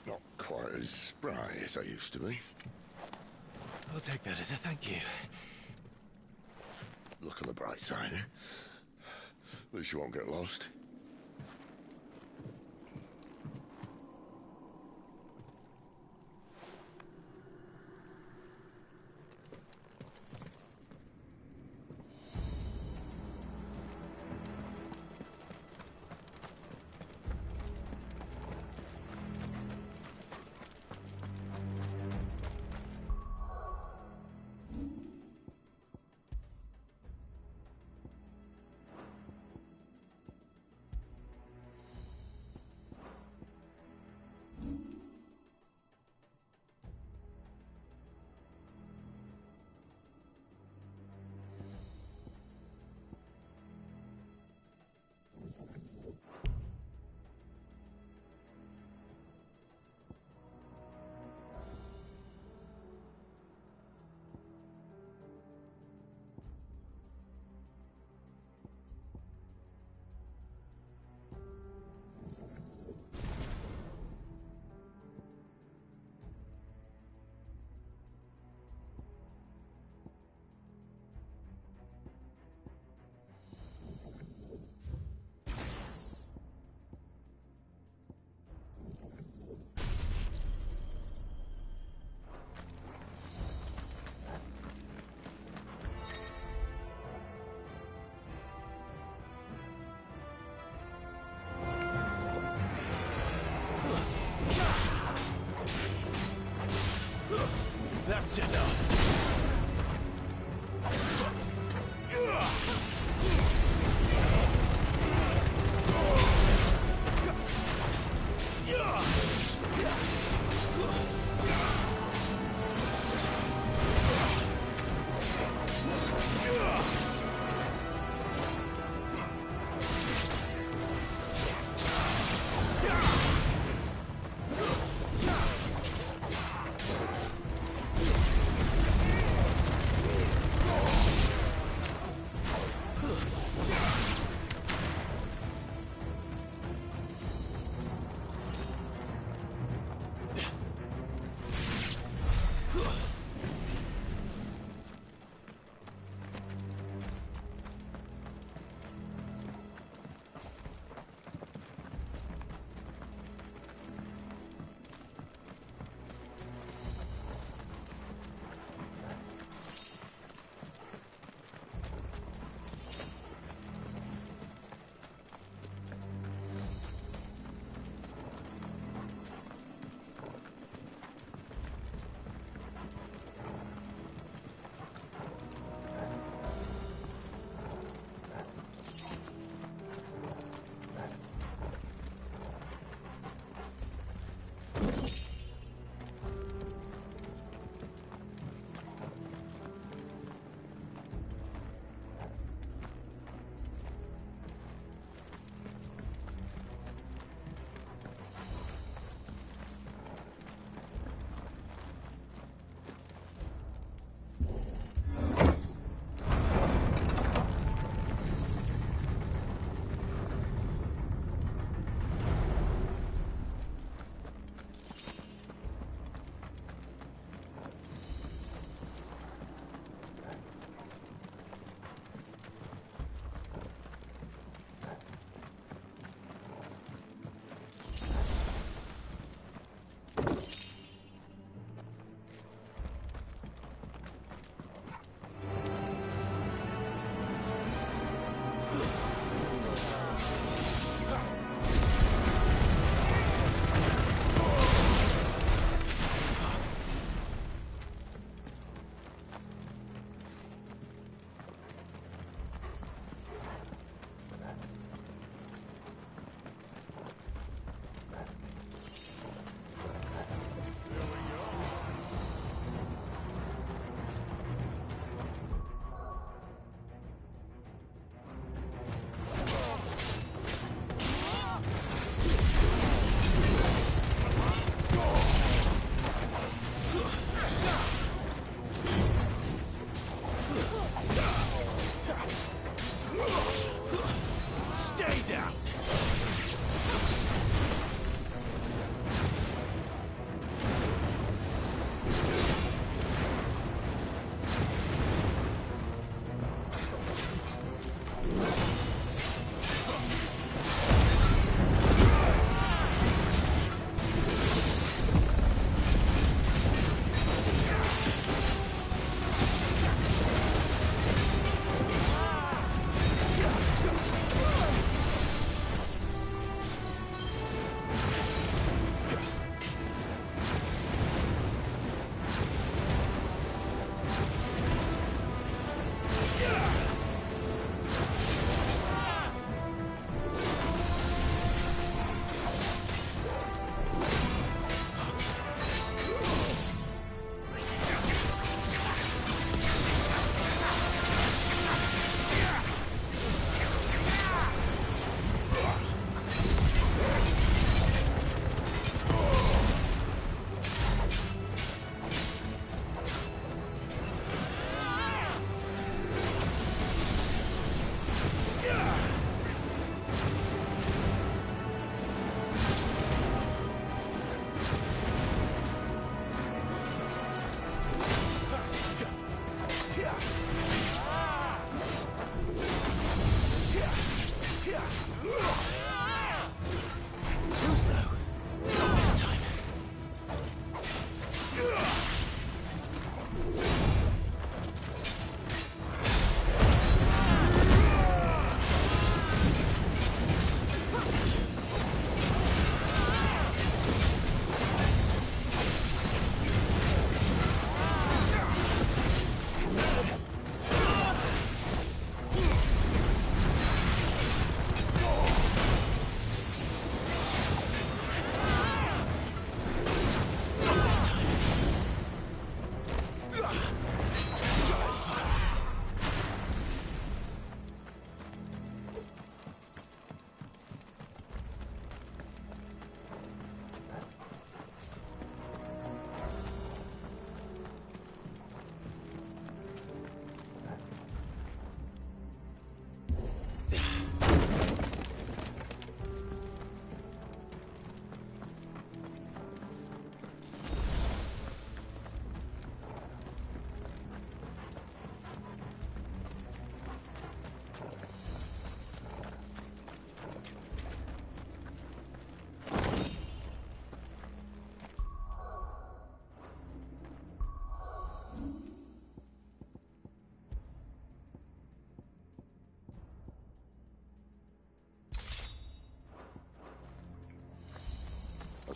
Not quite as spry as I used to be. I'll take that as a thank you. Look on the bright side, eh? At least you won't get lost. That's enough.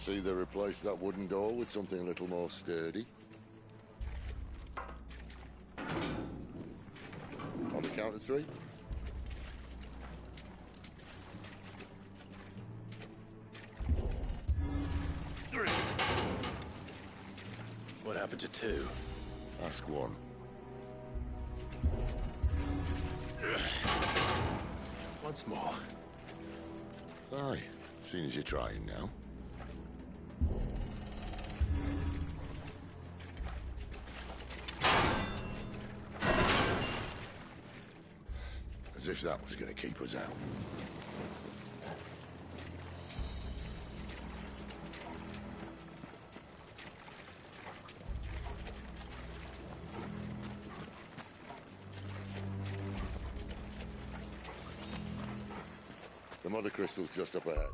see they replaced that wooden door with something a little more sturdy. On the count of 3. What happened to 2? Ask 1. Once more. Aye, seeing as you're trying now. As if that was going to keep us out. The mother crystal's just up ahead.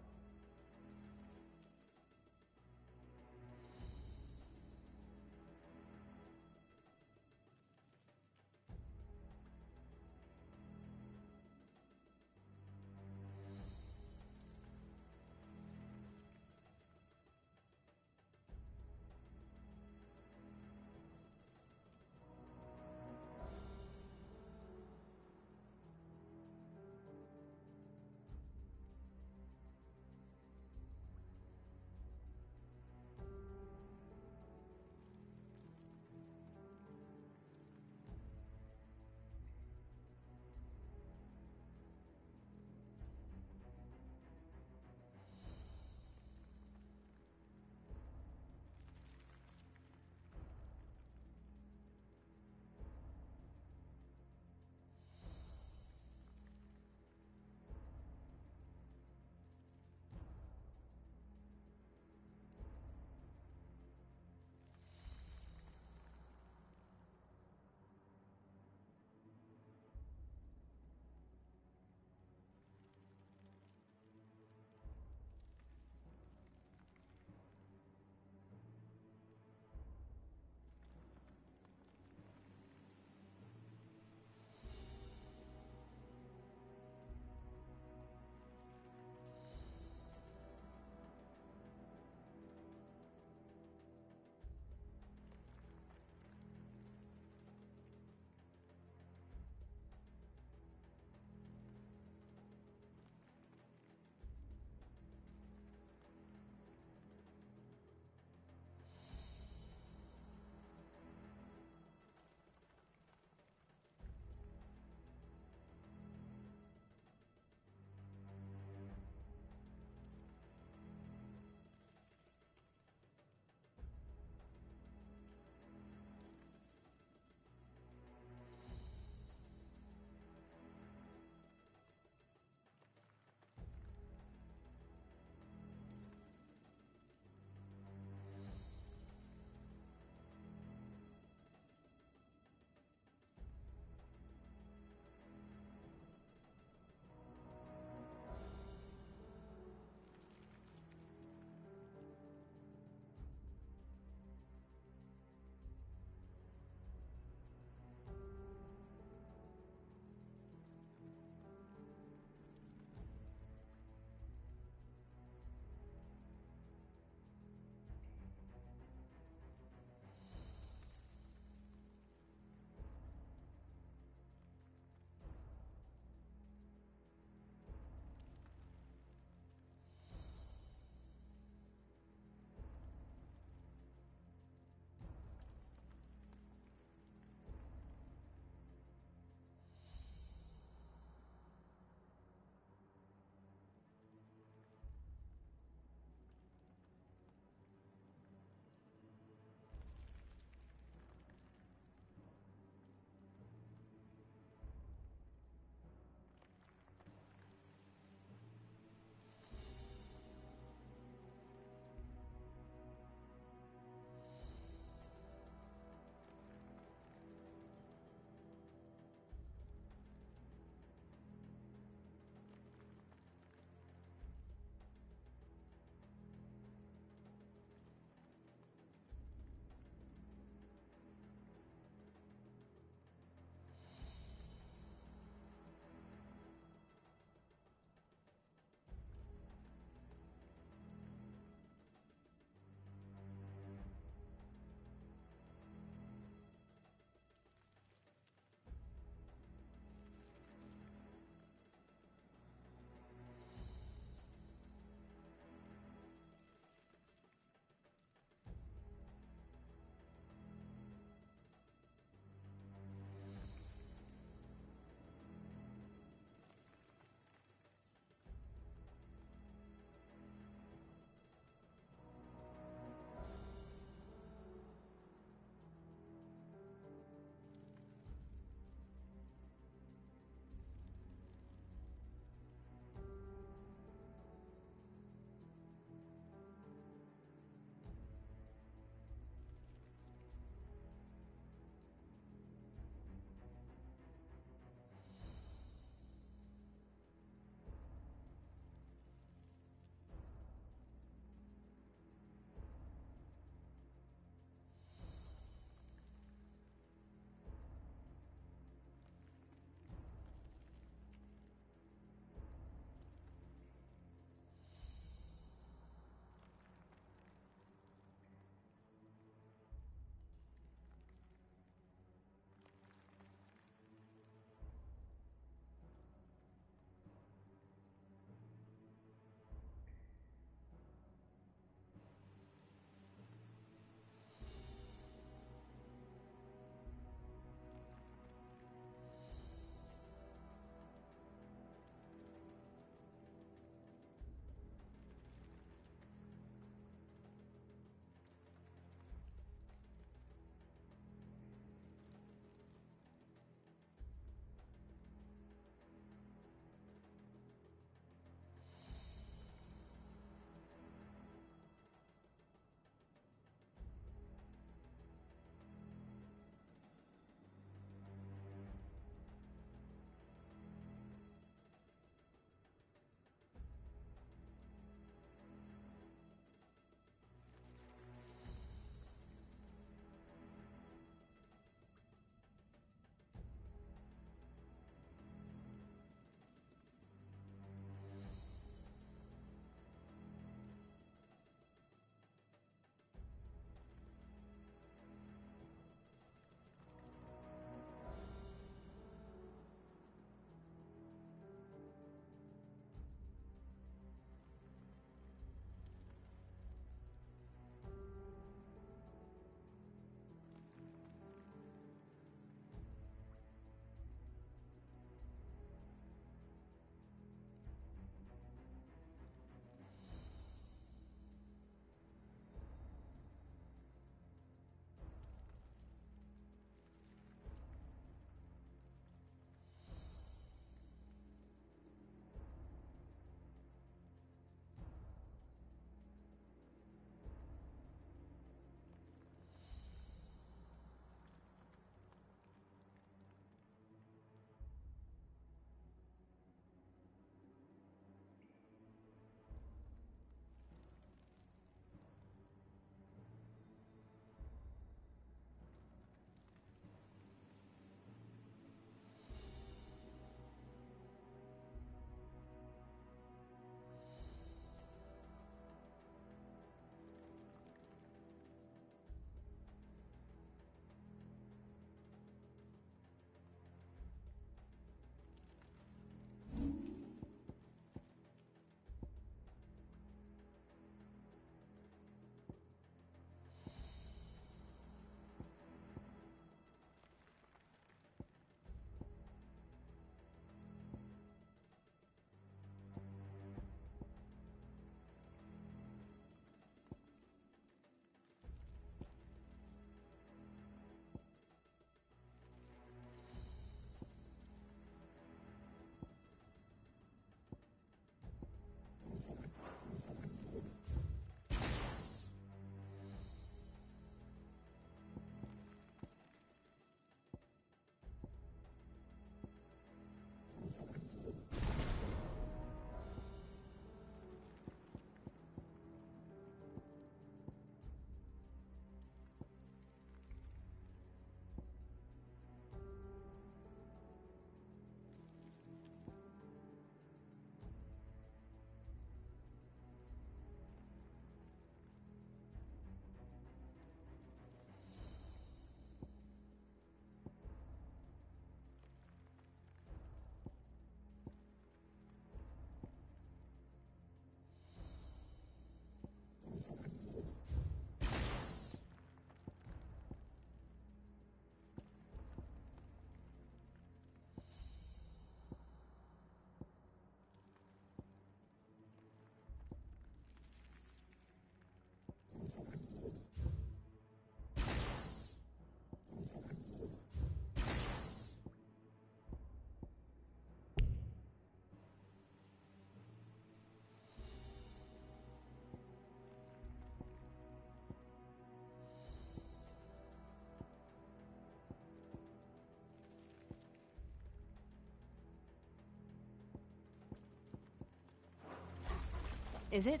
Is it?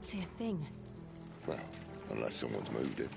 can't see a thing. Well, unless someone's moved it.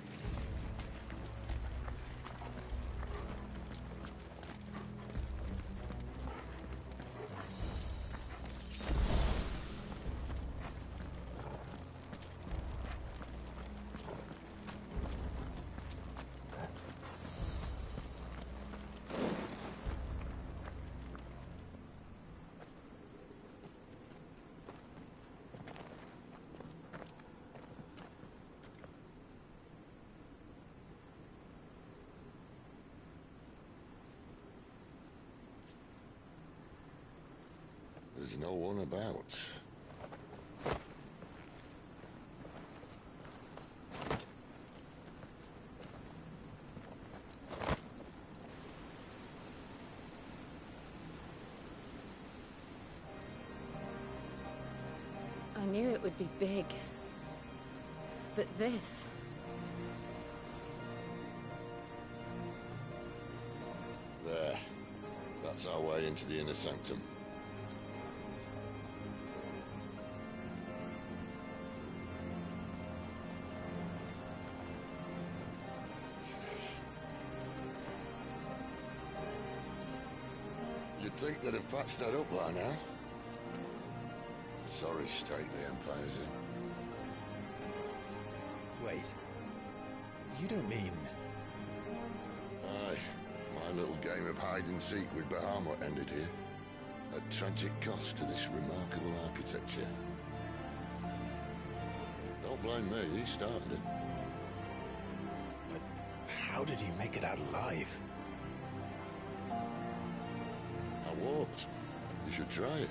There's no one about. I knew it would be big. But this... There. That's our way into the inner sanctum. You'd think they'd have patched that up by now. Sorry state the Empire's in. Wait. You don't mean... Aye. My little game of hide-and-seek with Bahamut ended here. At tragic cost to this remarkable architecture. Don't blame me, he started it. But how did he make it out alive? I walked. You should try it.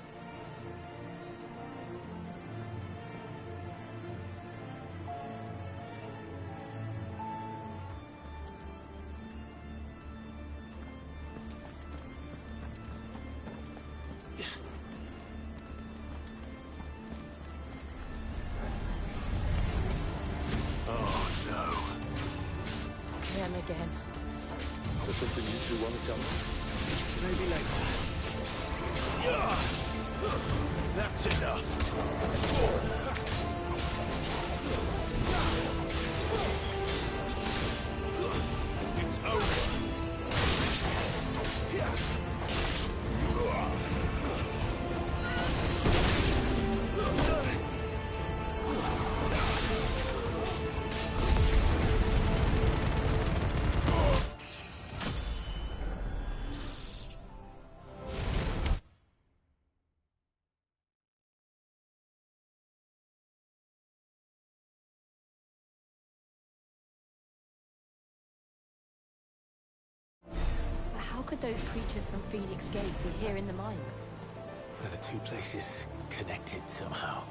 Them again. There's something you two want to tell me? Maybe later. That's enough. It's over. But how could those creatures from Phoenix Gate be here in the mines? Are the two places connected somehow?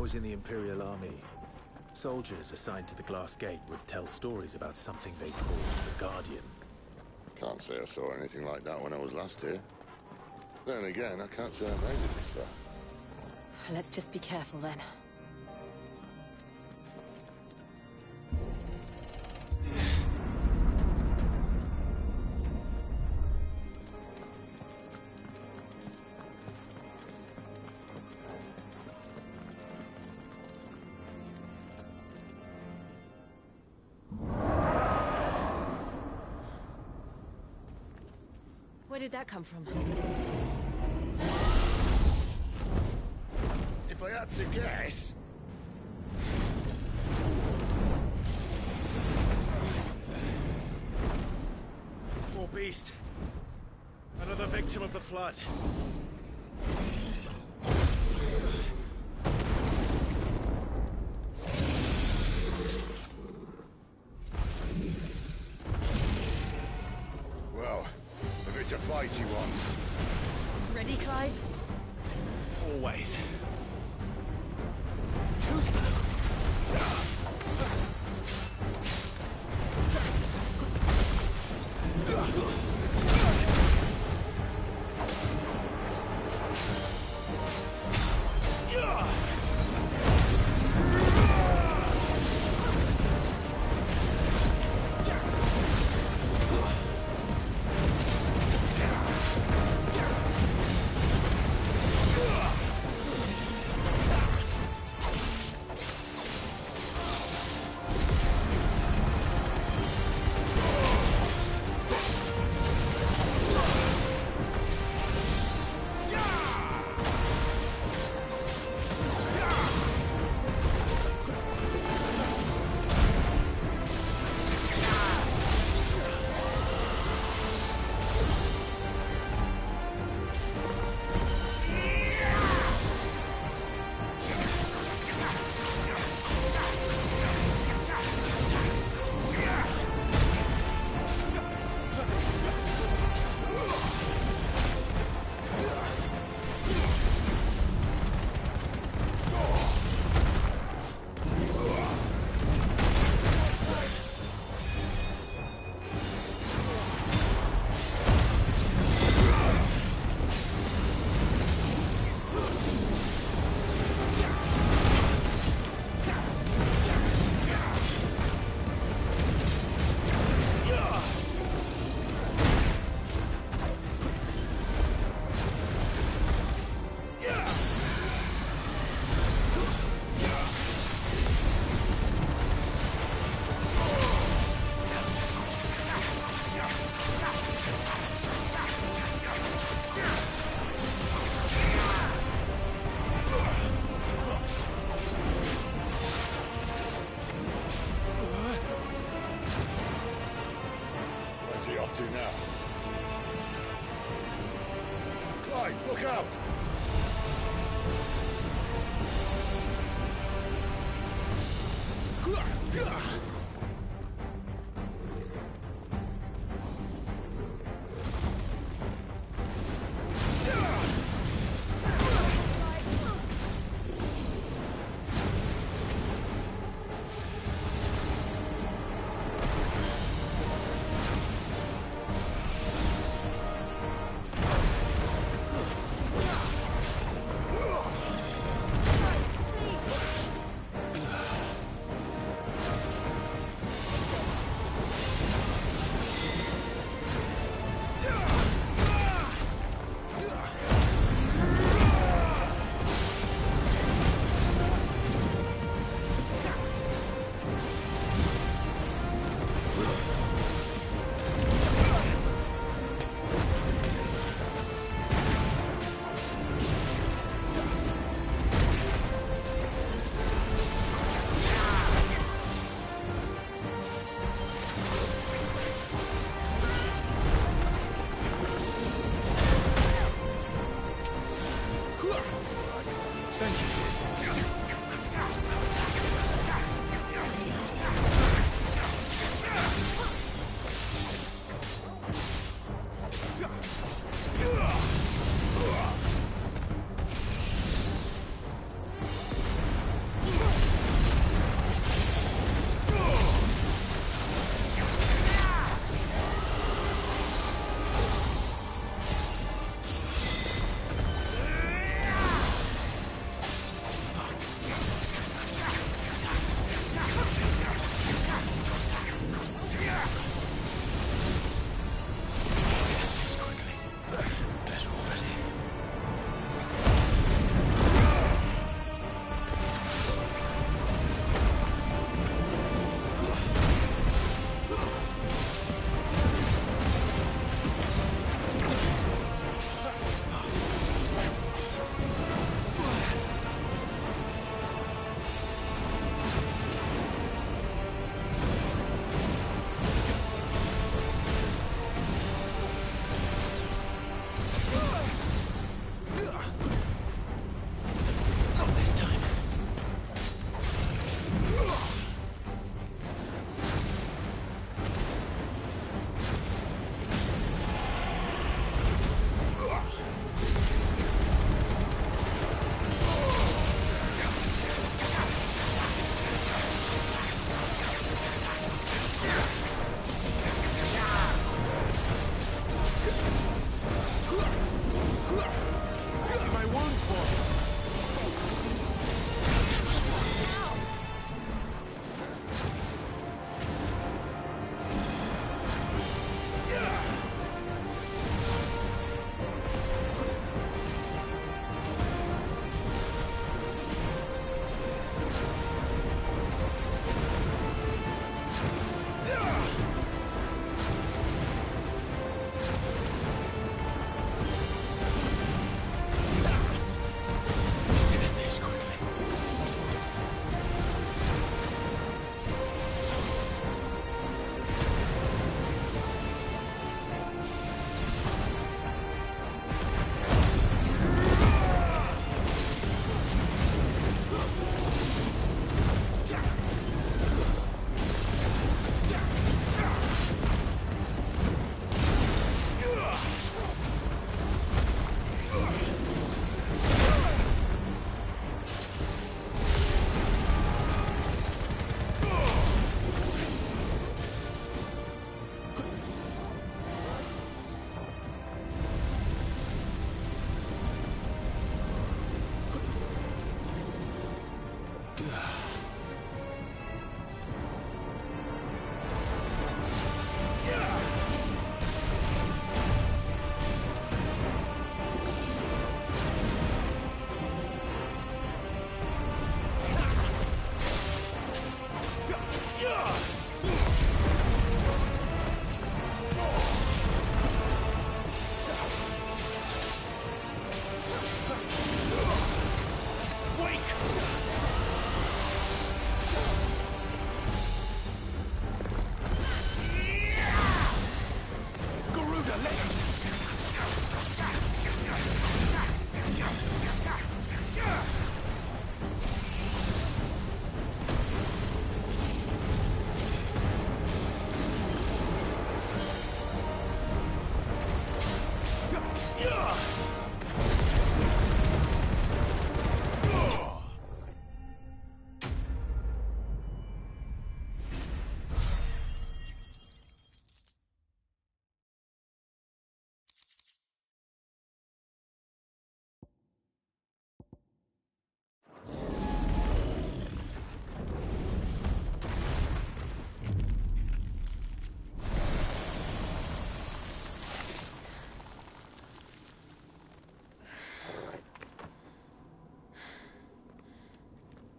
was in the Imperial Army, soldiers assigned to the Glass Gate would tell stories about something they called the Guardian. Can't say I saw anything like that when I was last here. Then again, I can't say I made it this far. Let's just be careful then. Where did that come from? If I had to guess... More beast. Another victim of the Flood. Well, if it's a fight he wants. Ready, Clive? Always. Too slow. Off to now. Clive, look out!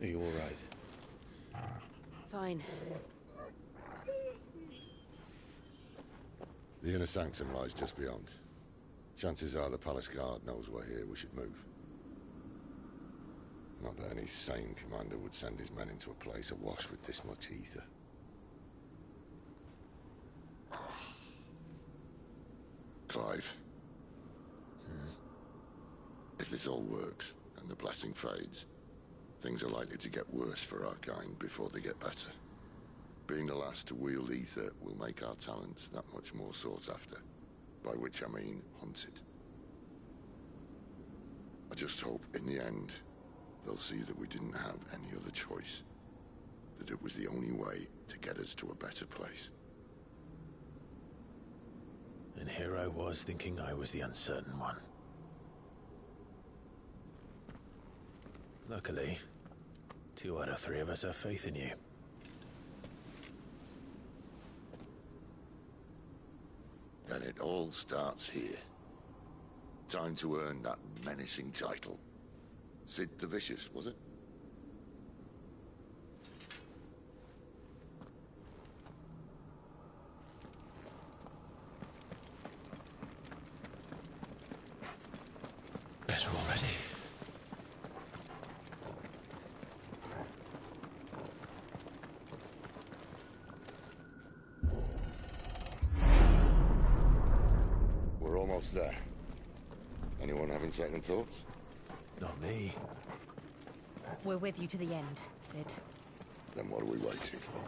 Are you all right? Fine. The inner sanctum lies just beyond. Chances are the palace guard knows we're here. We should move. Not that any sane commander would send his men into a place awash with this much ether. Clive. If this all works, and the blessing fades, things are likely to get worse for our kind before they get better. Being the last to wield ether will make our talents that much more sought after. By which I mean hunted. I just hope, in the end, they'll see that we didn't have any other choice. That it was the only way to get us to a better place. And here I was thinking I was the uncertain one. Luckily, 2 out of 3 of us have faith in you. Then it all starts here. Time to earn that menacing title. Sid the Vicious, was it? Better already. We're almost there. Anyone having second thoughts? Not me. We're with you to the end, Sid. Then what are we waiting for?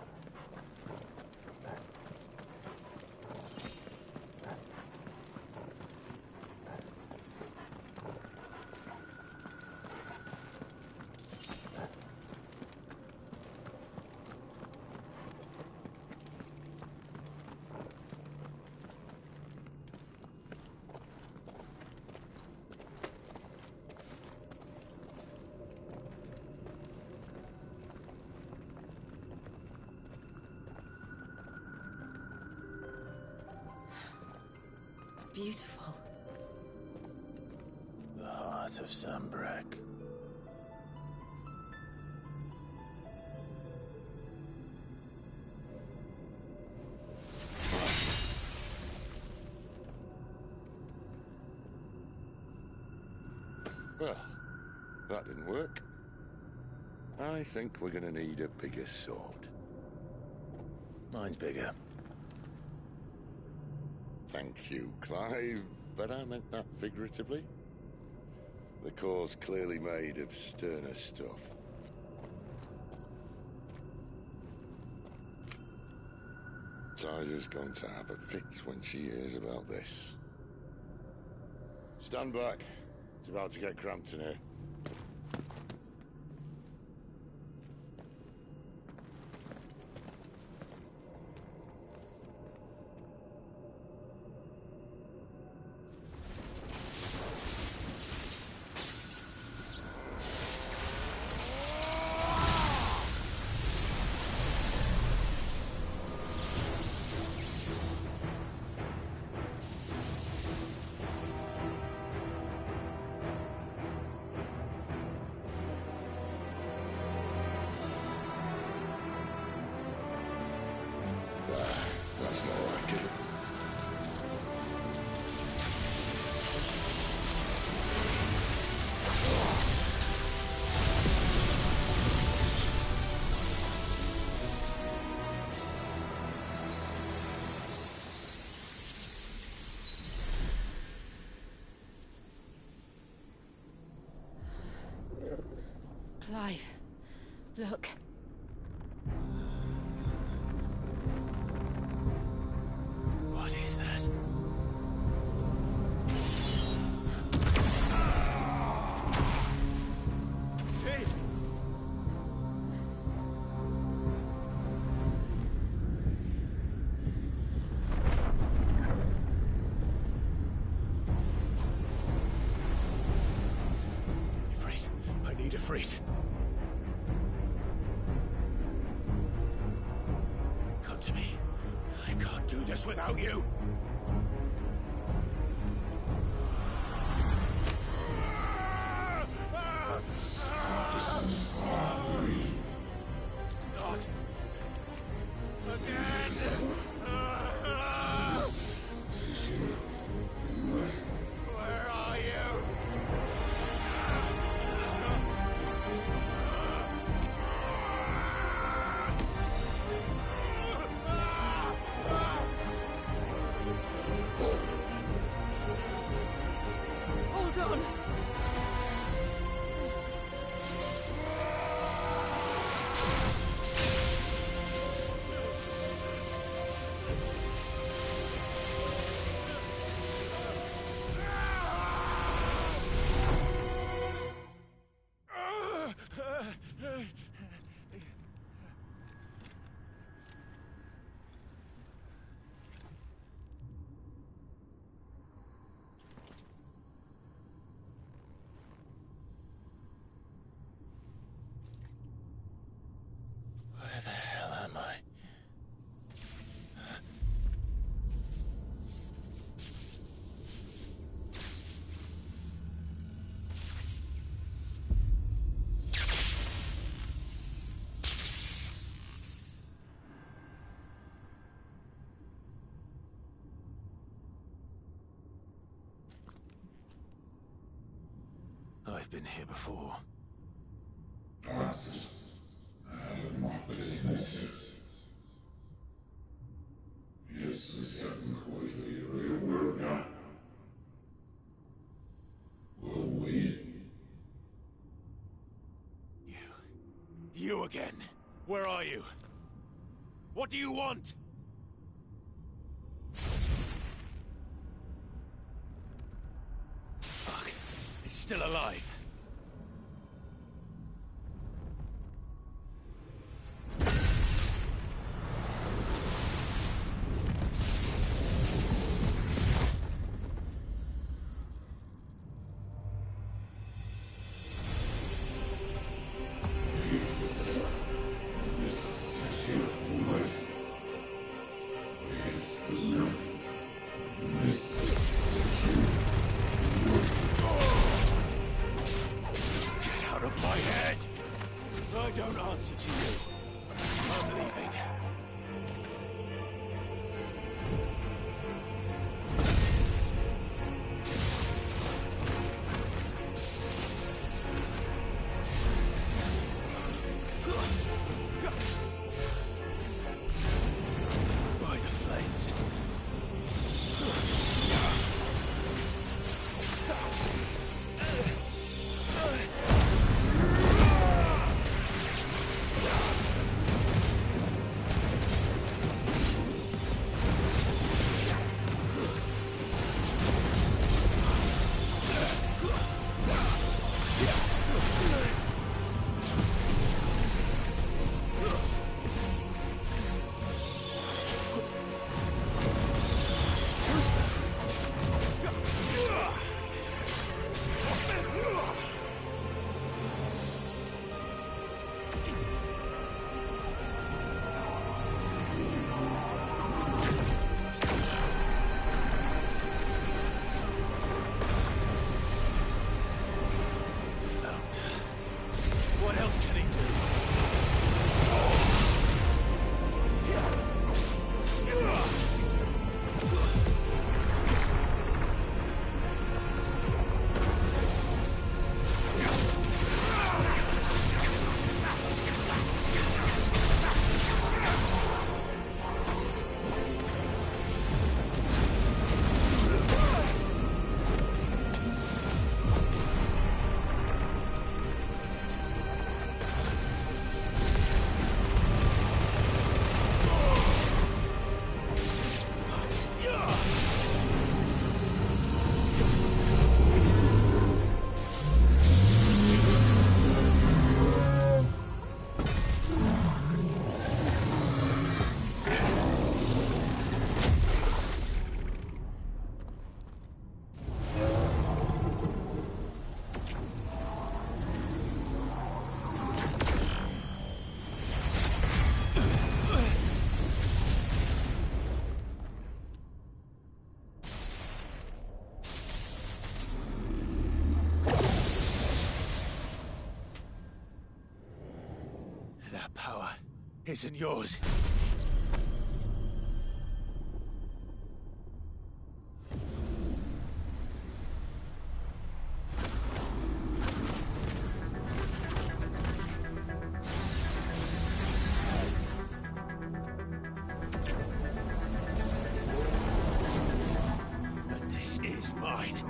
Beautiful. The heart of Sambrek. Well, that didn't work. I think we're gonna need a bigger sword. Mine's bigger. Thank you, Clive, but I meant that figuratively. The core's clearly made of sterner stuff. Tyler's going to have a fit when she hears about this. Stand back. It's about to get cramped in here. alive. Look. What is that? Sid! Ifrit, I need Ifrit. Come to me. I can't do this without you. Not again. Where are you? Hold on. Where the hell am I? I've been here before. You again. Where are you? What do you want? Fuck. It's still alive. I don't answer to you. I'm leaving. By the flames. power isn't yours. But this is mine.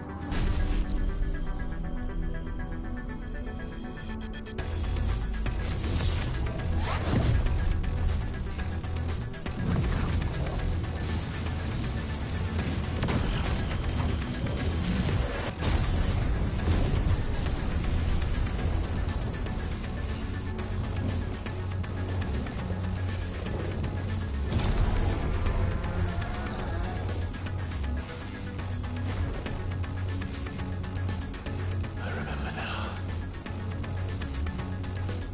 I remember now.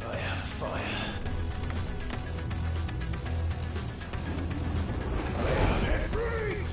I have fire. I have it. Breathe!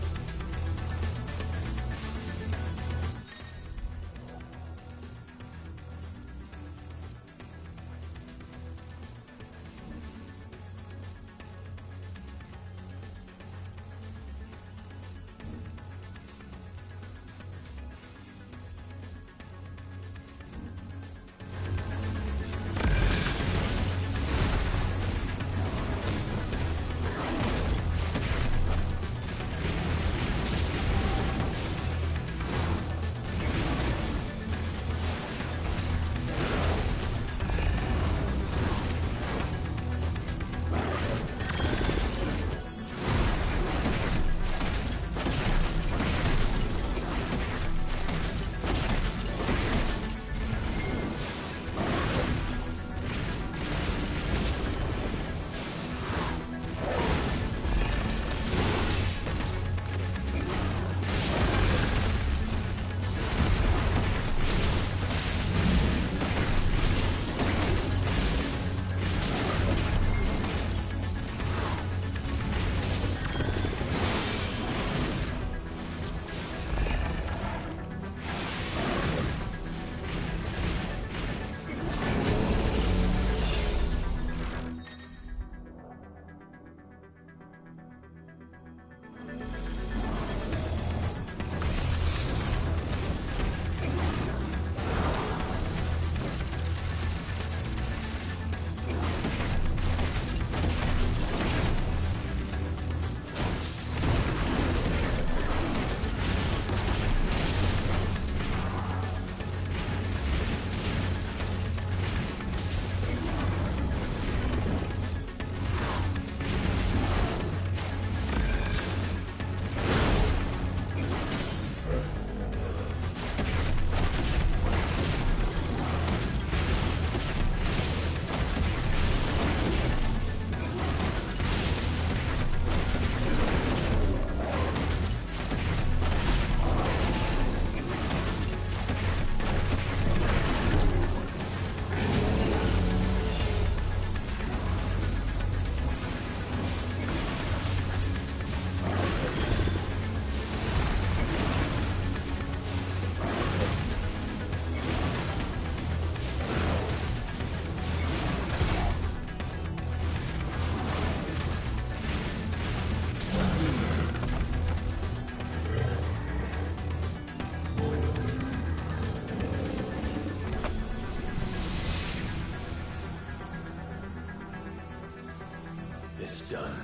It's done.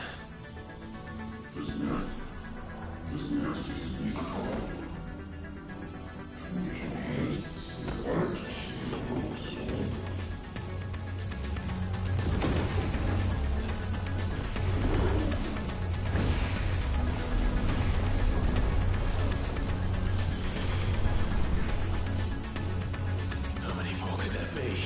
How many more could there be?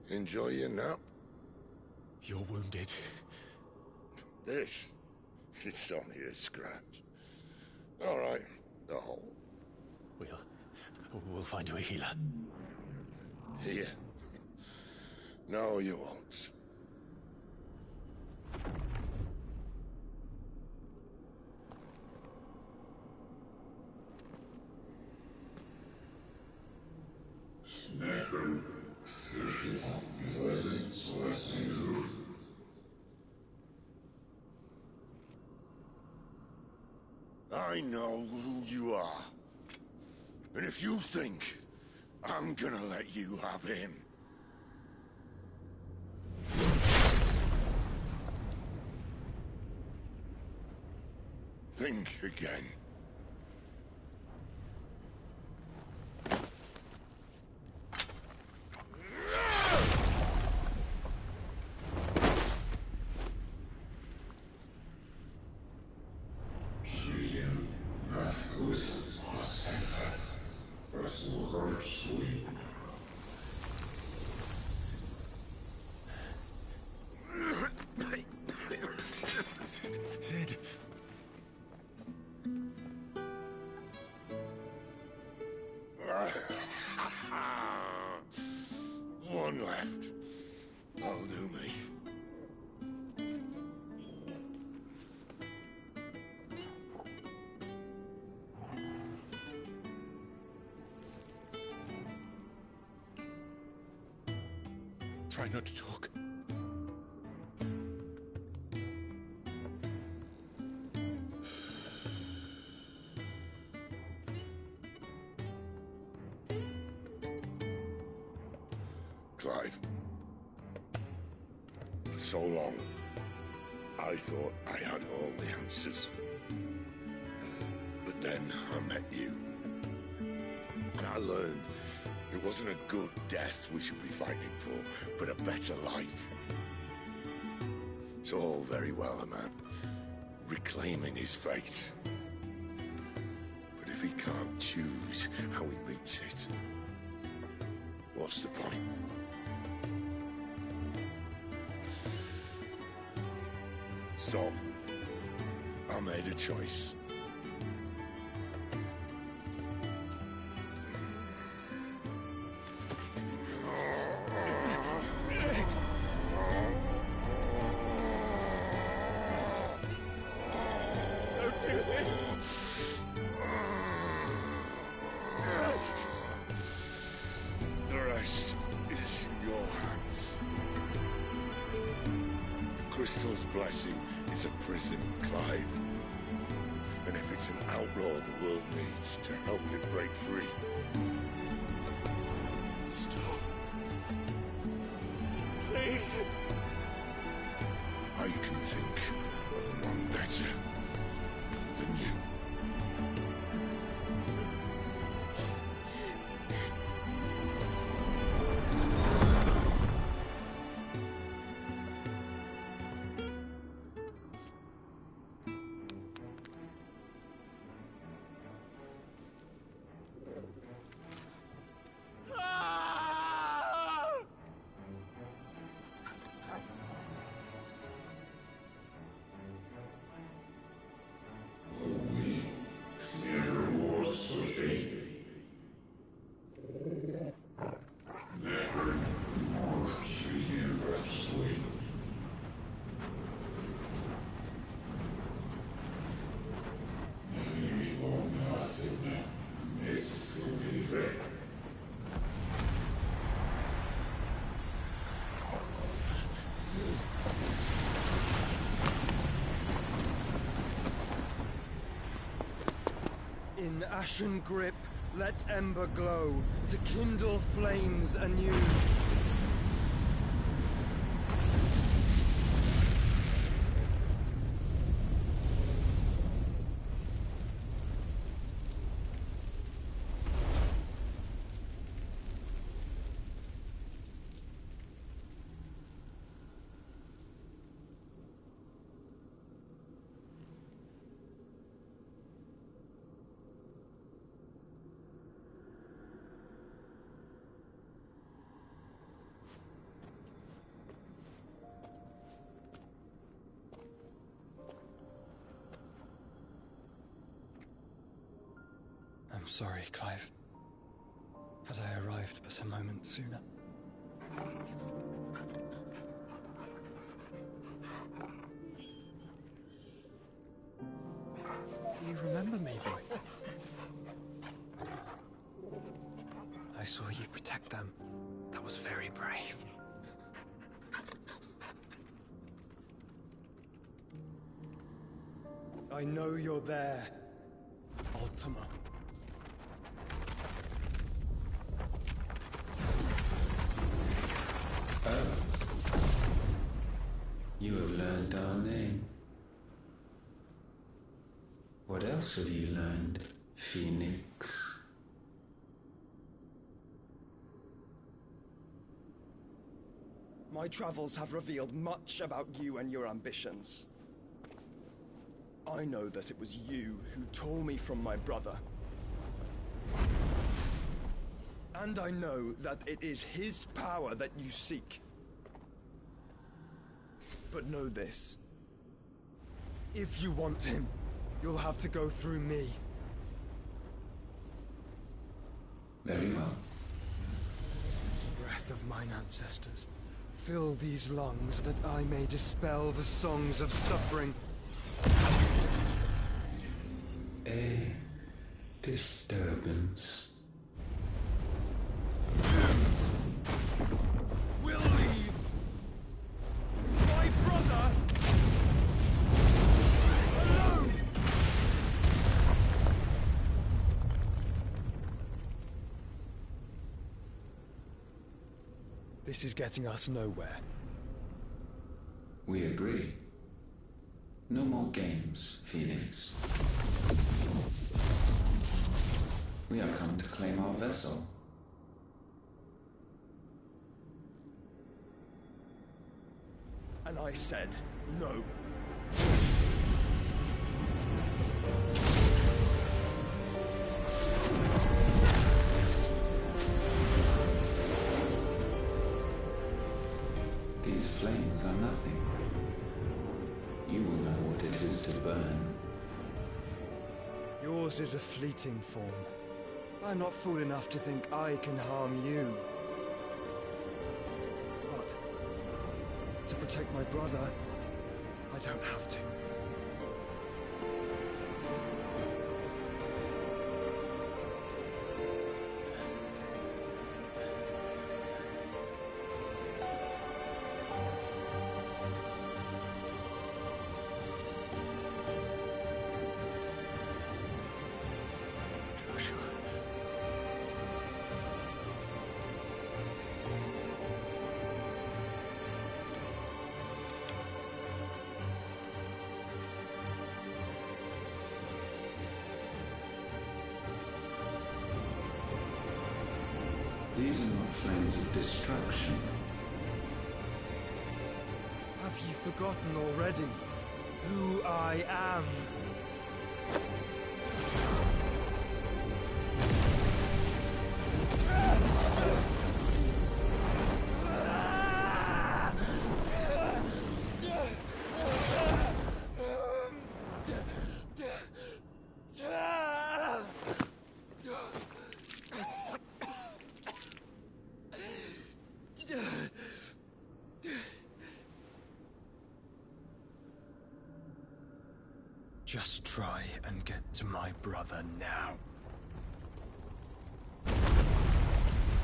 Enjoy your nap? You're wounded. This? It's only a scratch. All right, the hole. We'll find you a healer. Here? No, you won't. I know who you are. And if you think I'm gonna let you have him... think again. Sid. One left. That'll do me. Try not to talk. Clive. For so long, I thought I had all the answers. But then I met you. And I learned it wasn't a good death we should be fighting for, but a better life. It's all very well, a man reclaiming his fate. But if he can't choose how he meets it, what's the point? So, I made a choice. Don't do this! The rest is in your hands. The crystal's blessing is a prison, Clive. And if it's an outlaw the world needs to help it break free... Stop. Please. I can think of one better than you. In ashen grip, let ember glow, to kindle flames anew. I'm sorry, Clive. Had I arrived but a moment sooner. Do you remember me, boy? I saw you protect them. That was very brave. I know you're there, Ultima. Oh. You have learned our name. What else have you learned, Phoenix? My travels have revealed much about you and your ambitions. I know that it was you who tore me from my brother. And I know that it is his power that you seek. But know this. If you want him, you'll have to go through me. Very well. Breath of mine ancestors, fill these lungs that I may dispel the songs of suffering. A disturbance. We'll leave. My brother alone. This is getting us nowhere. We agree. No more games, Phoenix. We have come to claim our vessel. And I said no. These flames are nothing. You will know what it is to burn. Yours is a fleeting form. I'm not fool enough to think I can harm you. But to protect my brother, I don't have to. These are not flames of destruction. Have you forgotten already who I am? Just try and get to my brother now.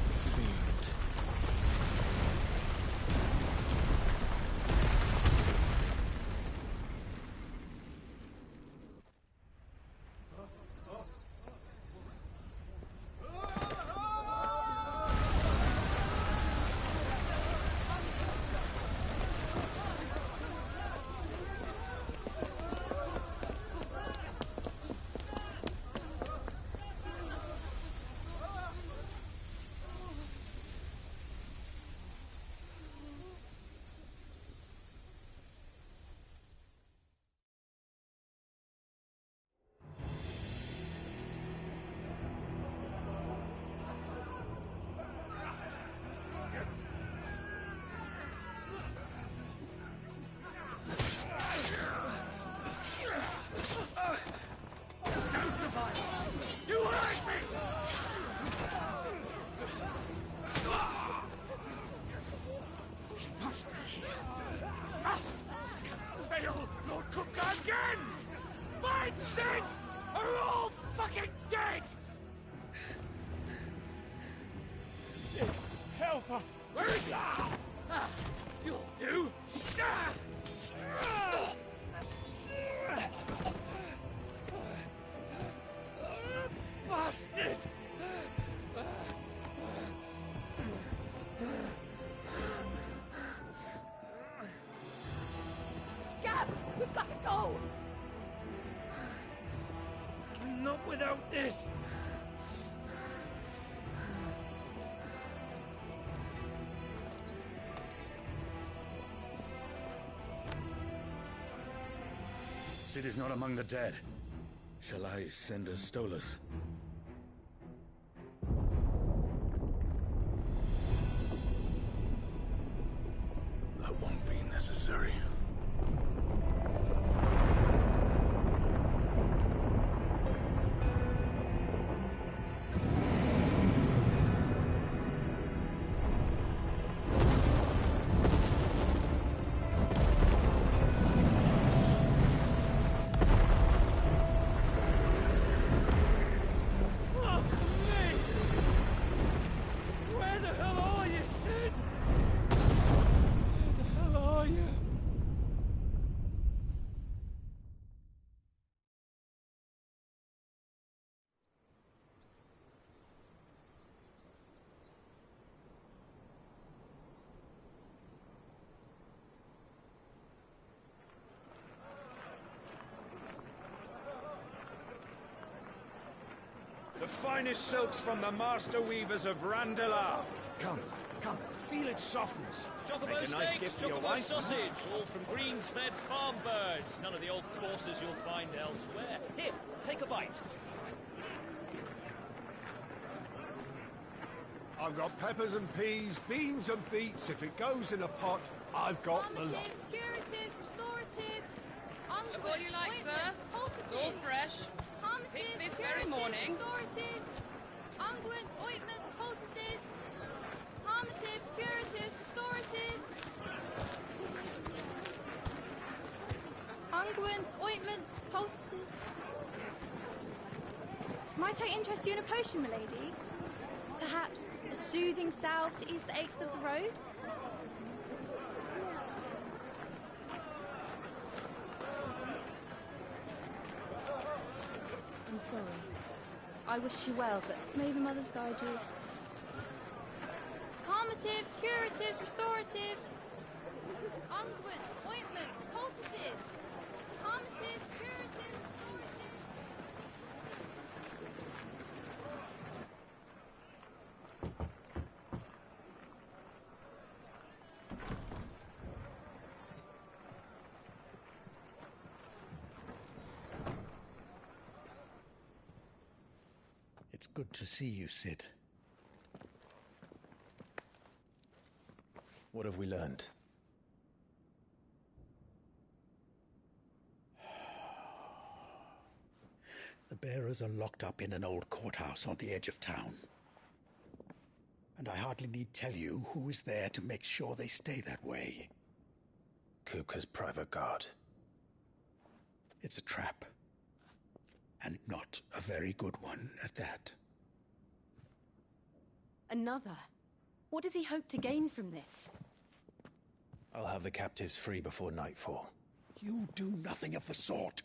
Fiend. You are Take me! He must be here. Must! Fail Lord Kupka again! Find Sid! Are all fucking dead! Sid, help us! Where is he? You'll do! Bastard! Gab, we've got to go! Not without this! Sid is not among the dead. Shall I send a Stolas? That won't be necessary. The finest silks from the master weavers of Randalar. Come, come, feel its softness. Chocobo Make a nice steaks, gift for your chocobo wife. sausage, all from greens-fed farm birds. None of the old courses you'll find elsewhere. Here, take a bite. I've got peppers and peas, beans and beets. If it goes in a pot, I've got the lot. Curatives, restoratives, Look all you like, sir. It's all fresh. Picked this very morning. Restoratives, unguents, ointments, poultices, harmatives, curatives, restoratives, unguents, ointments, poultices. Might I interest you in a potion, milady? Perhaps a soothing salve to ease the aches of the road? I'm sorry. I wish you well, but may the mothers guide you. Calmatives, curatives, restoratives, unguents, ointments, poultices. Calmatives, curatives, restoratives. It's good to see you, Sid. What have we learned? The bearers are locked up in an old courthouse on the edge of town. And I hardly need tell you who is there to make sure they stay that way. Kupka's private guard. It's a trap. And not a very good one at that. Another? What does he hope to gain from this? I'll have the captives free before nightfall. You do nothing of the sort.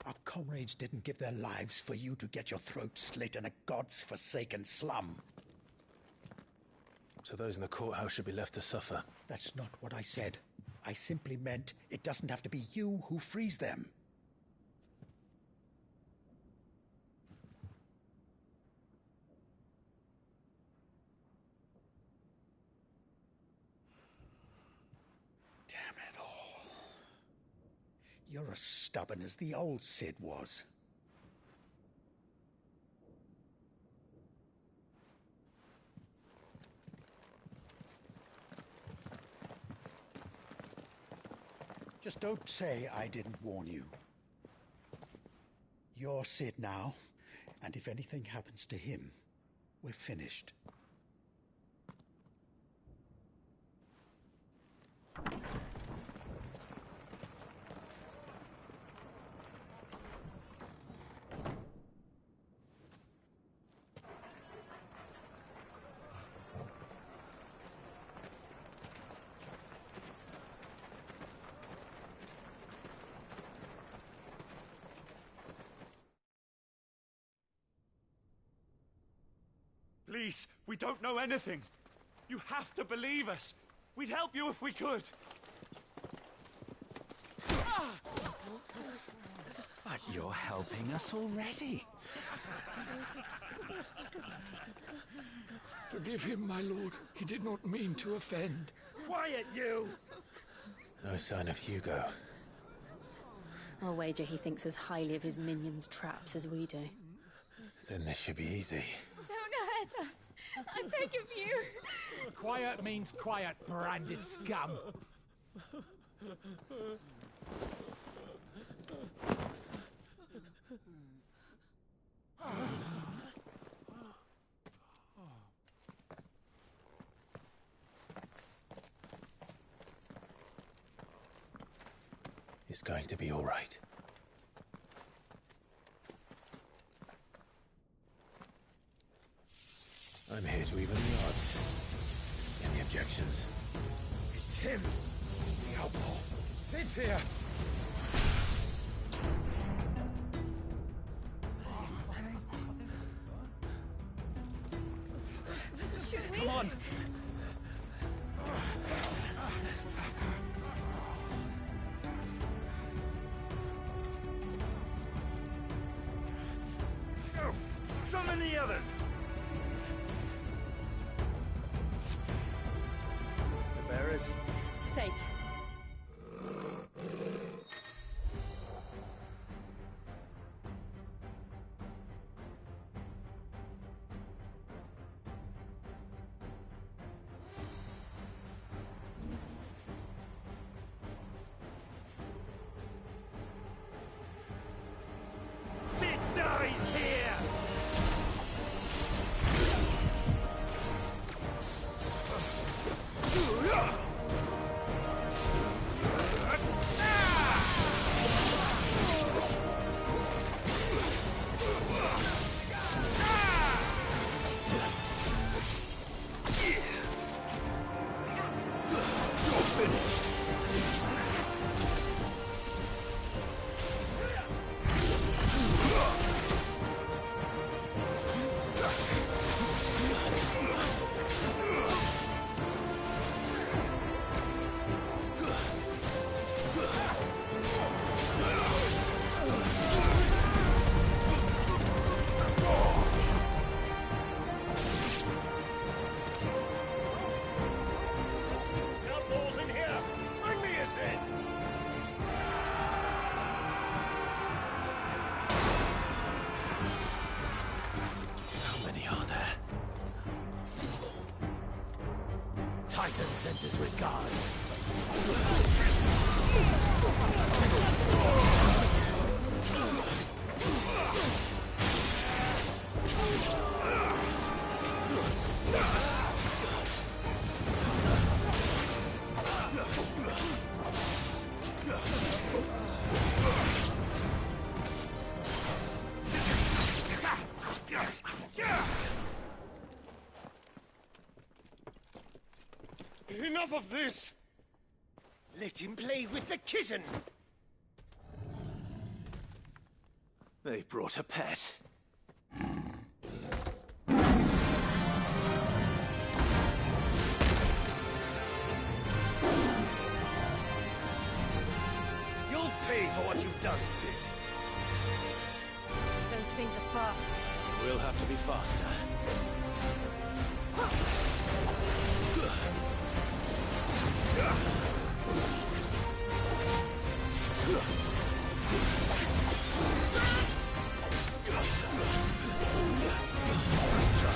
Our comrades didn't give their lives for you to get your throat slit in a god's-forsaken slum. So those in the courthouse should be left to suffer. That's not what I said. I simply meant it doesn't have to be you who frees them. You're as stubborn as the old Sid was. Just don't say I didn't warn you. You're Sid now, And if anything happens to him, we're finished. Please, we don't know anything. You have to believe us. We'd help you if we could. But you're helping us already. Forgive him, my lord. He did not mean to offend. Quiet, you! No sign of Hugo. I'll wager he thinks as highly of his minions' traps as we do. Then this should be easy. Don't hurt us. I beg of you. Quiet means quiet, branded scum. It's going to be all right. I'm here to even the odds. Any objections? It's him, the outlaw. Sit here. Come on. Go! Summon the others! The bearers? Safe. Sid dies here! Outlaws in here! Bring me his head! How many are there? Titan sends his regards. Enough of this! Let him play with the kitten! They brought a pet. You'll pay for what you've done, Sid. Those things are fast. We'll have to be faster. Nice try.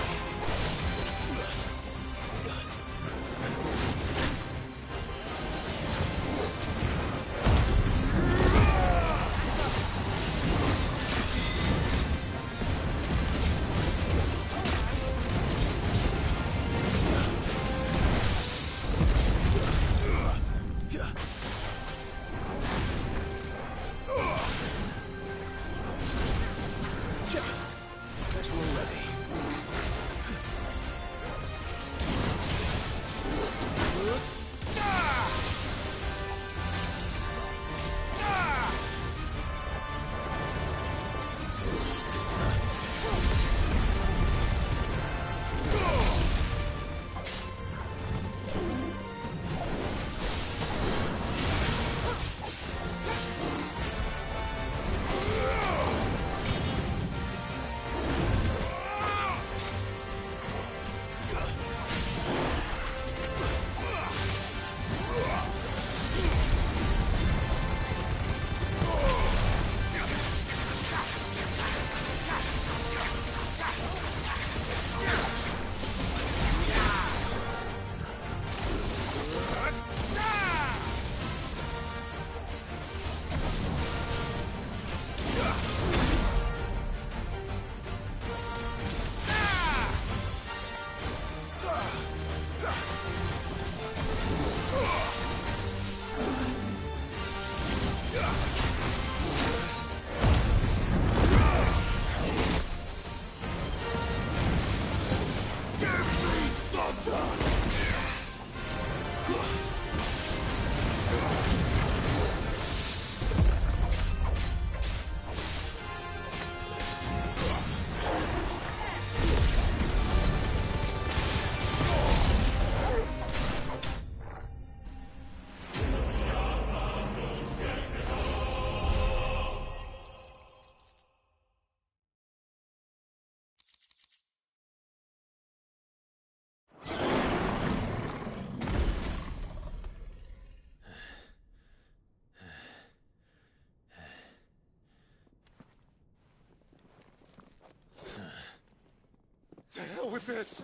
To hell with this!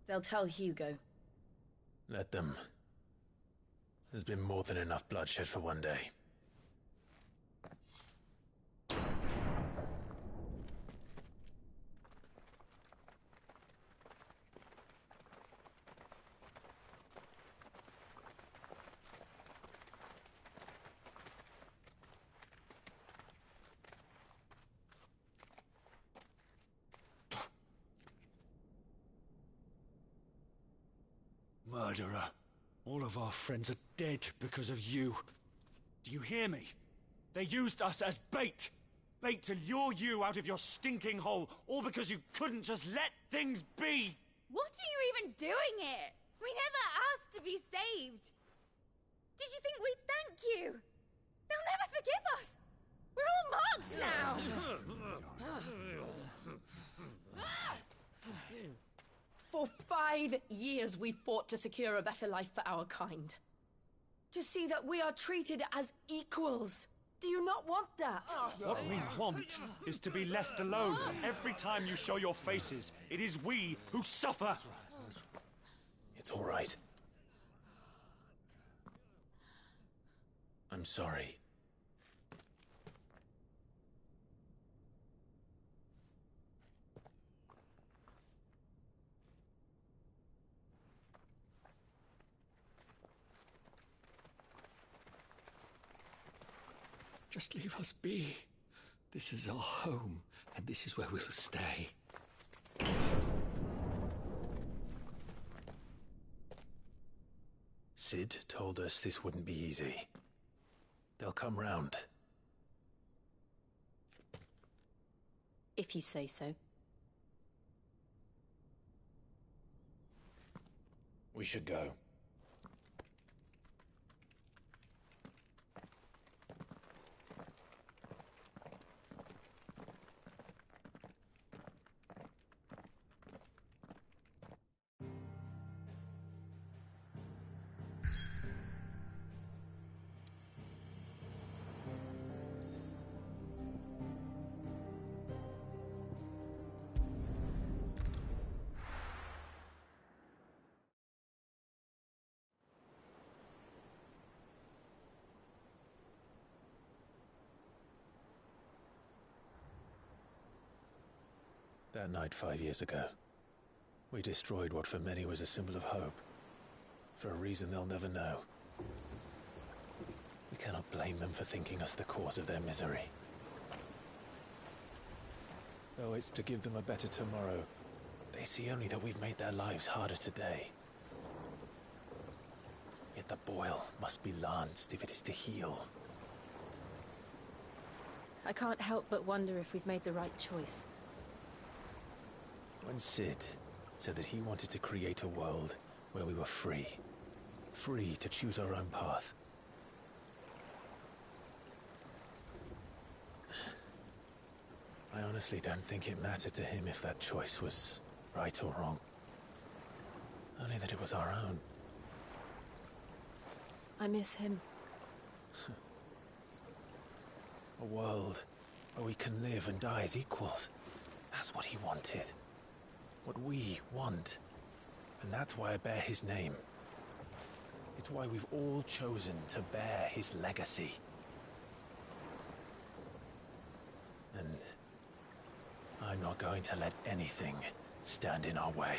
They'll tell Hugo. Let them. There's been more than enough bloodshed for one day. Murderer. All of our friends are dead because of you. Do you hear me? They used us as bait. Bait to lure you out of your stinking hole, all because you couldn't just let things be. What are you even doing here? We never asked to be saved. Did you think we'd thank you? They'll never forgive us. We're all marked now. For 5 years we fought to secure a better life for our kind. To see that we are treated as equals. Do you not want that? What we want is to be left alone. Every time you show your faces, it is we who suffer. It's all right. I'm sorry. Just leave us be. This is our home, and this is where we'll stay. Sid told us this wouldn't be easy. They'll come round. If you say so. We should go. That night 5 years ago, we destroyed what for many was a symbol of hope. For a reason they'll never know. We cannot blame them for thinking us the cause of their misery. Though it's to give them a better tomorrow, they see only that we've made their lives harder today. Yet the boil must be lanced if it is to heal. I can't help but wonder if we've made the right choice. When Sid said that he wanted to create a world where we were free. Free to choose our own path. I honestly don't think it mattered to him if that choice was right or wrong. Only that it was our own. I miss him. A world where we can live and die as equals. That's what he wanted. What we want. And that's why I bear his name. It's why we've all chosen to bear his legacy. And I'm not going to let anything stand in our way.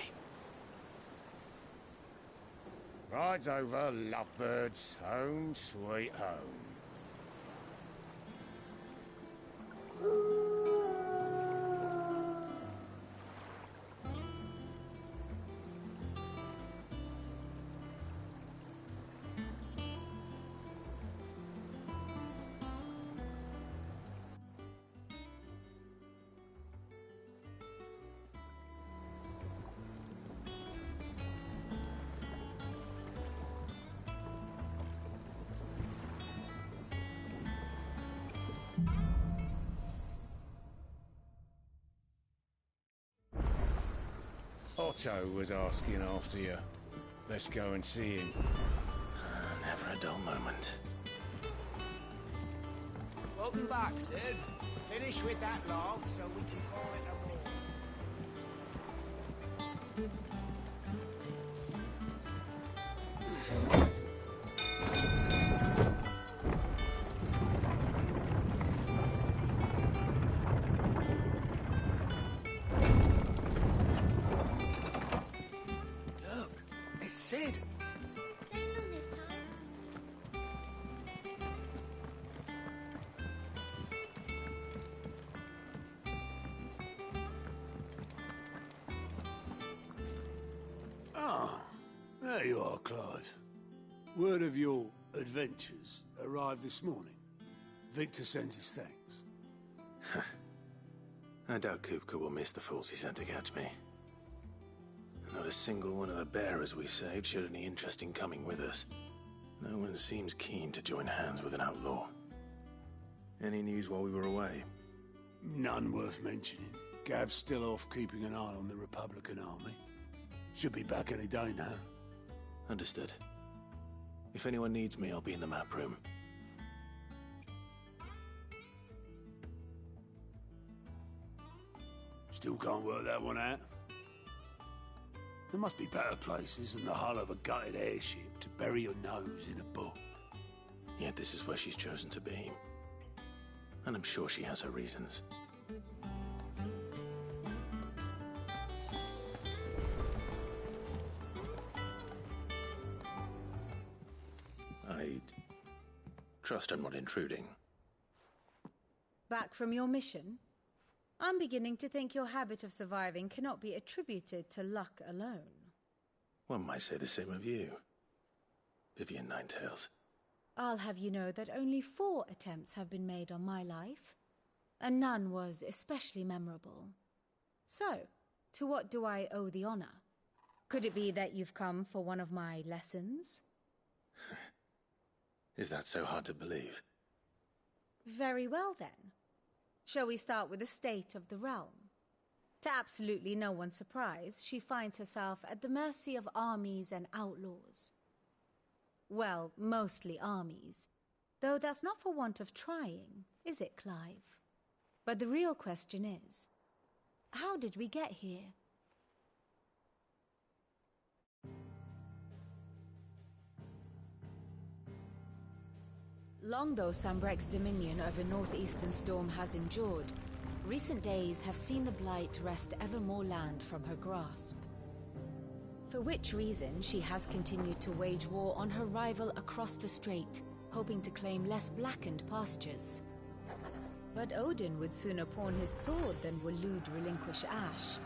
Rides over, lovebirds. Home, sweet home. Otto was asking after you. Let's go and see him. Never a dull moment. Welcome back, Sid. Finish with that log so we can call it a Look, it's Sid. Staying on this time. Ah, there you are, Clive. Word of your adventures arrived this morning. Victor sends his thanks. I doubt Kupka will miss the fools he sent to catch me. Not a single one of the bearers we saved showed any interest in coming with us. No one seems keen to join hands with an outlaw. Any news while we were away? None worth mentioning. Gav's still off keeping an eye on the Republican army. Should be back any day now. Understood. If anyone needs me, I'll be in the map room. Still can't work that one out. There must be better places than the hull of a gutted airship to bury your nose in a book. Yet this is where she's chosen to be. And I'm sure she has her reasons. I'd trust I'm not intruding. Back from your mission? I'm beginning to think your habit of surviving cannot be attributed to luck alone. One might say the same of you, Vivian Ninetails. I'll have you know that only 4 attempts have been made on my life, and none was especially memorable. So, to what do I owe the honor? Could it be that you've come for one of my lessons? Is that so hard to believe? Very well then. Shall we start with the state of the realm? To absolutely no one's surprise, she finds herself at the mercy of armies and outlaws. Well, mostly armies. Though that's not for want of trying, is it, Clive? But the real question is, how did we get here? Long though Sambrek's dominion over northeastern Storm has endured, recent days have seen the Blight wrest ever more land from her grasp. For which reason she has continued to wage war on her rival across the strait, hoping to claim less blackened pastures. But Odin would sooner pawn his sword than Waloed relinquish Ash.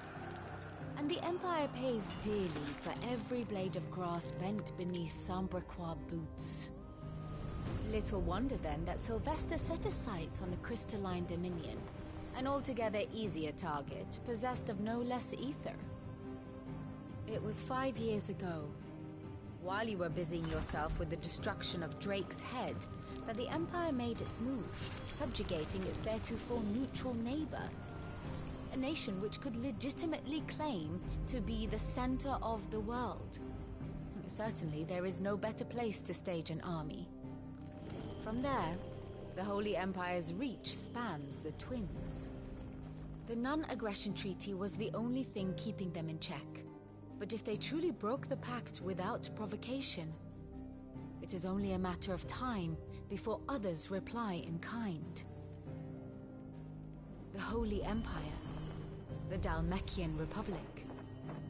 And the Empire pays dearly for every blade of grass bent beneath Sambrequois boots. Little wonder then that Sylvester set his sights on the crystalline dominion, an altogether easier target, possessed of no less ether. It was 5 years ago, while you were busying yourself with the destruction of Drake's head, that the Empire made its move, subjugating its theretofore neutral neighbor. A nation which could legitimately claim to be the center of the world. Certainly, there is no better place to stage an army. From there, the Holy Empire's reach spans the Twins. The non-aggression treaty was the only thing keeping them in check. But if they truly broke the pact without provocation, it is only a matter of time before others reply in kind. The Holy Empire, the Dhalmekian Republic,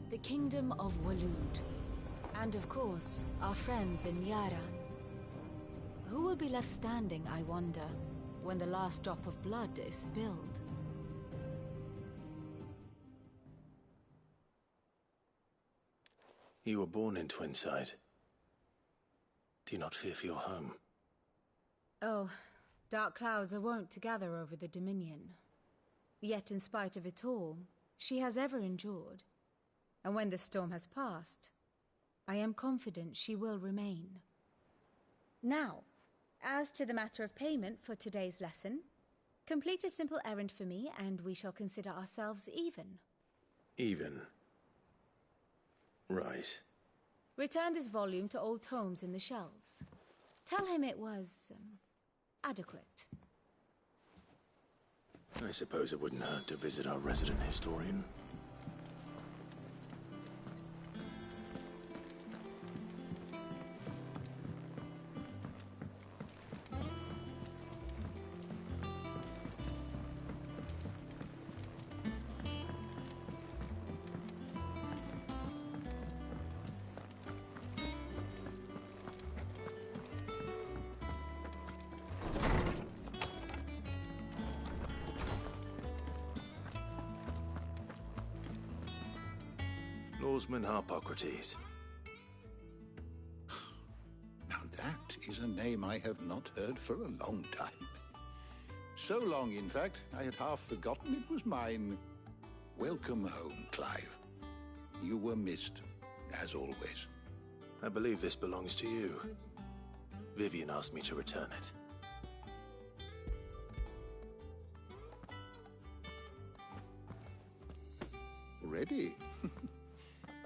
the Kingdom of Waloed, and of course, our friends in Yaran. Who will be left standing, I wonder, when the last drop of blood is spilled? You were born in Twinside. Do you not fear for your home? Oh, dark clouds are wont to gather over the Dominion. Yet in spite of it all, she has ever endured. And when the storm has passed, I am confident she will remain. Now, as to the matter of payment for today's lesson, complete a simple errand for me and we shall consider ourselves even. Even? Right. Return this volume to old tomes in the shelves. Tell him it was, adequate. I suppose it wouldn't hurt to visit our resident historian. Norseman Harpocrates. Now that is a name I have not heard for a long time. So long, in fact, I had half forgotten it was mine. Welcome home, Clive. You were missed, as always. I believe this belongs to you. Vivian asked me to return it. Ready?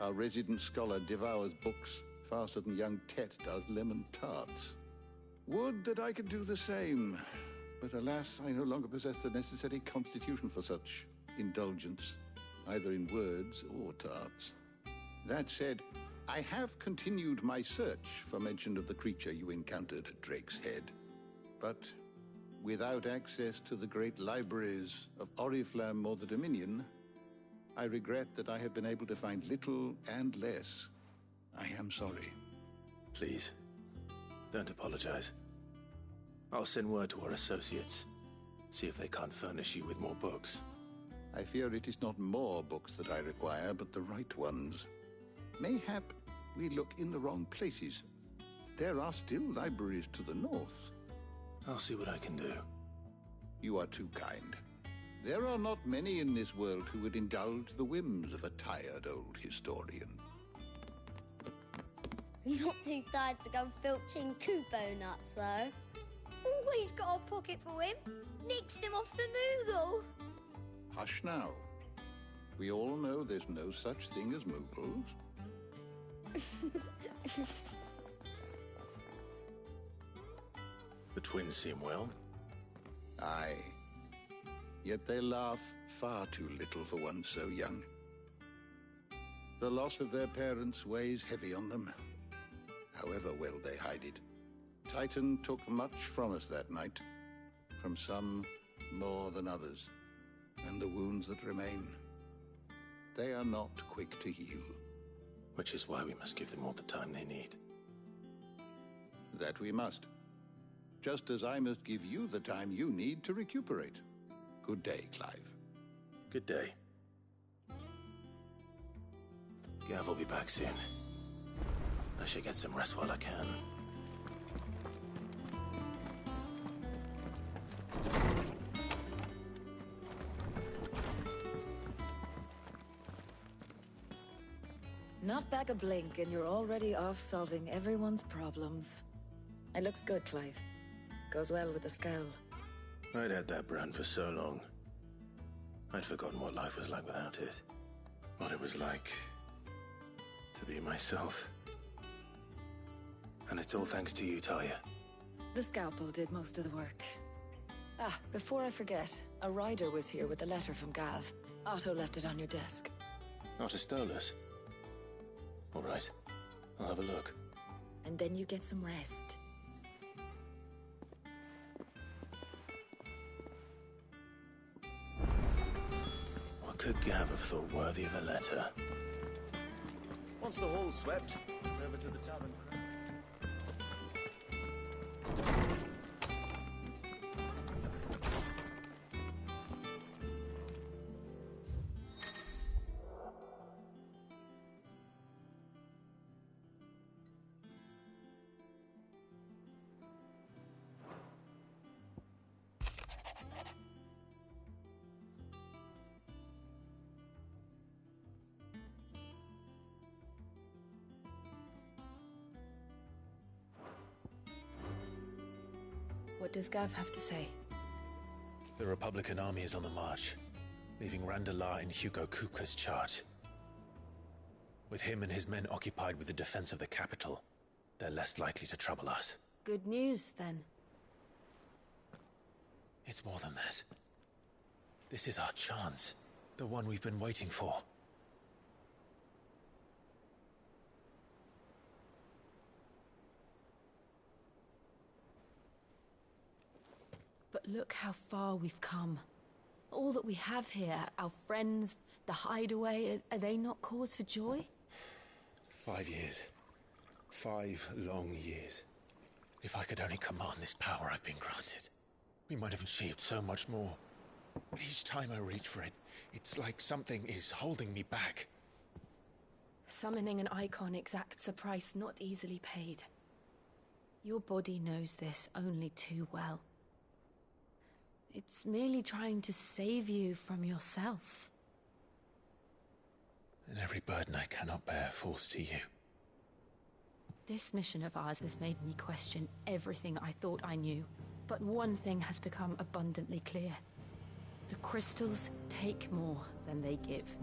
Our resident scholar devours books faster than young Tet does lemon tarts. Would that I could do the same, but alas, I no longer possess the necessary constitution for such indulgence, either in words or tarts. That said, I have continued my search for mention of the creature you encountered at Drake's Head, but without access to the great libraries of Oriflamme or the Dominion, I regret that I have been able to find little and less. I am sorry. Please, don't apologize. I'll send word to our associates. See if they can't furnish you with more books. I fear it is not more books that I require, but the right ones. Mayhap we look in the wrong places. There are still libraries to the north. I'll see what I can do. You are too kind. There are not many in this world who would indulge the whims of a tired old historian. Not too tired to go filching Kupo nuts, though. Always got a pocket for him. Nicks him off the Moogle. Hush now. We all know there's no such thing as Moogles. The twins seem well. Aye. Yet they laugh far too little for one so young. The loss of their parents weighs heavy on them, however well they hide it. Titan took much from us that night, from some more than others, and the wounds that remain, they are not quick to heal. Which is why we must give them all the time they need. That we must. Just as I must give you the time you need to recuperate. Good day, Clive. Good day. Gav will be back soon. I should get some rest while I can. Not back a blink and you're already off solving everyone's problems. It looks good, Clive. Goes well with the scowl. I'd had that brand for so long. I'd forgotten what life was like without it. What it was like to be myself. And it's all thanks to you, Talia. The scalpel did most of the work. Ah, before I forget, a rider was here with a letter from Gav. Otto left it on your desk. Otto stole us. All right, I'll have a look. And then you get some rest. What could Gav have thought worthy of a letter? Once the hall's swept, it's over to the tavern. What does Gav have to say? The Republican army is on the march, leaving Randalar in Hugo Kupka's charge. With him and his men occupied with the defense of the capital, they're less likely to trouble us. Good news, then. It's more than that. This is our chance. The one we've been waiting for. But look how far we've come. All that we have here, our friends, the hideaway, are they not cause for joy? 5 years. 5 long years. If I could only command this power I've been granted, we might have achieved so much more. But each time I reach for it, it's like something is holding me back. Summoning an icon exacts a price not easily paid. Your body knows this only too well. It's merely trying to save you from yourself. And every burden I cannot bear falls to you. This mission of ours has made me question everything I thought I knew. But one thing has become abundantly clear. The crystals take more than they give.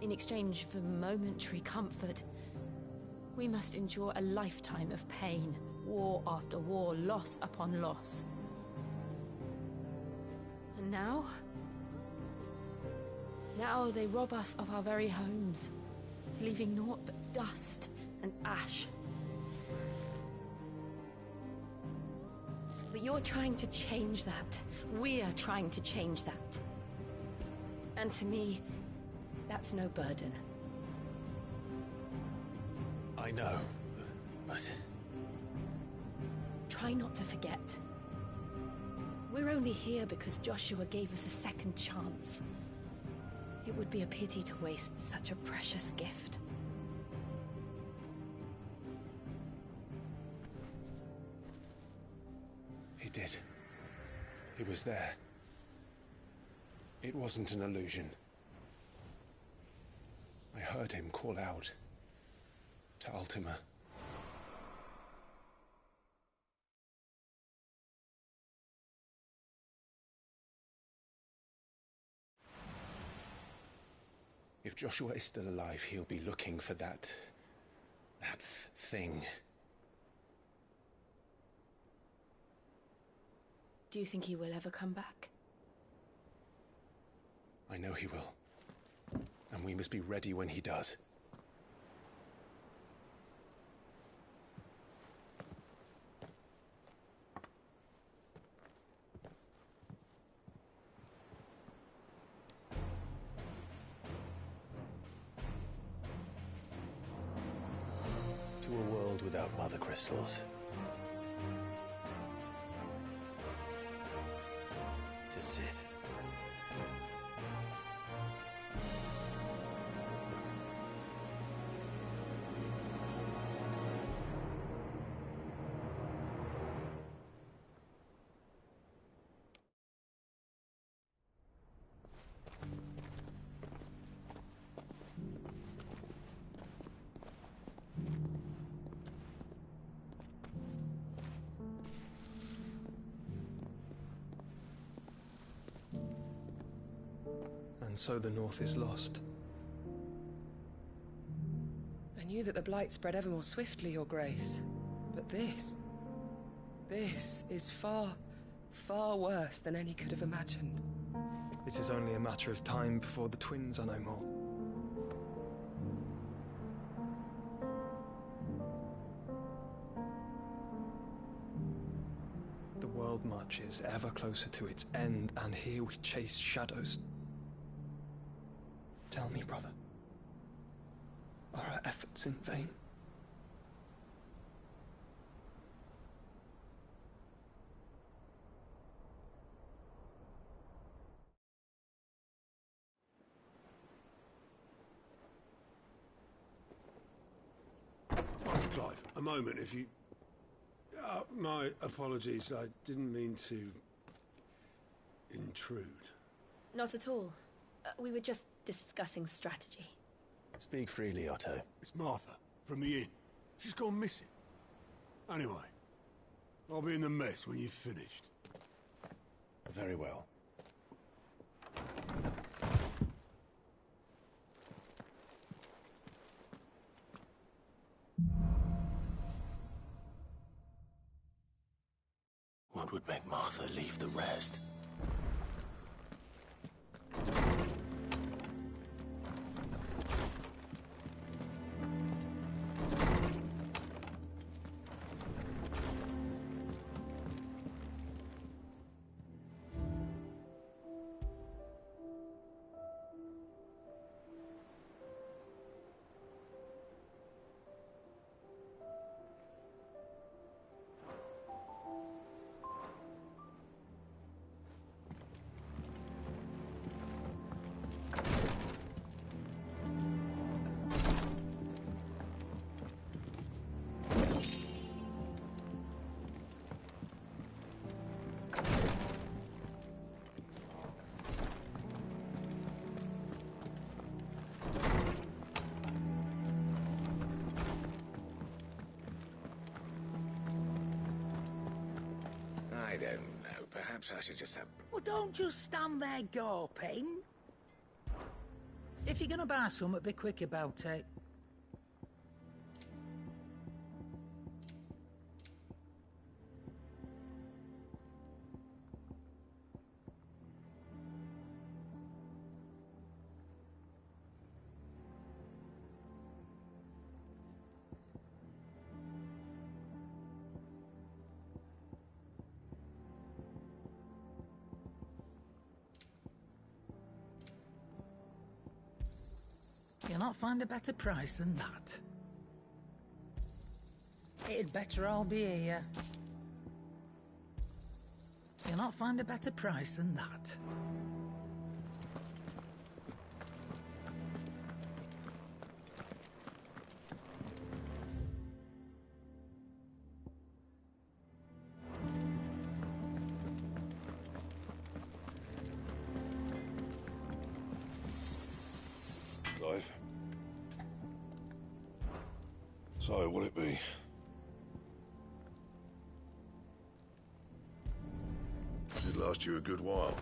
In exchange for momentary comfort, we must endure a lifetime of pain, war after war, loss upon loss. And now? Now they rob us of our very homes, leaving naught but dust and ash. But you're trying to change that. We're trying to change that. And to me, that's no burden. I know, but... Try not to forget. We're only here because Joshua gave us a second chance. It would be a pity to waste such a precious gift. He did. He was there. It wasn't an illusion. I heard him call out to Ultima. If Joshua is still alive, he'll be looking for that thing. Do you think he will ever come back? I know he will. And we must be ready when he does. To a world without mother crystals. To Sid. And so the North is lost. I knew that the Blight spread ever more swiftly, Your Grace. But this is far, far worse than any could have imagined. It is only a matter of time before the twins are no more. The world marches ever closer to its end, and here we chase shadows. Tell me, brother, are our efforts in vain? Master Clive, a moment, if you... my apologies, I didn't mean to... intrude. Not at all. We were just discussing strategy. Speak freely, Otto. It's Martha, from the inn. She's gone missing. Anyway, I'll be in the mess when you've finished. Very well. What would make Martha leave the rest? I don't know. Perhaps I should just have... Well, don't just stand there gawping. If you're gonna buy something, be quick about it. You'll not find a better price than that. It'd better all be here. You'll not find a better price than that. Clive. So, will it be? Should last you a good while.